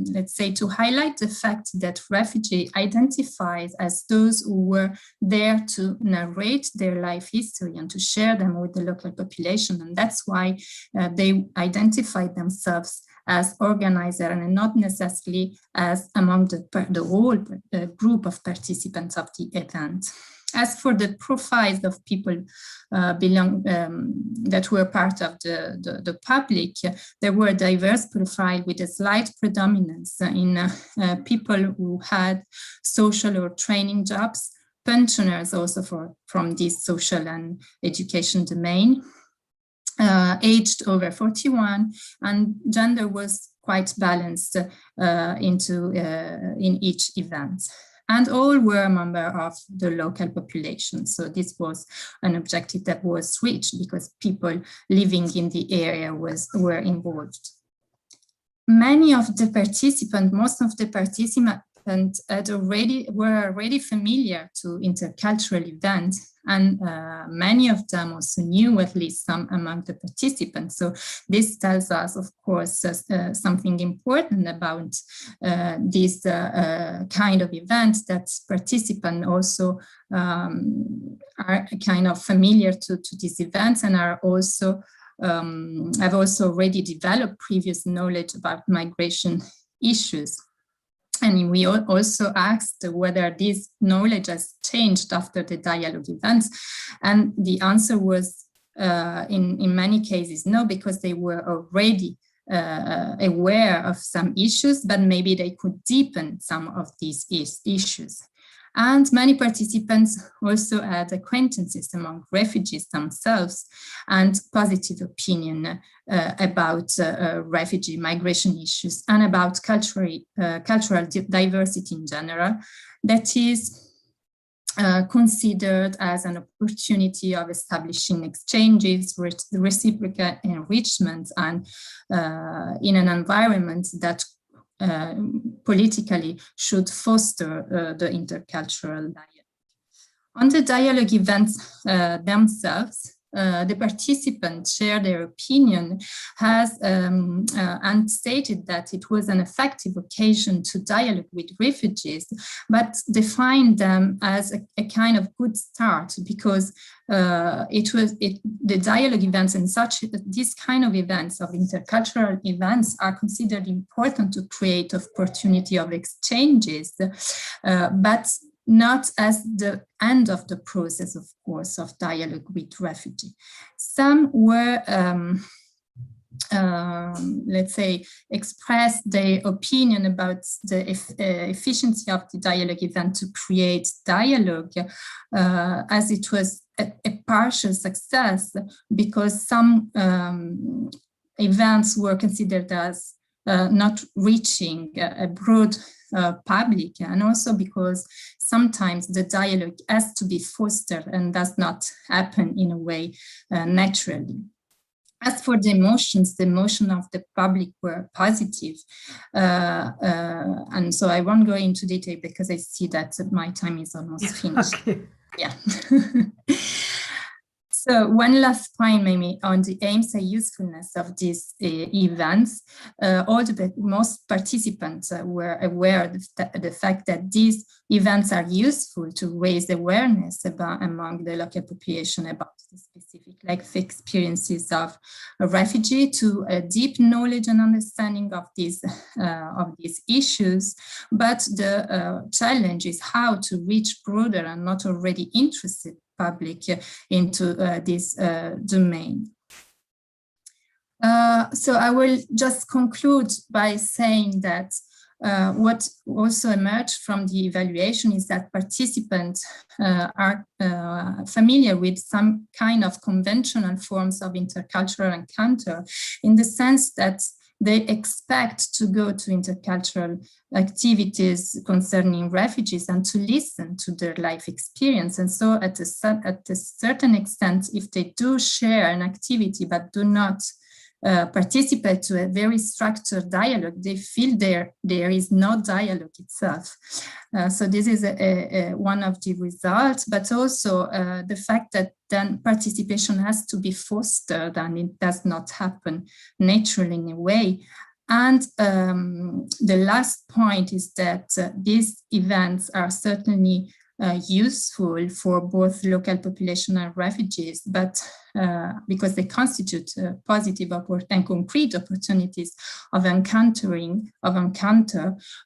let's say, to highlight the fact that refugee identifies as those who were there to narrate their life history and to share them with the local population. And that's why they identified themselves as organizer and not necessarily as among the whole group of participants of the event. As for the profiles of people that were part of the public, there were diverse profiles with a slight predominance in people who had social or training jobs, pensioners also from this social and education domain, aged over 41, and gender was quite balanced in each event. And all were a member of the local population. So this was an objective that was reached because people living in the area were involved. Most of the participants were already familiar to intercultural events, and many of them also knew at least some among the participants. So this tells us, of course, something important about this kind of events, that participants also are kind of familiar to these events and are also have also already developed previous knowledge about migration issues. And we also asked whether this knowledge has changed after the dialogue events. And the answer was, in many cases, no, because they were already aware of some issues, but maybe they could deepen some of these issues. And many participants also had acquaintances among refugees themselves and positive opinion about refugee migration issues and about cultural diversity in general, that is considered as an opportunity of establishing exchanges, reciprocal enrichment, and in an environment that politically should foster the intercultural dialogue. On the dialogue events themselves, the participants share their opinion, has and stated that it was an effective occasion to dialogue with refugees, but defined them as a kind of good start, because the dialogue events and these kind of events, of intercultural events, are considered important to create opportunity of exchanges, but not as the end of the process, of course, of dialogue with refugee. Some were, let's say, expressed their opinion about the efficiency of the dialogue event to create dialogue, as it was a partial success, because some events were considered as not reaching a broad public, and also because sometimes the dialogue has to be fostered and does not happen in a way naturally. As for the emotions, the emotion of the public were positive. And so I won't go into detail because I see that my time is almost finished. Okay. Yeah. So one last point maybe on the aims and usefulness of these events. Most participants were aware of the fact that these events are useful to raise awareness among the local population about the specific life experiences of a refugee, to a deep knowledge and understanding of these issues. But the challenge is how to reach broader and not already interested public into this domain. So I will just conclude by saying that what also emerged from the evaluation is that participants are familiar with some kind of conventional forms of intercultural encounter, in the sense that they expect to go to intercultural activities concerning refugees and to listen to their life experience. And so at a certain extent, if they do share an activity but do not participate to a very structured dialogue, they feel there is no dialogue itself. So this is one of the results, but also the fact that then participation has to be fostered and it does not happen naturally in a way. And the last point is that these events are certainly useful for both local population and refugees, but because they constitute positive and concrete opportunities of encounter,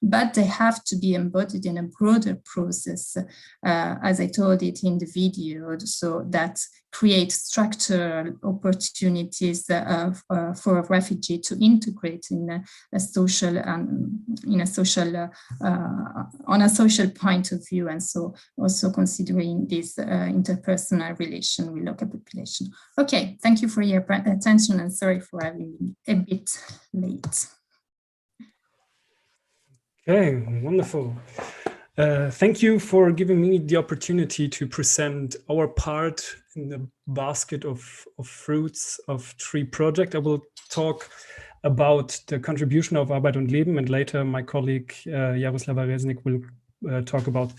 but they have to be embodied in a broader process, as I told it in the video, so that create structural opportunities for a refugee to integrate in a social on a social point of view, and so also considering this interpersonal relation with local population. Okay, thank you for your attention, and sorry for having been a bit late. Okay, wonderful. Thank you for giving me the opportunity to present our part in the basket of fruits of TREE project. I will talk about the contribution of Arbeit und Leben, and later my colleague Jaroslava Reznik will talk about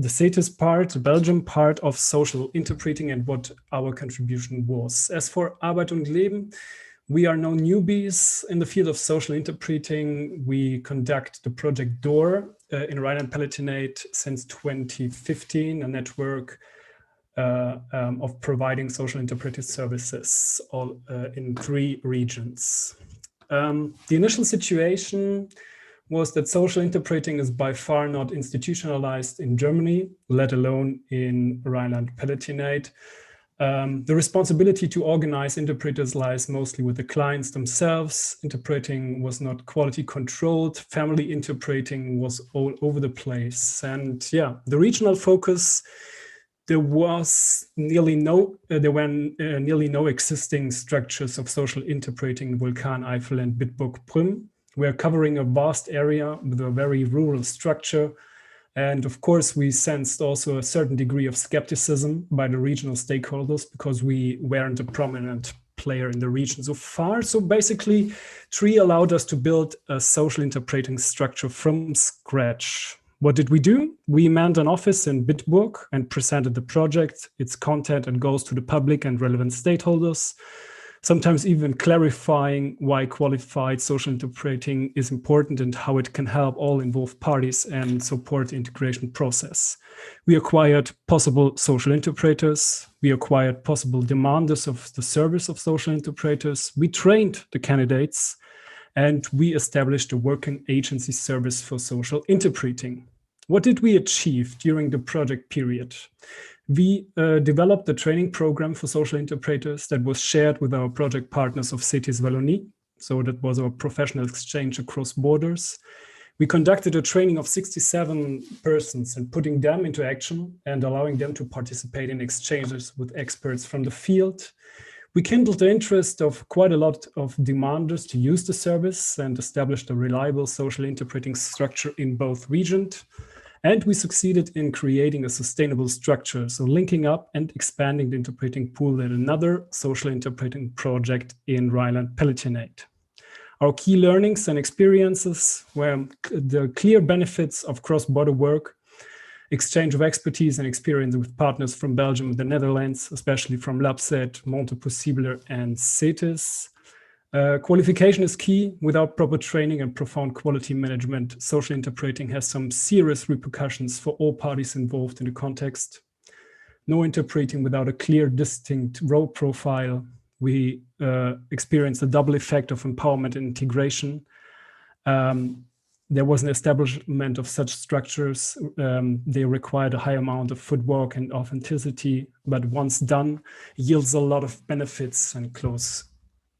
the status part, the Belgium part of social interpreting and what our contribution was. As for Arbeit und Leben, we are no newbies in the field of social interpreting. We conduct the project DOOR in Rhineland-Palatinate since 2015, a network of providing social interpretive services all in 3 regions. The initial situation was that social interpreting is by far not institutionalized in Germany, let alone in Rhineland-Palatinate. The responsibility to organize interpreters lies mostly with the clients themselves. Interpreting was not quality controlled. Family interpreting was all over the place. And yeah, the regional focus, there were nearly no existing structures of social interpreting in Vulkan, Eifel and Bitburg-Prüm. We're covering a vast area with a very rural structure. And of course, we sensed also a certain degree of skepticism by the regional stakeholders because we weren't a prominent player in the region so far. So basically, TREE allowed us to build a social interpreting structure from scratch. What did we do? We manned an office in Bitburg and presented the project, its content and goals to the public and relevant stakeholders, sometimes even clarifying why qualified social interpreting is important and how it can help all involved parties and support the integration process. We acquired possible social interpreters. We acquired possible demanders of the service of social interpreters. We trained the candidates, and we established a working agency service for social interpreting. What did we achieve during the project period? We developed a training program for social interpreters that was shared with our project partners of CETIS Wallonie. So that was our professional exchange across borders. We conducted a training of 67 persons and putting them into action and allowing them to participate in exchanges with experts from the field. We kindled the interest of quite a lot of demanders to use the service and established a reliable social interpreting structure in both regions. And we succeeded in creating a sustainable structure, so linking up and expanding the interpreting pool at another social interpreting project in Rhineland-Palatinate. Our key learnings and experiences were the clear benefits of cross-border work, exchange of expertise and experience with partners from Belgium and the Netherlands, especially from Laufzeit, Possible, and CETIS. Qualification is key. Without proper training and profound quality management, social interpreting has some serious repercussions for all parties involved in the context. No interpreting without a clear, distinct role profile. We experienced a double effect of empowerment and integration. There was an establishment of such structures. They required a high amount of footwork and authenticity, but once done, yields a lot of benefits and close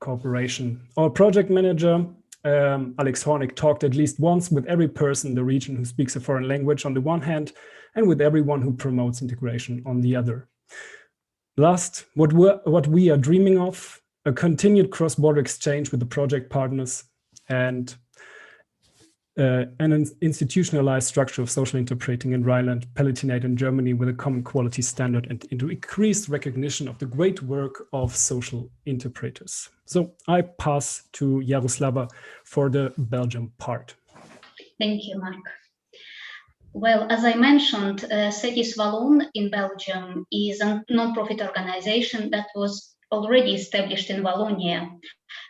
cooperation. Our project manager, Alex Hornig, talked at least once with every person in the region who speaks a foreign language on the one hand, and with everyone who promotes integration on the other. Last, what we are dreaming of, a continued cross-border exchange with the project partners and an institutionalized structure of social interpreting in Rhineland-Palatinate and Germany with a common quality standard and into increased recognition of the great work of social interpreters. So I pass to Jaroslava for the Belgium part. Thank you, Mark. Well, as I mentioned, CETIS Wallon in Belgium is a non-profit organization that was already established in Wallonia,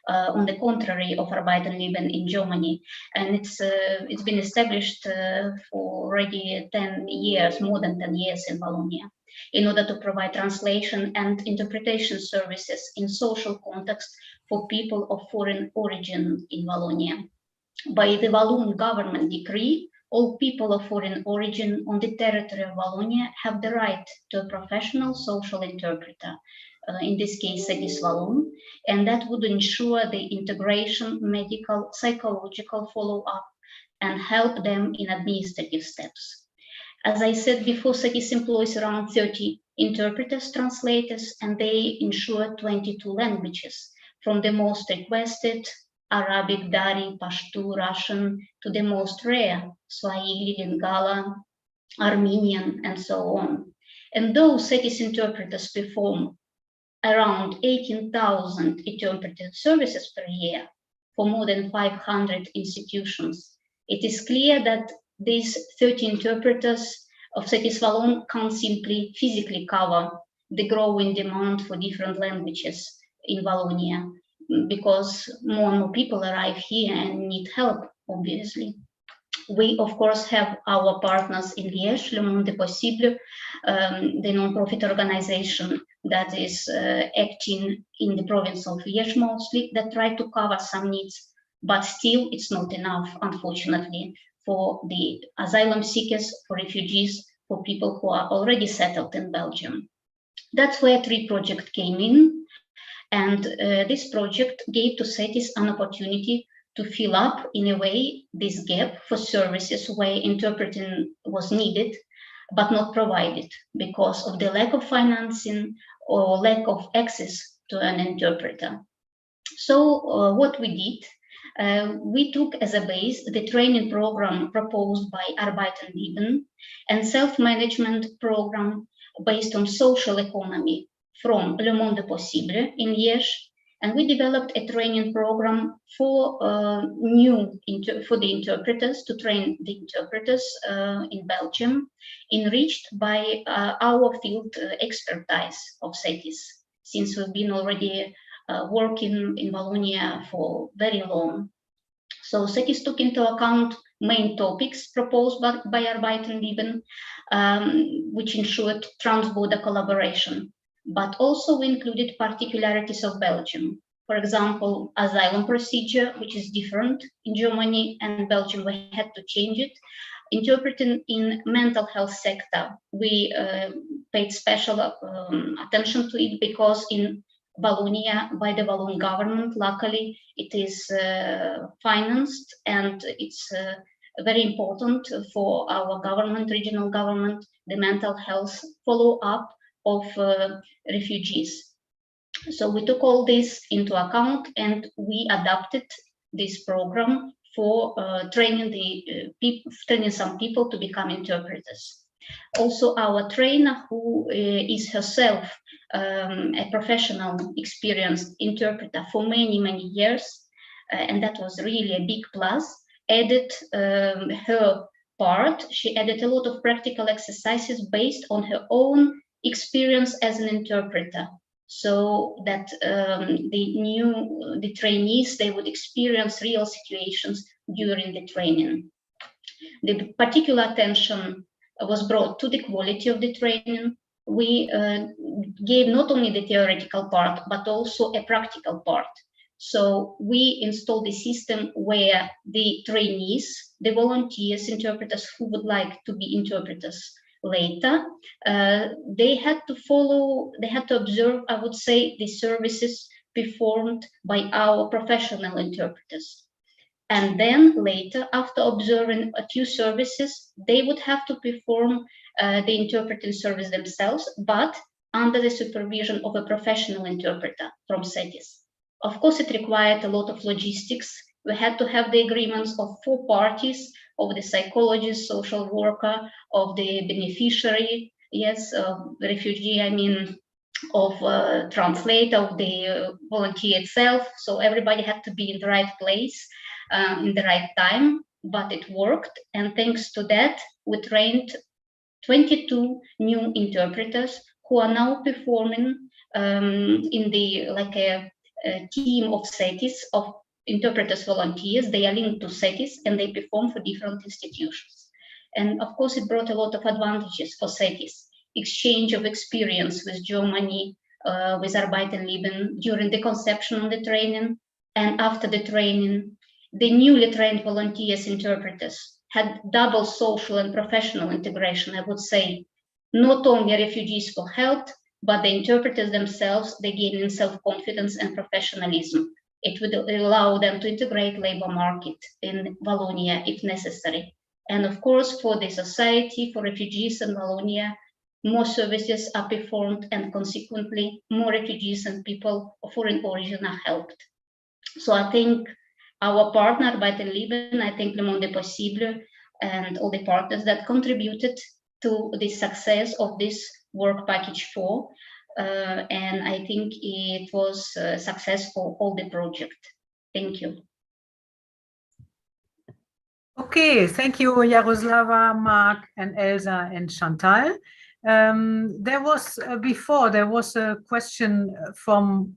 on the contrary of Arbeit und Leben in Germany. And it's been established for already 10 years, more than 10 years in Wallonia, in order to provide translation and interpretation services in social context for people of foreign origin in Wallonia. By the Walloon government decree, all people of foreign origin on the territory of Wallonia have the right to a professional social interpreter, in this case, CETIS Wallon, and that would ensure the integration, medical, psychological follow-up, and help them in administrative steps. As I said before, CETIS employs around 30 interpreters, translators, and they ensure 22 languages, from the most requested, Arabic, Dari, Pashto, Russian, to the most rare, Swahili, Lingala, Armenian, and so on. And those CETIS interpreters perform around 18,000 interpreted services per year for more than 500 institutions. It is clear that these 30 interpreters of CETIS Wallon can't simply physically cover the growing demand for different languages in Wallonia, because more and more people arrive here and need help, obviously. We, of course, have our partners in Liège, Le Monde Possible, the non-profit organization that is acting in the province of Liège mostly, that try to cover some needs, but still it's not enough, unfortunately, for the asylum seekers, for refugees, for people who are already settled in Belgium. That's where TREE project came in, and this project gave to CETIS an opportunity to fill up, in a way, this gap for services where interpreting was needed, but not provided because of the lack of financing or lack of access to an interpreter. So what we did, we took as a base the training program proposed by Arbeit und Leben and self-management program based on social economy from Le Monde Possible in Liège And we developed a training program for for the interpreters, to train the interpreters in Belgium, enriched by our field expertise of SETIs, since we've been already working in Wallonia for very long. So SETIs took into account main topics proposed by Arbeitenleben, which ensured trans-border collaboration. But also we included particularities of Belgium. For example, asylum procedure, which is different in Germany and Belgium, we had to change it. Interpreting in mental health sector, we paid special attention to it because in Wallonia, by the Walloon government, luckily it is financed, and it's very important for our government, regional government, the mental health follow-up of refugees. So we took all this into account and we adapted this program for training some people to become interpreters. Also, our trainer, who is herself a professional, experienced interpreter for many, many years, and that was really a big plus, added her part. She added a lot of practical exercises based on her own experience as an interpreter, so that the trainees, they would experience real situations during the training. The particular attention was brought to the quality of the training. We gave not only the theoretical part, but also a practical part. So we installed a system where the trainees, the volunteers, interpreters who would like to be interpreters later, they had to observe, I would say, the services performed by our professional interpreters. And then later, after observing a few services, they would have to perform the interpreting service themselves, but under the supervision of a professional interpreter from SETIs. Of course, it required a lot of logistics. We had to have the agreements of 4 parties, of the psychologist, social worker, of the beneficiary, yes, the refugee, I mean, of translator, of the volunteer itself. So everybody had to be in the right place, in the right time, but it worked. And thanks to that, we trained 22 new interpreters who are now performing in the, like a team of SETIs, of interpreters volunteers. They are linked to SETIs and they perform for different institutions. And of course, it brought a lot of advantages for SETIs. Exchange of experience with Germany, with Arbeitenleben during the conception of the training, and after the training. The newly trained volunteers interpreters had double social and professional integration, I would say. Not only refugees were helped, but the interpreters themselves, they gained in self-confidence and professionalism. It would allow them to integrate labor market in Wallonia if necessary. And of course, for the society, for refugees in Wallonia, more services are performed and consequently more refugees and people of foreign origin are helped. So I think our partner, Arbeitenleben, I think Le Monde Possible, and all the partners that contributed to the success of this work package 4. And I think it was a success for all the project. Thank you. Okay, thank you, Jaroslava, Marc, and Elsa, and Chantal. There was there was a question from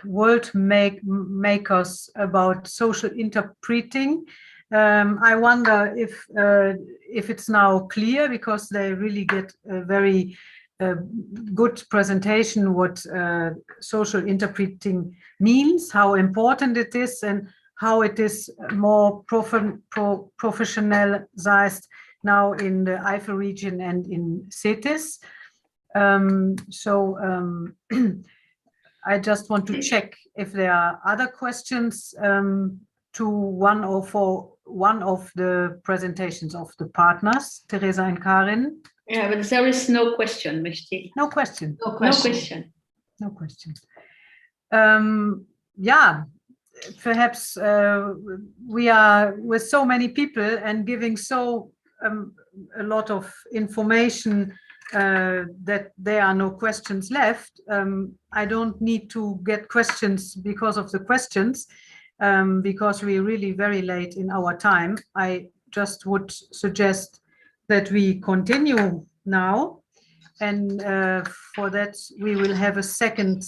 world makers about social interpreting. I wonder if it's now clear, because they really get a very good presentation what social interpreting means, how important it is, and how it is more professionalized now in the Eifel region and in cities. I just want to check if there are other questions to one of the presentations of the partners, Teresa and Karin. Yeah, but there is no question, Mishti. No question. No question. No question. Yeah, perhaps we are with so many people and giving so a lot of information that there are no questions left, I don't need to get questions because of the questions, because we're really very late in our time. I just would suggest that we continue now, and for that we will have a second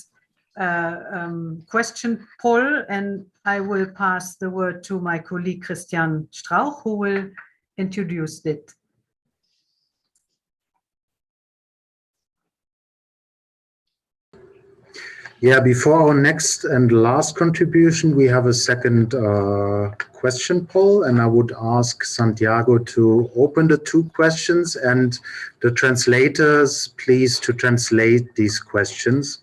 question poll, and I will pass the word to my colleague Christian Strauch, who will introduce it. Yeah, before our next and last contribution, we have a second question poll, and I would ask Santiago to open the two questions and the translators, please, to translate these questions,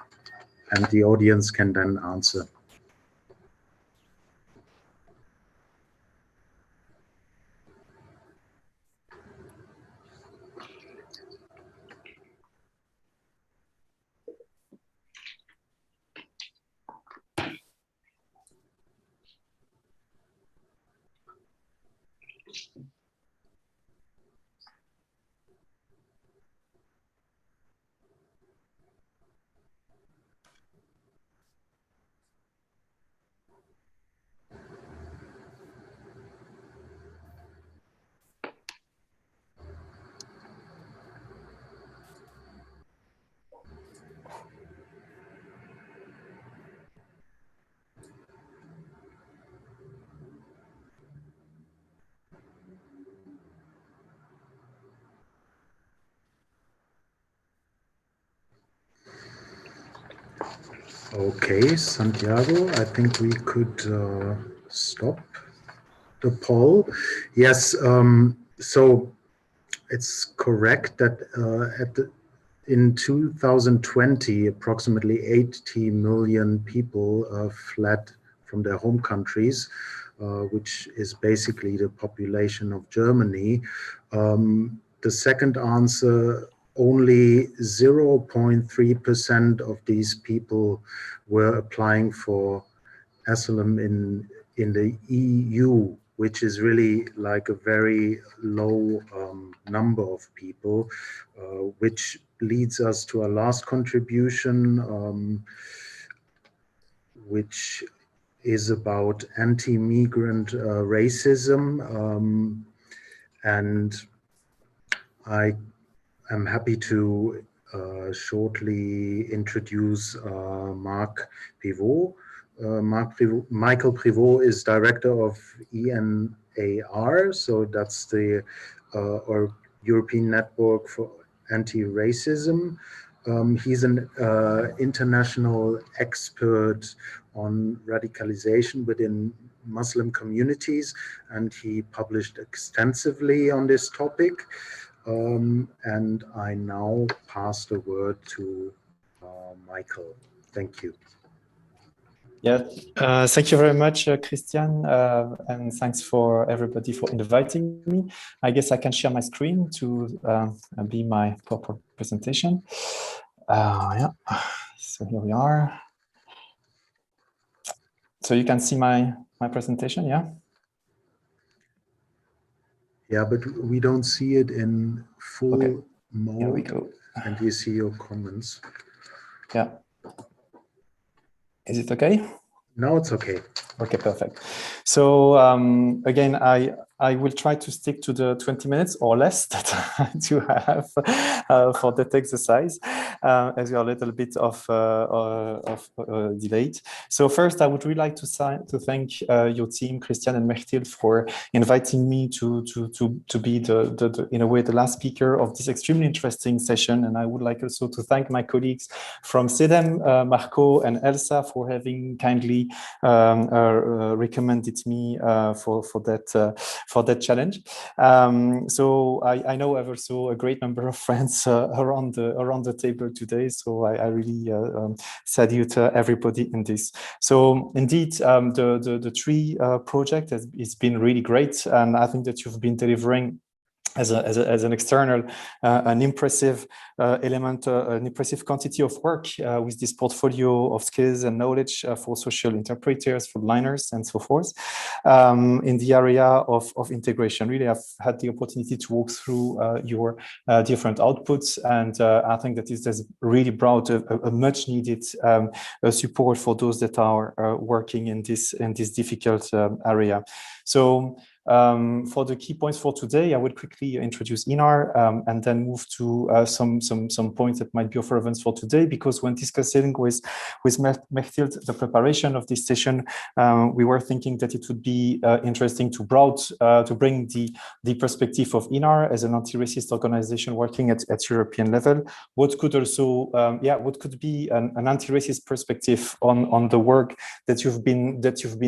and the audience can then answer. Okay, Santiago, I think we could stop the poll. Yes, so it's correct that in 2020, approximately 80 million people fled from their home countries, which is basically the population of Germany. The second answer, only 0.3% of these people were applying for asylum in the EU, which is really like a very low number of people, which leads us to our last contribution, which is about anti-migrant racism. And I am happy to shortly introduce Marc Vos. Michael Privot is director of ENAR, so that's the or European Network for Anti-Racism. He's an international expert on radicalization within Muslim communities, and he published extensively on this topic. And I now pass the word to Michael. Thank you. Yeah, thank you very much, Christian, and thanks for everybody for inviting me. I guess I can share my screen to be my proper presentation. Yeah, so here we are. So you can see my presentation, yeah? Yeah, but we don't see it in full mode. Here we go. And we see your comments. Yeah. Is it okay? No, it's okay. Okay, perfect. So again, I will try to stick to the 20 minutes or less that I do have for that exercise, as we are a little bit of delayed. So first, I would really like to thank your team, Christian and Mechtil, for inviting me to be in a way the last speaker of this extremely interesting session. And I would like also to thank my colleagues from seinem, Marco and Elsa, for having kindly recommended me for that challenge. So I know I have also a great number of friends around the table today. So I really salute everybody in this. So indeed, the TREE project has been really great, and I think that you've been delivering as an external, an impressive element, an impressive quantity of work with this portfolio of skills and knowledge for social interpreters, for liners, and so forth, in the area of integration. Really, I've had the opportunity to walk through your different outputs, and I think that this has really brought a much needed support for those that are working in this difficult area. So. For the key points for today, I will quickly introduce Inar and then move to some points that might be of relevance for today, because when discussing with Mechthild the preparation of this session, we were thinking that it would be interesting to bring the perspective of Inar as an anti-racist organization working at European level. What could also, what could be an anti-racist perspective on the work that you've been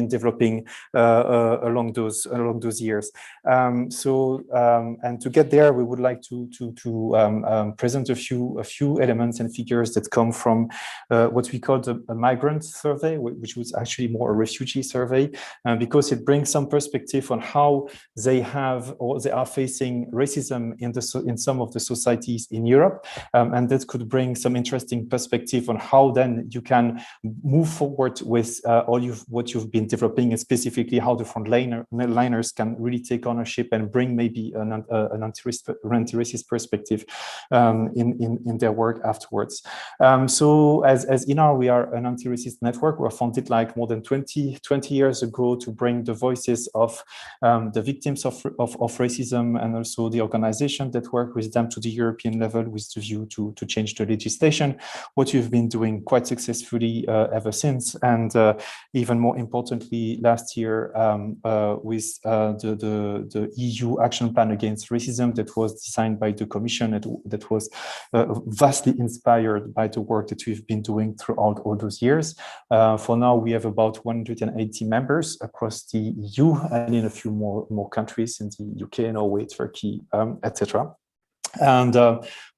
developing along those years. And to get there, we would like to present a few elements and figures that come from what we call a migrant survey, which was actually more a refugee survey, because it brings some perspective on how they have or they are facing racism in some of the societies in Europe, and that could bring some interesting perspective on how then you can move forward with what you've been developing, and specifically how the frontliners can really take ownership and bring maybe an anti-racist perspective in their work afterwards. So as Inar, we are an anti-racist network. We were founded like more than 20 years ago to bring the voices of the victims of racism, and also the organization that work with them to the European level with the view to change the legislation, what you've been doing quite successfully ever since. And even more importantly, last year with the EU Action Plan Against Racism that was designed by the Commission, that was vastly inspired by the work that we've been doing throughout all those years. For now, we have about 180 members across the EU and in a few more countries in the UK, Norway, Turkey, etc. And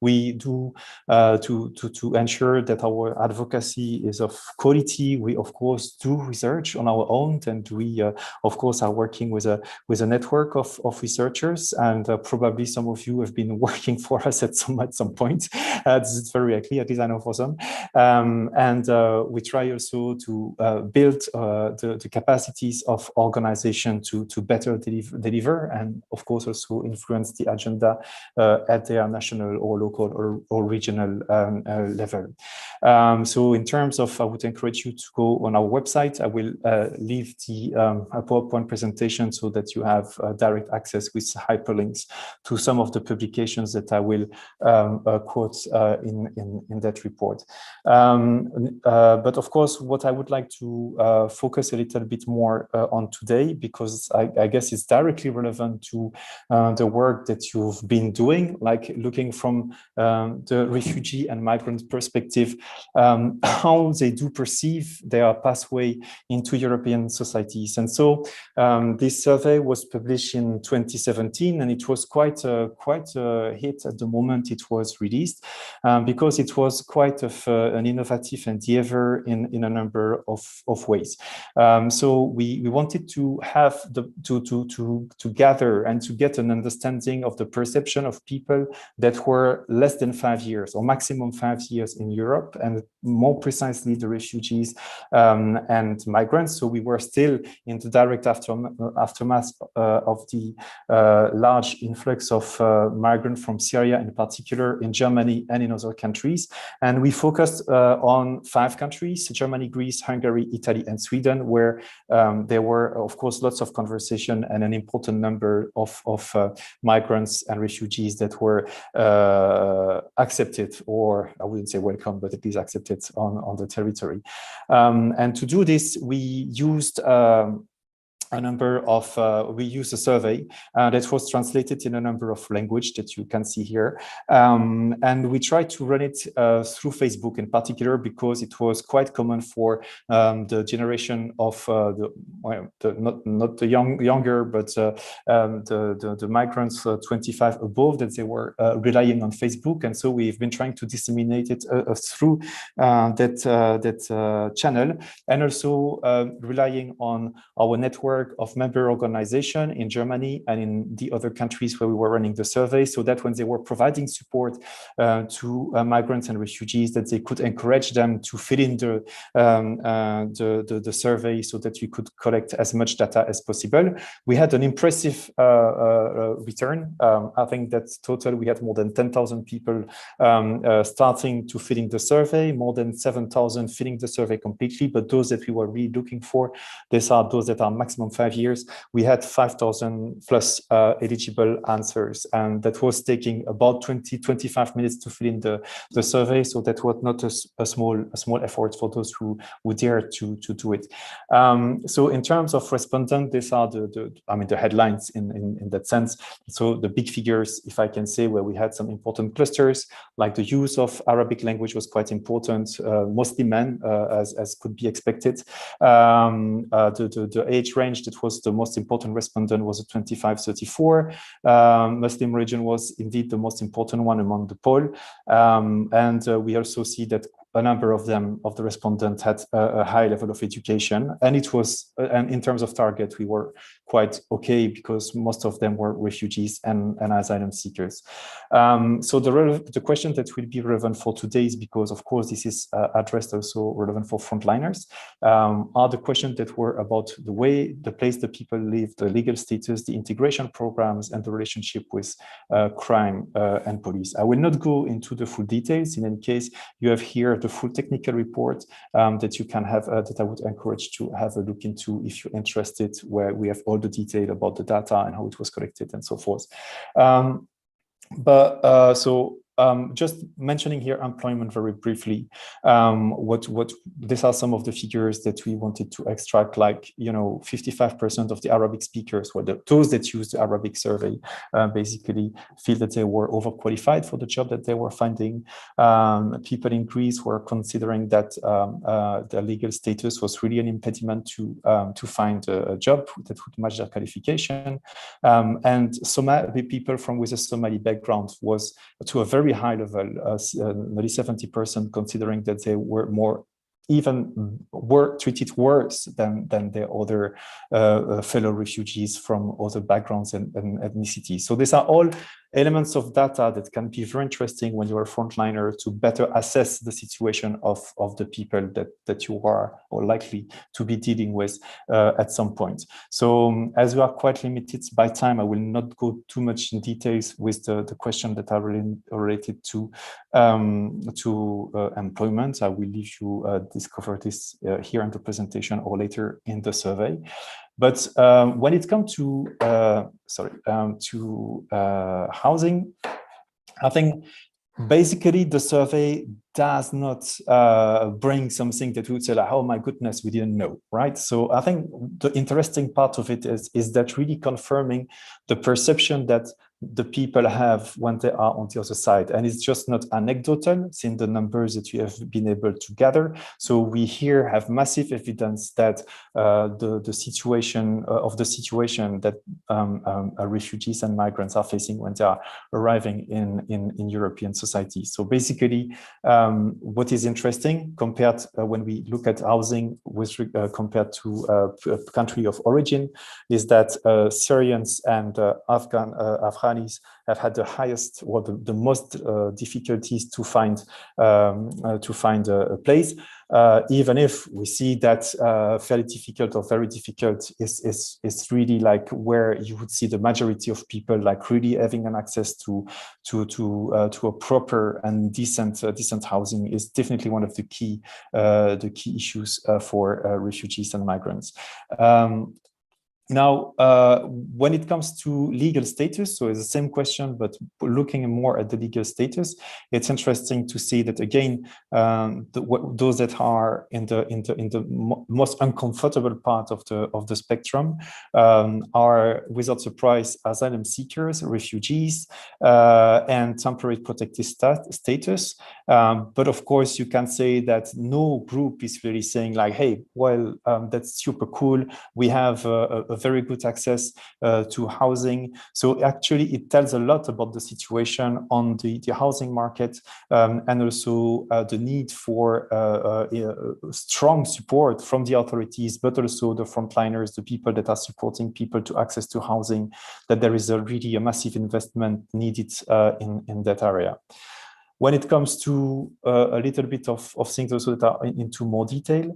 we do to ensure that our advocacy is of quality. We of course do research on our own, and we of course are working with a network of researchers, and probably some of you have been working for us at some point. This is very likely, at least I know for some. And we try also to build the capacities of organization to better deliver, and of course also influence the agenda at their national or local or regional level. So in terms of, I would encourage you to go on our website. I will leave the PowerPoint presentation so that you have direct access with hyperlinks to some of the publications that I will quote in that report. But of course, what I would like to focus a little bit more on today, because I guess it's directly relevant to the work that you've been doing, like looking from the refugee and migrant perspective, how they do perceive their pathway into European societies. And so this survey was published in 2017, and it was quite a hit at the moment it was released, because it was quite an innovative endeavor in a number of ways. So we wanted to have to gather and to get an understanding of the perception of people that were less than 5 years or maximum 5 years in Europe, and more precisely the refugees and migrants. So we were still in the direct aftermath of the large influx of migrants from Syria, in particular in Germany and in other countries. And we focused on 5 countries: Germany, Greece, Hungary, Italy, and Sweden, where there were, of course, lots of conversation and an important number of migrants and refugees that were accepted, or I wouldn't say welcome, but at least accepted on the territory. And to do this, we used we used a survey that was translated in a number of languages that you can see here. And we tried to run it through Facebook in particular, because it was quite common for the generation of not the younger, but the migrants 25 above, that they were relying on Facebook. And so we've been trying to disseminate it through that channel, and also relying on our network network of member organizations in Germany and in the other countries where we were running the survey, so that when they were providing support to migrants and refugees, that they could encourage them to fill in the survey so that we could collect as much data as possible. We had an impressive return. I think that total we had more than 10,000 people starting to fill in the survey, more than 7,000 filling the survey completely, but those that we were really looking for, these are those that are maximum 5 years. We had 5,000 plus eligible answers, and that was taking about 20-25 minutes to fill in the survey, so that was not a small effort for those who dared to do it. So in terms of respondents, these are the headlines in that sense. So the big figures, if I can say, where we had some important clusters, like the use of Arabic language was quite important, mostly men, as could be expected. The age range that was the most important respondent was a 25-34. Muslim region was indeed the most important one among the poll. And we also see that a number of them, of the respondents, had a high level of education, and it was, and in terms of target, we were quite okay because most of them were refugees and asylum seekers. So the question that will be relevant for today is, because of course this is addressed also relevant for frontliners, are the questions that were about the place the people live, the legal status, the integration programs, and the relationship with crime and police. I will not go into the full details. In any case, you have here the full technical report that you can have, that I would encourage to have a look into if you're interested, where we have all the detail about the data and how it was collected and so forth. Just mentioning here employment very briefly, these are some of the figures that we wanted to extract, like, 55% of the Arabic speakers, or those that use the Arabic survey, basically feel that they were overqualified for the job that they were finding. People in Greece were considering that their legal status was really an impediment to find a job that would match their qualification. And people with a Somali background was to a very high level, nearly 70%, considering that they were treated worse than their other fellow refugees from other backgrounds and ethnicities. So these are all elements of data that can be very interesting when you're a frontliner to better assess the situation of the people that you are or likely to be dealing with at some point. So as we are quite limited by time, I will not go too much in details with the question that are related to employment. I will leave you discover this here in the presentation or later in the survey. But when it comes to housing, I think basically the survey does not bring something that would say, like, oh my goodness, we didn't know, right? So I think the interesting part of it is that really confirming the perception that the people have when they are on the other side. And it's just not anecdotal, seeing the numbers that you have been able to gather. So we here have massive evidence that the situation that refugees and migrants are facing when they are arriving in European society. So basically, what is interesting compared when we look at housing compared to country of origin is that Syrians and Afghanis have had the highest or the most difficulties to find a place. Even if we see that fairly difficult or very difficult is really like where you would see the majority of people like really having an access to a proper and decent housing is definitely one of the key issues for refugees and migrants. Now, when it comes to legal status, so it's the same question, but looking more at the legal status, it's interesting to see that again, those that are in the most uncomfortable part of the spectrum are, without surprise, asylum seekers, refugees, and temporary protected status. But of course, you can say that no group is really saying like, hey, well, that's super cool. We have a very good access to housing. So actually it tells a lot about the situation on the housing market, and also the need for strong support from the authorities, but also the frontliners, the people that are supporting people to access to housing, that there is really a massive investment needed in that area. When it comes to a little bit of things also that are into more detail,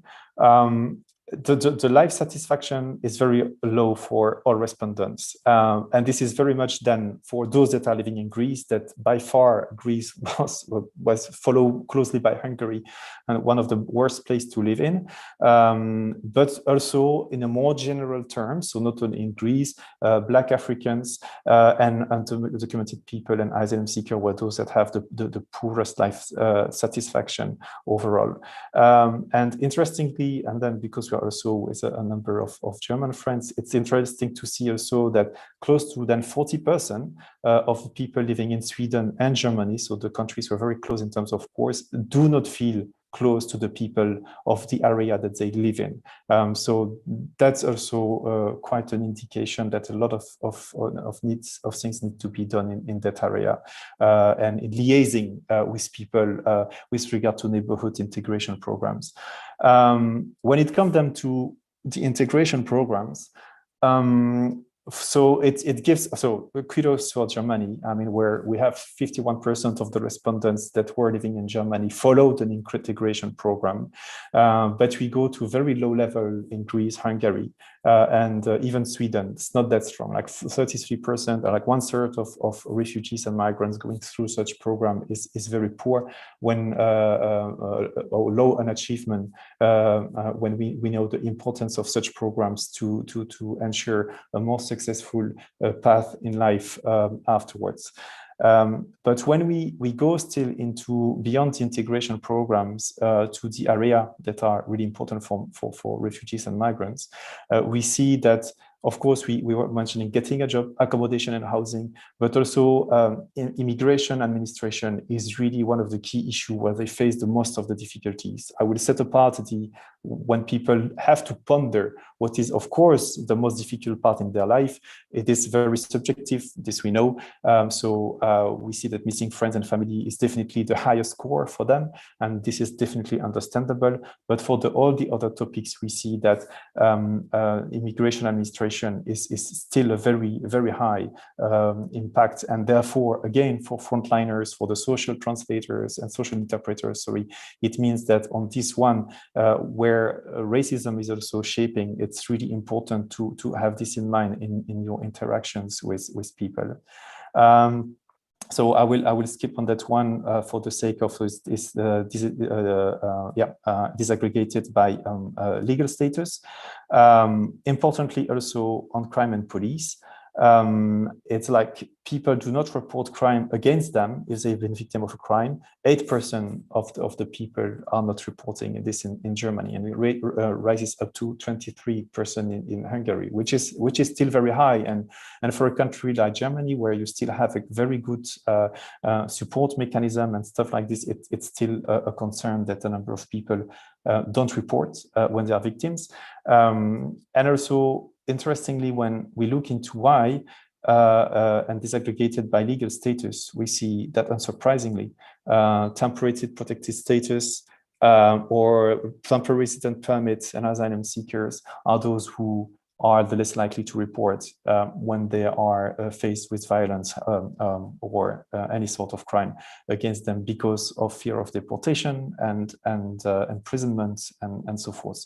the life satisfaction is very low for all respondents. And this is very much then for those that are living in Greece, that by far Greece was followed closely by Hungary and one of the worst places to live in. But also in a more general term, so not only in Greece, Black Africans and undocumented people and asylum seekers were those that have the poorest life satisfaction overall. And interestingly, and then because we are also with a number of German friends, it's interesting to see also that close to then 40% of people living in Sweden and Germany, so the countries were very close in terms of course, do not feel close to the people of the area that they live in. So that's also quite an indication that a lot of things need to be done in that area, and in liaising with people with regard to neighborhood integration programs. When it comes then to the integration programs, so it gives, so kudos for Germany. I mean, where we have 51% of the respondents that were living in Germany followed an integration program, but we go to very low level in Greece, Hungary, and even Sweden. It's not that strong, like 33%, or like 1/3 of refugees and migrants going through such program is very poor when low on achievement, when we know the importance of such programs to ensure a more successful path in life afterwards. But when we go still into beyond the integration programs to the area that are really important for refugees and migrants, we see that, of course, we were mentioning getting a job, accommodation and housing, but also immigration administration is really one of the key issues where they face the most of the difficulties. I will set apart when people have to ponder what is, of course, the most difficult part in their life. It is very subjective, this we know. So we see that missing friends and family is definitely the highest score for them, and this is definitely understandable. But for all the other topics, we see that immigration administration is still a very, very high impact, and therefore, again, for frontliners, for the social translators and social interpreters, sorry, it means that on this one, where racism is also shaping, it's really important to have this in mind in your interactions with people. So I will skip on that one for the sake of disaggregated by legal status. Importantly, also on crime and police, it's like people do not report crime against them if they've been victim of a crime. 8% of the people are not reporting this in Germany, and the rate rises up to 23% in Hungary, which is still very high. And for a country like Germany, where you still have a very good support mechanism and stuff like this, it's still a concern that a number of people don't report when they are victims. And also, interestingly, when we look into why and disaggregated by legal status, we see that, unsurprisingly, temporary protected status or temporary resident permits and asylum seekers are those who are the less likely to report when they are faced with violence or any sort of crime against them because of fear of deportation and imprisonment and so forth.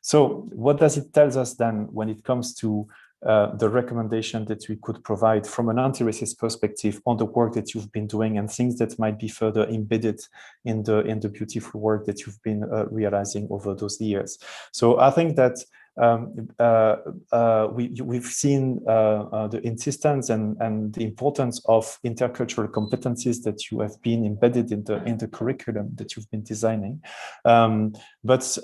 So what does it tell us then when it comes to the recommendation that we could provide from an anti-racist perspective on the work that you've been doing and things that might be further embedded in the beautiful work that you've been realizing over those years? So I think that we've seen the insistence and the importance of intercultural competencies that you have been embedded in the curriculum that you've been designing. But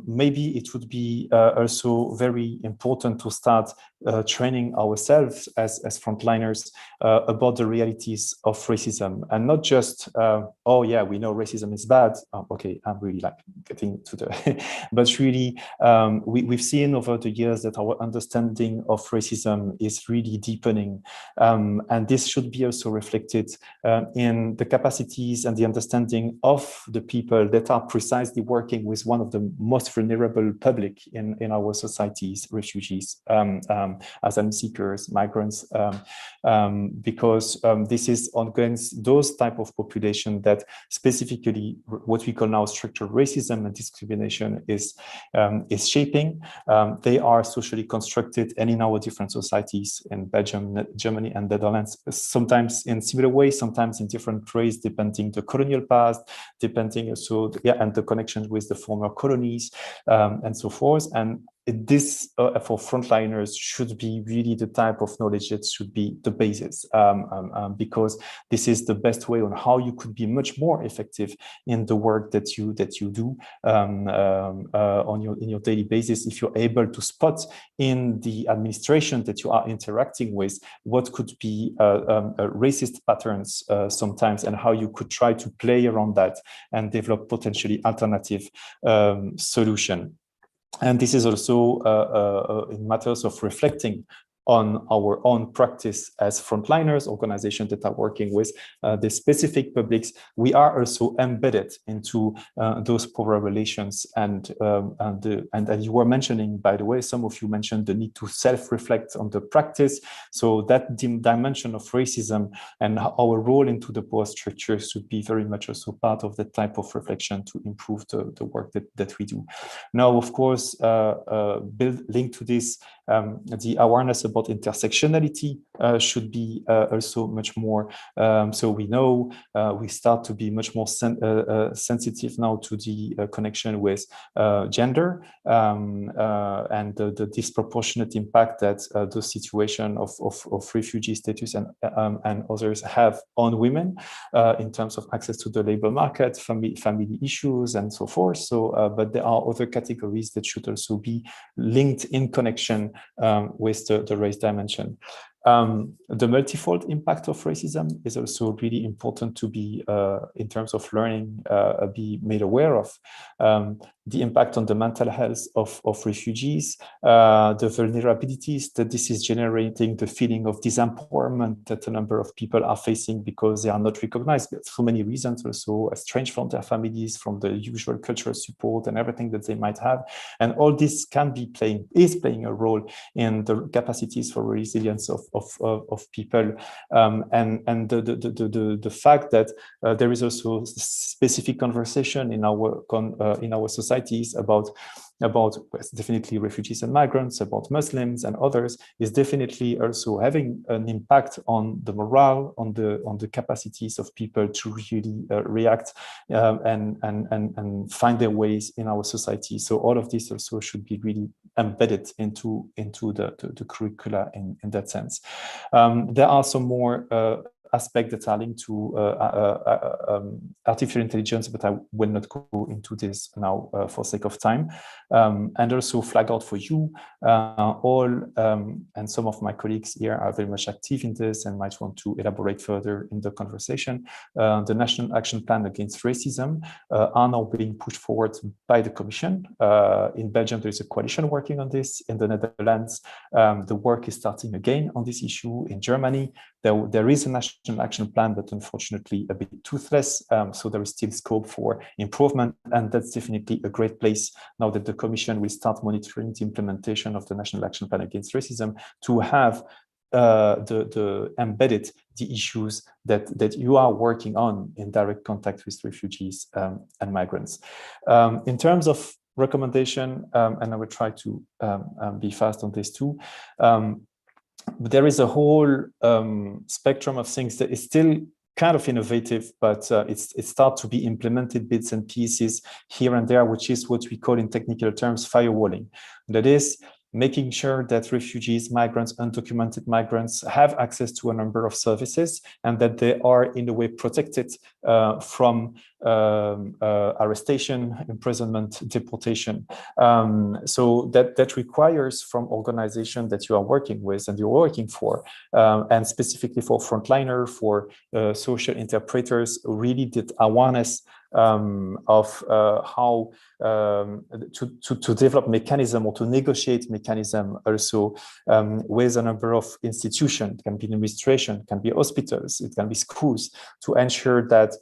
maybe it would be also very important to start training ourselves as frontliners about the realities of racism, and not just, oh yeah, we know racism is bad. Okay, I'm really like getting to the, but really we've seen over the years that our understanding of racism is really deepening. And this should be also reflected in the capacities and the understanding of the people that are precisely working with one of the most vulnerable public in our societies, refugees, asylum seekers, migrants, because this is against those type of population that specifically what we call now structural racism and discrimination is shaping. They are socially constructed, and in our different societies in Belgium, Germany, and Netherlands, sometimes in similar ways, sometimes in different ways, depending the colonial past, depending also, and the connections with the former colonies, and so forth. And this for frontliners should be really the type of knowledge that should be the basis, because this is the best way on how you could be much more effective in the work that you do in your daily basis. If you're able to spot in the administration that you are interacting with what could be racist patterns sometimes, and how you could try to play around that and develop potentially alternative solution. And this is also in matters of reflecting on our own practice as frontliners, organizations that are working with the specific publics. We are also embedded into those power relations, and you were mentioning, by the way, some of you mentioned the need to self-reflect on the practice. So that dimension of racism and our role into the power structures should be very much also part of that type of reflection to improve the work that we do. Now, of course, linked to this, the awareness about intersectionality should be also much more. So we know we start to be much more sensitive now to the connection with gender and the disproportionate impact that the situation of refugee status and others have on women in terms of access to the labor market, family issues, and so forth. So, but there are other categories that should also be linked in connection with the race dimension. The multifold impact of racism is also really important to be, in terms of learning, be made aware of. The impact on the mental health of refugees, the vulnerabilities that this is generating, the feeling of disempowerment that a number of people are facing because they are not recognized for many reasons, also estranged from their families, from the usual cultural support and everything that they might have. And all this is playing a role in the capacities for resilience of people. And the fact that there is also specific conversation in our societies about definitely refugees and migrants, about Muslims and others, is definitely also having an impact on the morale, on the capacities of people to really react and find their ways in our society. So all of this also should be really embedded into the curricula in that sense. There are some more aspects that are linked to artificial intelligence, but I will not go into this now for sake of time. And also flag out for you all, and some of my colleagues here are very much active in this and might want to elaborate further in the conversation. The National Action Plan Against Racism are now being pushed forward by the Commission. In Belgium, there is a coalition working on this. In the Netherlands, the work is starting again on this issue. In Germany, there is a national action plan, but unfortunately a bit toothless. So there is still scope for improvement, and that's definitely a great place now that the Commission will start monitoring the implementation of the National Action Plan Against Racism to have embedded the issues that you are working on in direct contact with refugees and migrants. In terms of recommendation, and I will try to be fast on this too. There is a whole spectrum of things that is still kind of innovative, but it starts to be implemented bits and pieces here and there, which is what we call in technical terms firewalling. That is making sure that refugees, migrants, undocumented migrants have access to a number of services and that they are in a way protected from arrestation, imprisonment, deportation. So that requires from organizations that you are working with and you're working for, and specifically for frontliner, for social interpreters, really that awareness of how to develop mechanism or to negotiate mechanism also with a number of institutions. It can be administration, it can be hospitals, it can be schools, to ensure that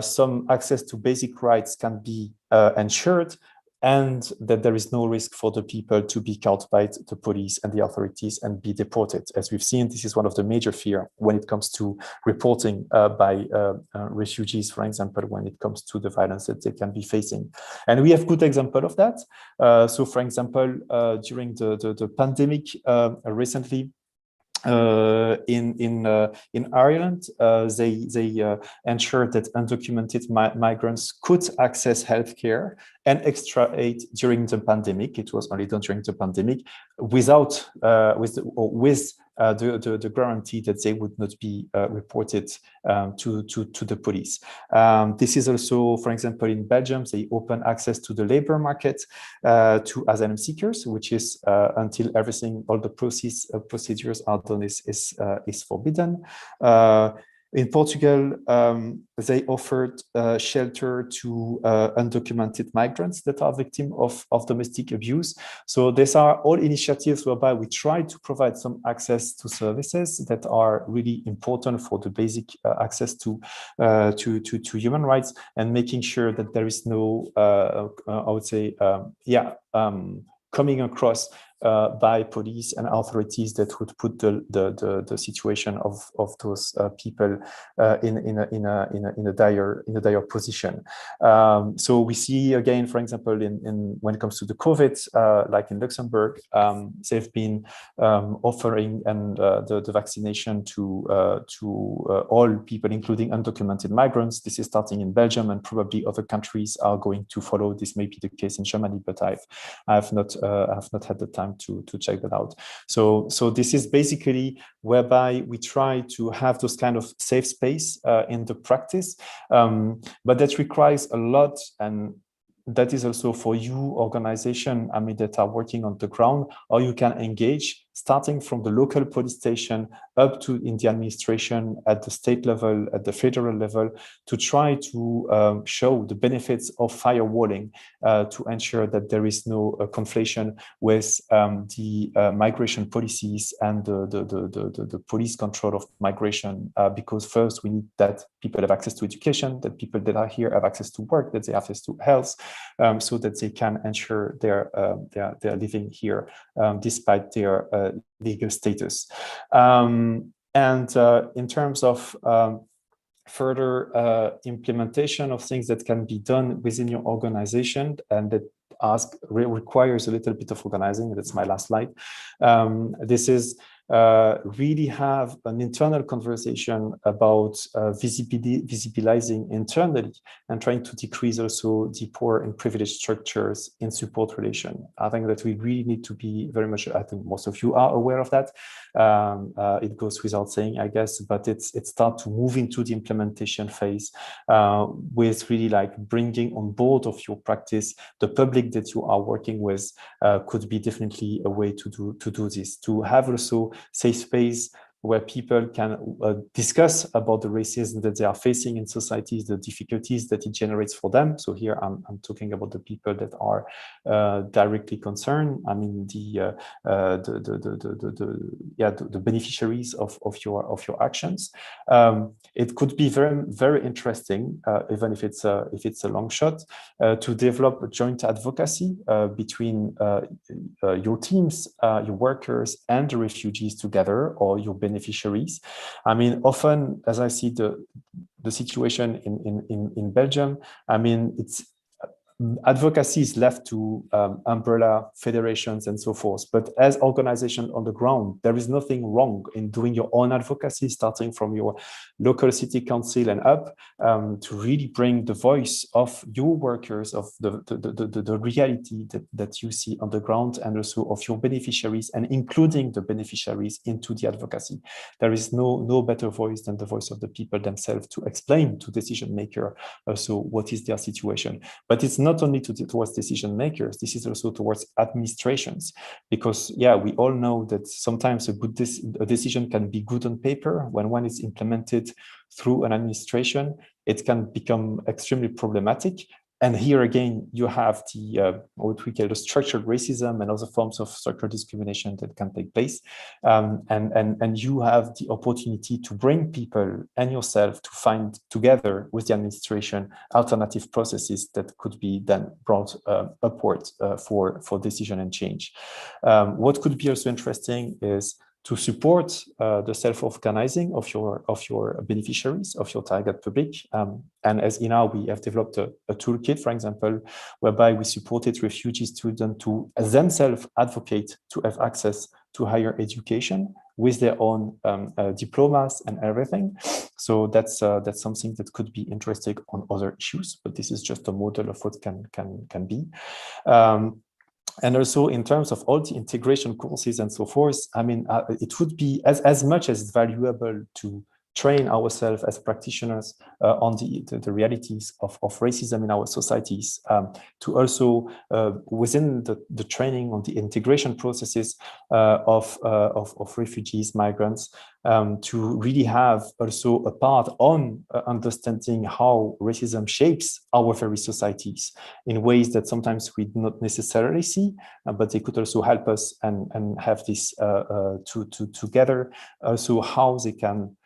some access to basic rights can be ensured, and that there is no risk for the people to be caught by the police and the authorities and be deported. As we've seen, this is one of the major fears when it comes to reporting by refugees, for example, when it comes to the violence that they can be facing. And we have good example of that. So, for example, during the pandemic recently, in Ireland, they ensured that undocumented migrants could access healthcare and extra aid during the pandemic. It was only done during the pandemic, without with the guarantee that they would not be reported to the police. This is also, for example, in Belgium, they open access to the labor market to asylum seekers, which is until all the procedures are done is forbidden. In Portugal, they offered shelter to undocumented migrants that are victims of domestic abuse. So these are all initiatives whereby we try to provide some access to services that are really important for the basic access to human rights, and making sure that there is no, I would say, coming across by police and authorities that would put the situation of those people in a dire position. So we see again, for example, in when it comes to the COVID, like in Luxembourg, they've been offering the vaccination to all people, including undocumented migrants. This is starting in Belgium, and probably other countries are going to follow. This may be the case in Germany, but I have not had the time to check that out. So this is basically whereby we try to have those kind of safe space in the practice, but that requires a lot, and that is also for you organization, I mean, that are working on the ground, or you can engage starting from the local police station up to in the administration at the state level, at the federal level, to try to show the benefits of firewalling to ensure that there is no conflation with the migration policies and the police control of migration, because first we need that people have access to education, that people that are here have access to work, that they have access to health, so that they can ensure their living here despite their legal status. And in terms of further implementation of things that can be done within your organization, and that requires a little bit of organizing, that's my last slide. This is really have an internal conversation about visibilizing internally and trying to decrease also the poor and privileged structures in support relation. I think that we really need to be very much, I think most of you are aware of that. It goes without saying, I guess, but it starts to move into the implementation phase with really like bringing on board of your practice the public that you are working with. Could be definitely a way to do this, to have also safe space where people can discuss about the racism that they are facing in societies, the difficulties that it generates for them. So here I'm talking about the people that are directly concerned. I mean the beneficiaries of your actions. It could be very interesting, even if it's a long shot, to develop a joint advocacy between your teams, your workers, and the refugees together, or your beneficiaries. I mean, often, as I see the situation in Belgium, I mean, it's advocacy is left to umbrella federations and so forth. But as organization on the ground, there is nothing wrong in doing your own advocacy, starting from your local city council and up, to really bring the voice of your workers, of the reality that you see on the ground, and also of your beneficiaries, and including the beneficiaries into the advocacy. There is no better voice than the voice of the people themselves to explain to decision maker also what is their situation. But it's not only towards decision makers, this is also towards administrations, because yeah, we all know that sometimes a decision can be good on paper. When one is implemented through an administration, it can become extremely problematic. And here again, you have the what we call the structured racism and other forms of structural discrimination that can take place. And you have the opportunity to bring people and yourself to find together with the administration alternative processes that could be then brought upward for decision and change. What could be also interesting is to support the self-organizing of your beneficiaries, of your target public. And as INA, we have developed a toolkit, for example, whereby we supported refugee students to themselves advocate to have access to higher education with their own diplomas and everything. So that's something that could be interesting on other issues, but this is just a model of what can be. And also in terms of all the integration courses and so forth, I mean, it would be as much as valuable to train ourselves as practitioners on the realities of racism in our societies, to also within the training on the integration processes of refugees, migrants, to really have also a part on understanding how racism shapes our very societies in ways that sometimes we do not necessarily see, but they could also help us and have this together, also how they can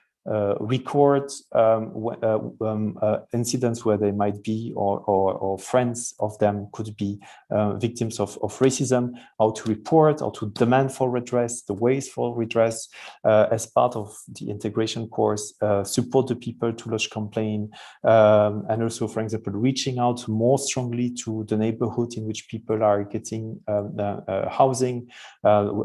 record incidents where they might be or friends of them could be victims of racism, how to report, how to demand for redress, the ways for redress as part of the integration course, support the people to lodge complaint, and also, for example, reaching out more strongly to the neighborhood in which people are getting housing,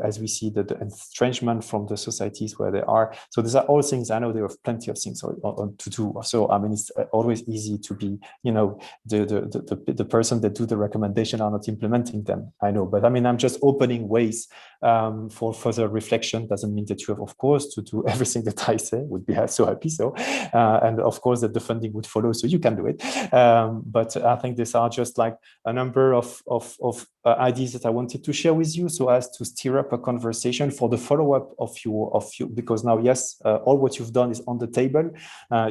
as we see the estrangement from the societies where they are. So these are all things, I know there are plenty of things to do. So I mean, it's always easy to be, you know, the person that do the recommendation are not implementing them. I know, but I mean, I'm just opening ways for further reflection. Doesn't mean that you have, of course, to do everything that I say. Would be so happy. So, and of course that the funding would follow, so you can do it. But I think these are just like a number of ideas that I wanted to share with you, so as to stir up a conversation for the follow-up of you, because now, yes, all what you've done is on the table.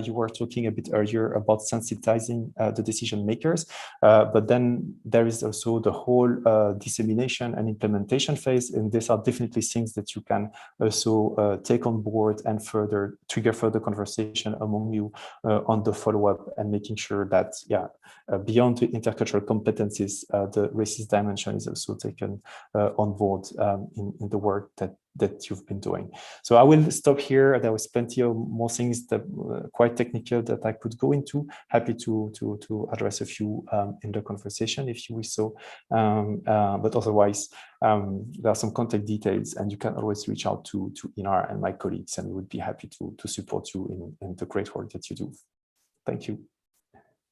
You were talking a bit earlier about sensitizing the decision makers, but then there is also the whole dissemination and implementation phase, and these are definitely things that you can also take on board and trigger further conversation among you on the follow-up, and making sure that, yeah, beyond the intercultural competencies, the racist dimension is also taken on board in the work that you've been doing. So I will stop here. There was plenty of more things that quite technical that I could go into. Happy to address a few in the conversation if you wish so. But otherwise, there are some contact details, and you can always reach out to Inar and my colleagues, and we would be happy to support you in the great work that you do. Thank you.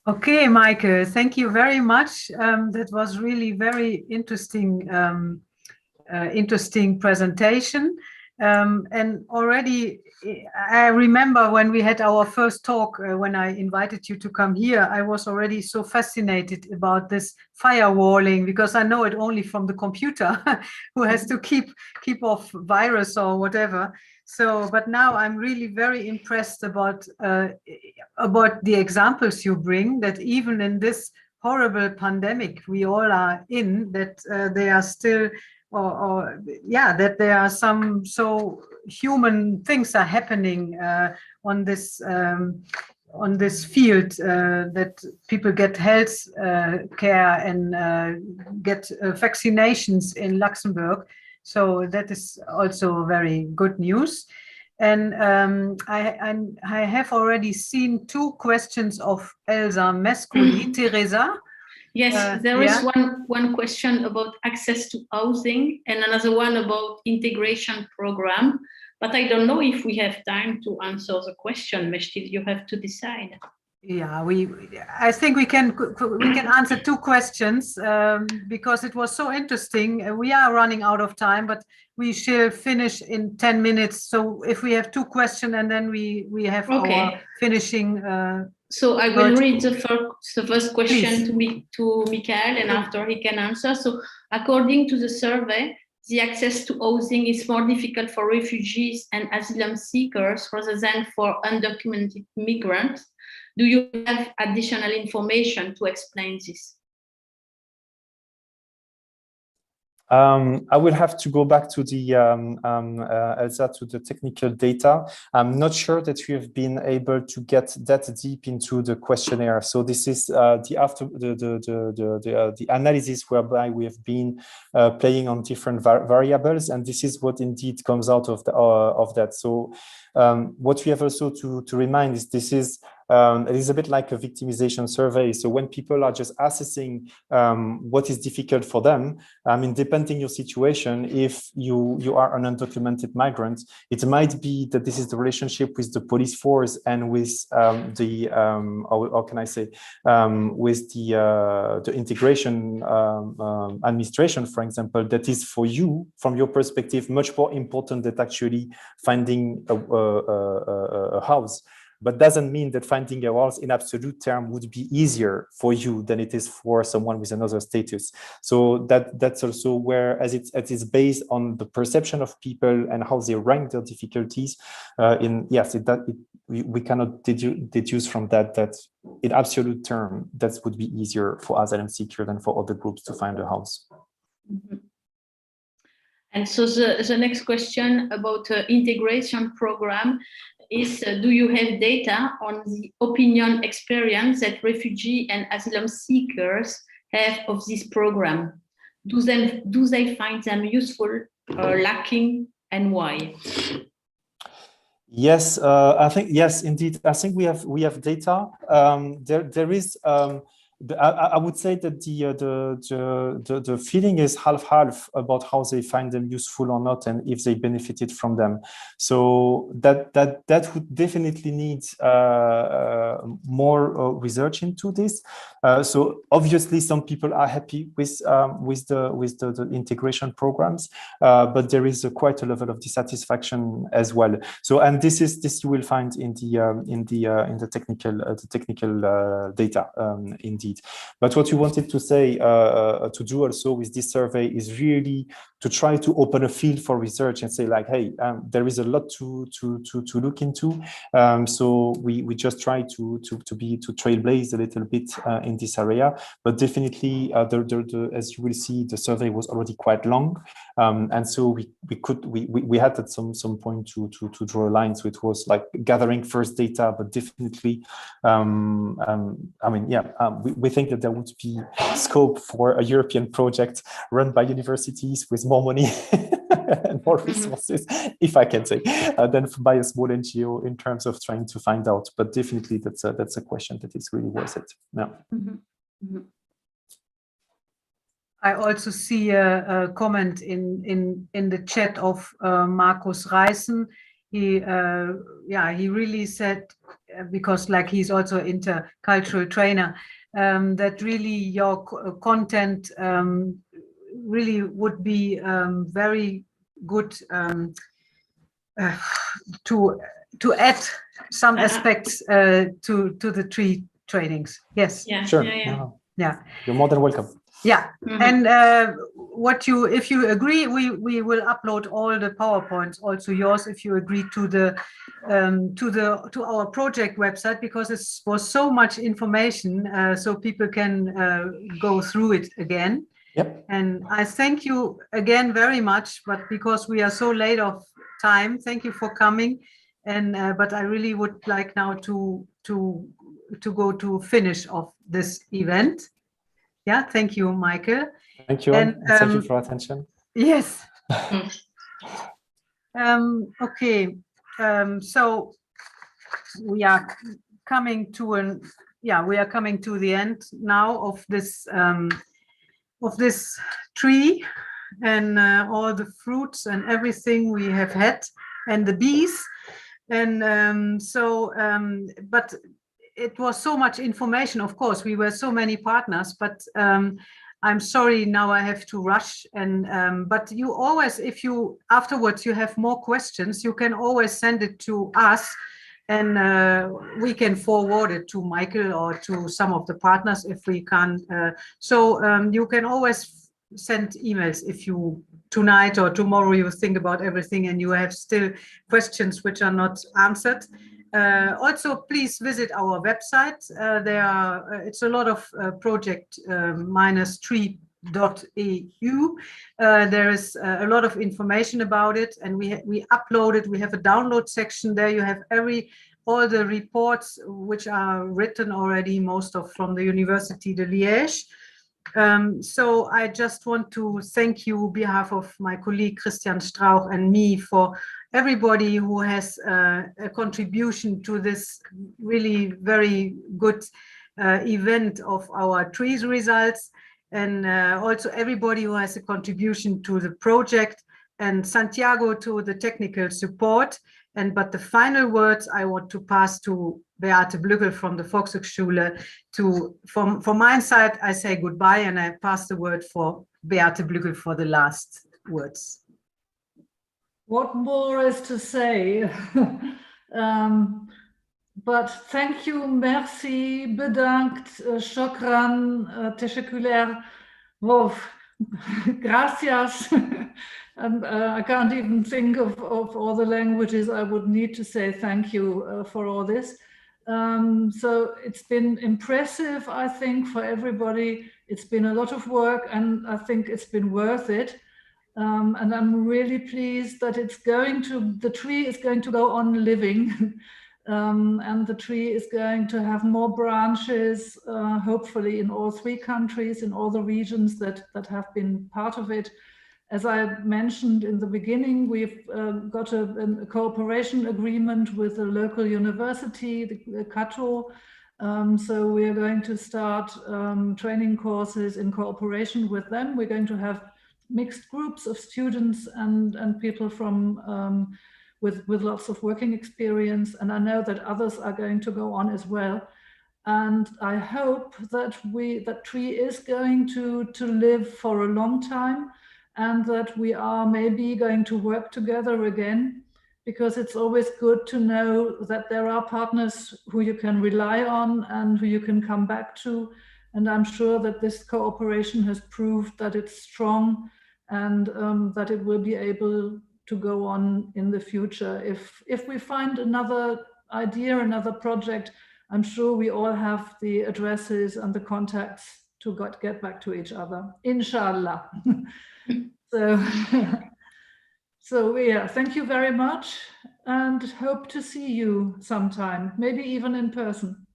Okay, Michael, thank you very much. That was really very interesting presentation. And already, I remember when we had our first talk, when I invited you to come here, I was already so fascinated about this firewalling, because I know it only from the computer, who has to keep off virus or whatever. So, but now I'm really very impressed about the examples you bring, that even in this horrible pandemic we all are in, that they are still, that there are some so human things are happening on this field, that people get health care and get vaccinations in Luxembourg. So that is also very good news. And I have already seen 2 questions of Elsa Mescoli. Teresa? Yes, there is one question about access to housing and another one about integration program, but I don't know if we have time to answer the question. Meshtil, you have to decide. Yeah, I think we can answer 2 questions because it was so interesting. We are running out of time, but we shall finish in 10 minutes. So if we have 2 questions and then we have our finishing. So I will read the first question to Michael, and after he can answer. So according to the survey, the access to housing is more difficult for refugees and asylum seekers rather than for undocumented migrants. Do you have additional information to explain this? I will have to go back to the Elsa, to the technical data. I'm not sure that we have been able to get that deep into the questionnaire. So this is the analysis whereby we have been playing on different variables, and this is what indeed comes out of that. So what we have also to remind is this is it is a bit like a victimization survey. So when people are just assessing what is difficult for them, I mean, depending your situation, if you are an undocumented migrant, it might be that this is the relationship with the police force and with how can I say, with the integration administration, for example, that is for you, from your perspective, much more important than actually finding a house. But doesn't mean that finding a house in absolute term would be easier for you than it is for someone with another status. So that's also where, as it is based on the perception of people and how they rank their difficulties. We cannot deduce from that in absolute term that would be easier for asylum seekers than for other groups to find a house. Mm-hmm. And so the next question about integration program is, do you have data on the opinion experience that refugee and asylum seekers have of this program? Do they find them useful or lacking, and why? Yes, I think yes, indeed. I think we have data. There is. I would say that the feeling is half about how they find them useful or not, and if they benefited from them. So that would definitely need more research into this. So obviously, some people are happy with the integration programs, but there is quite a level of dissatisfaction as well. So, and this you will find in the technical data indeed. But what you wanted to say to do also with this survey is really to try to open a field for research and say like, hey, there is a lot to look into. So we just try to trailblaze a little bit in this area. But definitely, as you will see, the survey was already quite long, and so we had at some point to draw a line. So it was like gathering first data, but definitely, we think that there would be scope for a European project run by universities with more money and more resources, if I can say, than by a small NGO in terms of trying to find out. But definitely, that's a question that is really worth it. Yeah. Mm-hmm. Mm-hmm. I also see a comment in the chat of Markus Reißen. He really said, because like he's also an intercultural trainer, that really your content really would be very good to add some aspects to the TREE trainings. Yes. Yeah. Sure. Yeah. You're more than welcome. Yeah. Mm-hmm. And if you agree, we will upload all the PowerPoints, also yours, if you agree to our project website, because it was so much information, so people can go through it again. Yep. And I thank you again very much, but because we are so late of time, thank you for coming. And but I really would like now to go to finish of this event. Yeah, thank you, Michael. Thank you, and thank you for your attention. Yes. Okay. So we are coming to the end now of this tree, and all the fruits and everything we have had, and the bees, and but it was so much information. Of course, we were so many partners, but I'm sorry, now I have to rush. And but you always, if you afterwards you have more questions, you can always send it to us, and we can forward it to Michael or to some of the partners if we can't. So you can always send emails if you tonight or tomorrow you think about everything and you have still questions which are not answered. Also, please visit our website. It's a lot of project-tree.eu. There is a lot of information about it, and we upload it. We have a download section there. You have all the reports which are written already, most of from the University de Liège. So I just want to thank you on behalf of my colleague Christian Strauch and me for everybody who has a contribution to this really very good event of our TREES results, and also everybody who has a contribution to the project, and Santiago to the technical support. But the final words I want to pass to Beate Blügel from the Volkshochschule. From my side, I say goodbye, and I pass the word for Beate Blügel for the last words. What more is to say? But thank you, merci, bedankt, shukran, teşekkürler, gracias. And I can't even think of all the languages I would need to say thank you for all this. So it's been impressive, I think, for everybody. It's been a lot of work, and I think it's been worth it. And I'm really pleased that the tree is going to go on living. And the tree is going to have more branches, hopefully in all 3 countries, in all the regions that have been part of it. As I mentioned in the beginning, we've got a cooperation agreement with a local university, the Cato. So we are going to start training courses in cooperation with them. We're going to have mixed groups of students and people from with lots of working experience. And I know that others are going to go on as well. And I hope that TREE is going to live for a long time, and that we are maybe going to work together again, because it's always good to know that there are partners who you can rely on and who you can come back to. And I'm sure that this cooperation has proved that it's strong, and that it will be able to go on in the future. If we find another idea, another project, I'm sure we all have the addresses and the contacts to get back to each other, inshallah. So yeah, thank you very much, and hope to see you sometime, maybe even in person.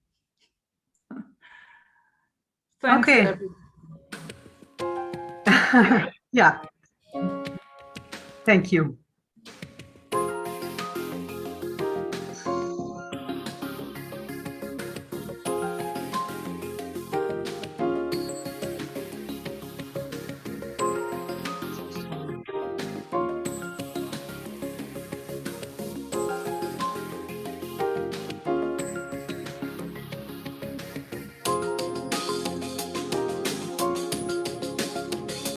Thanks, okay. Yeah. Thank you.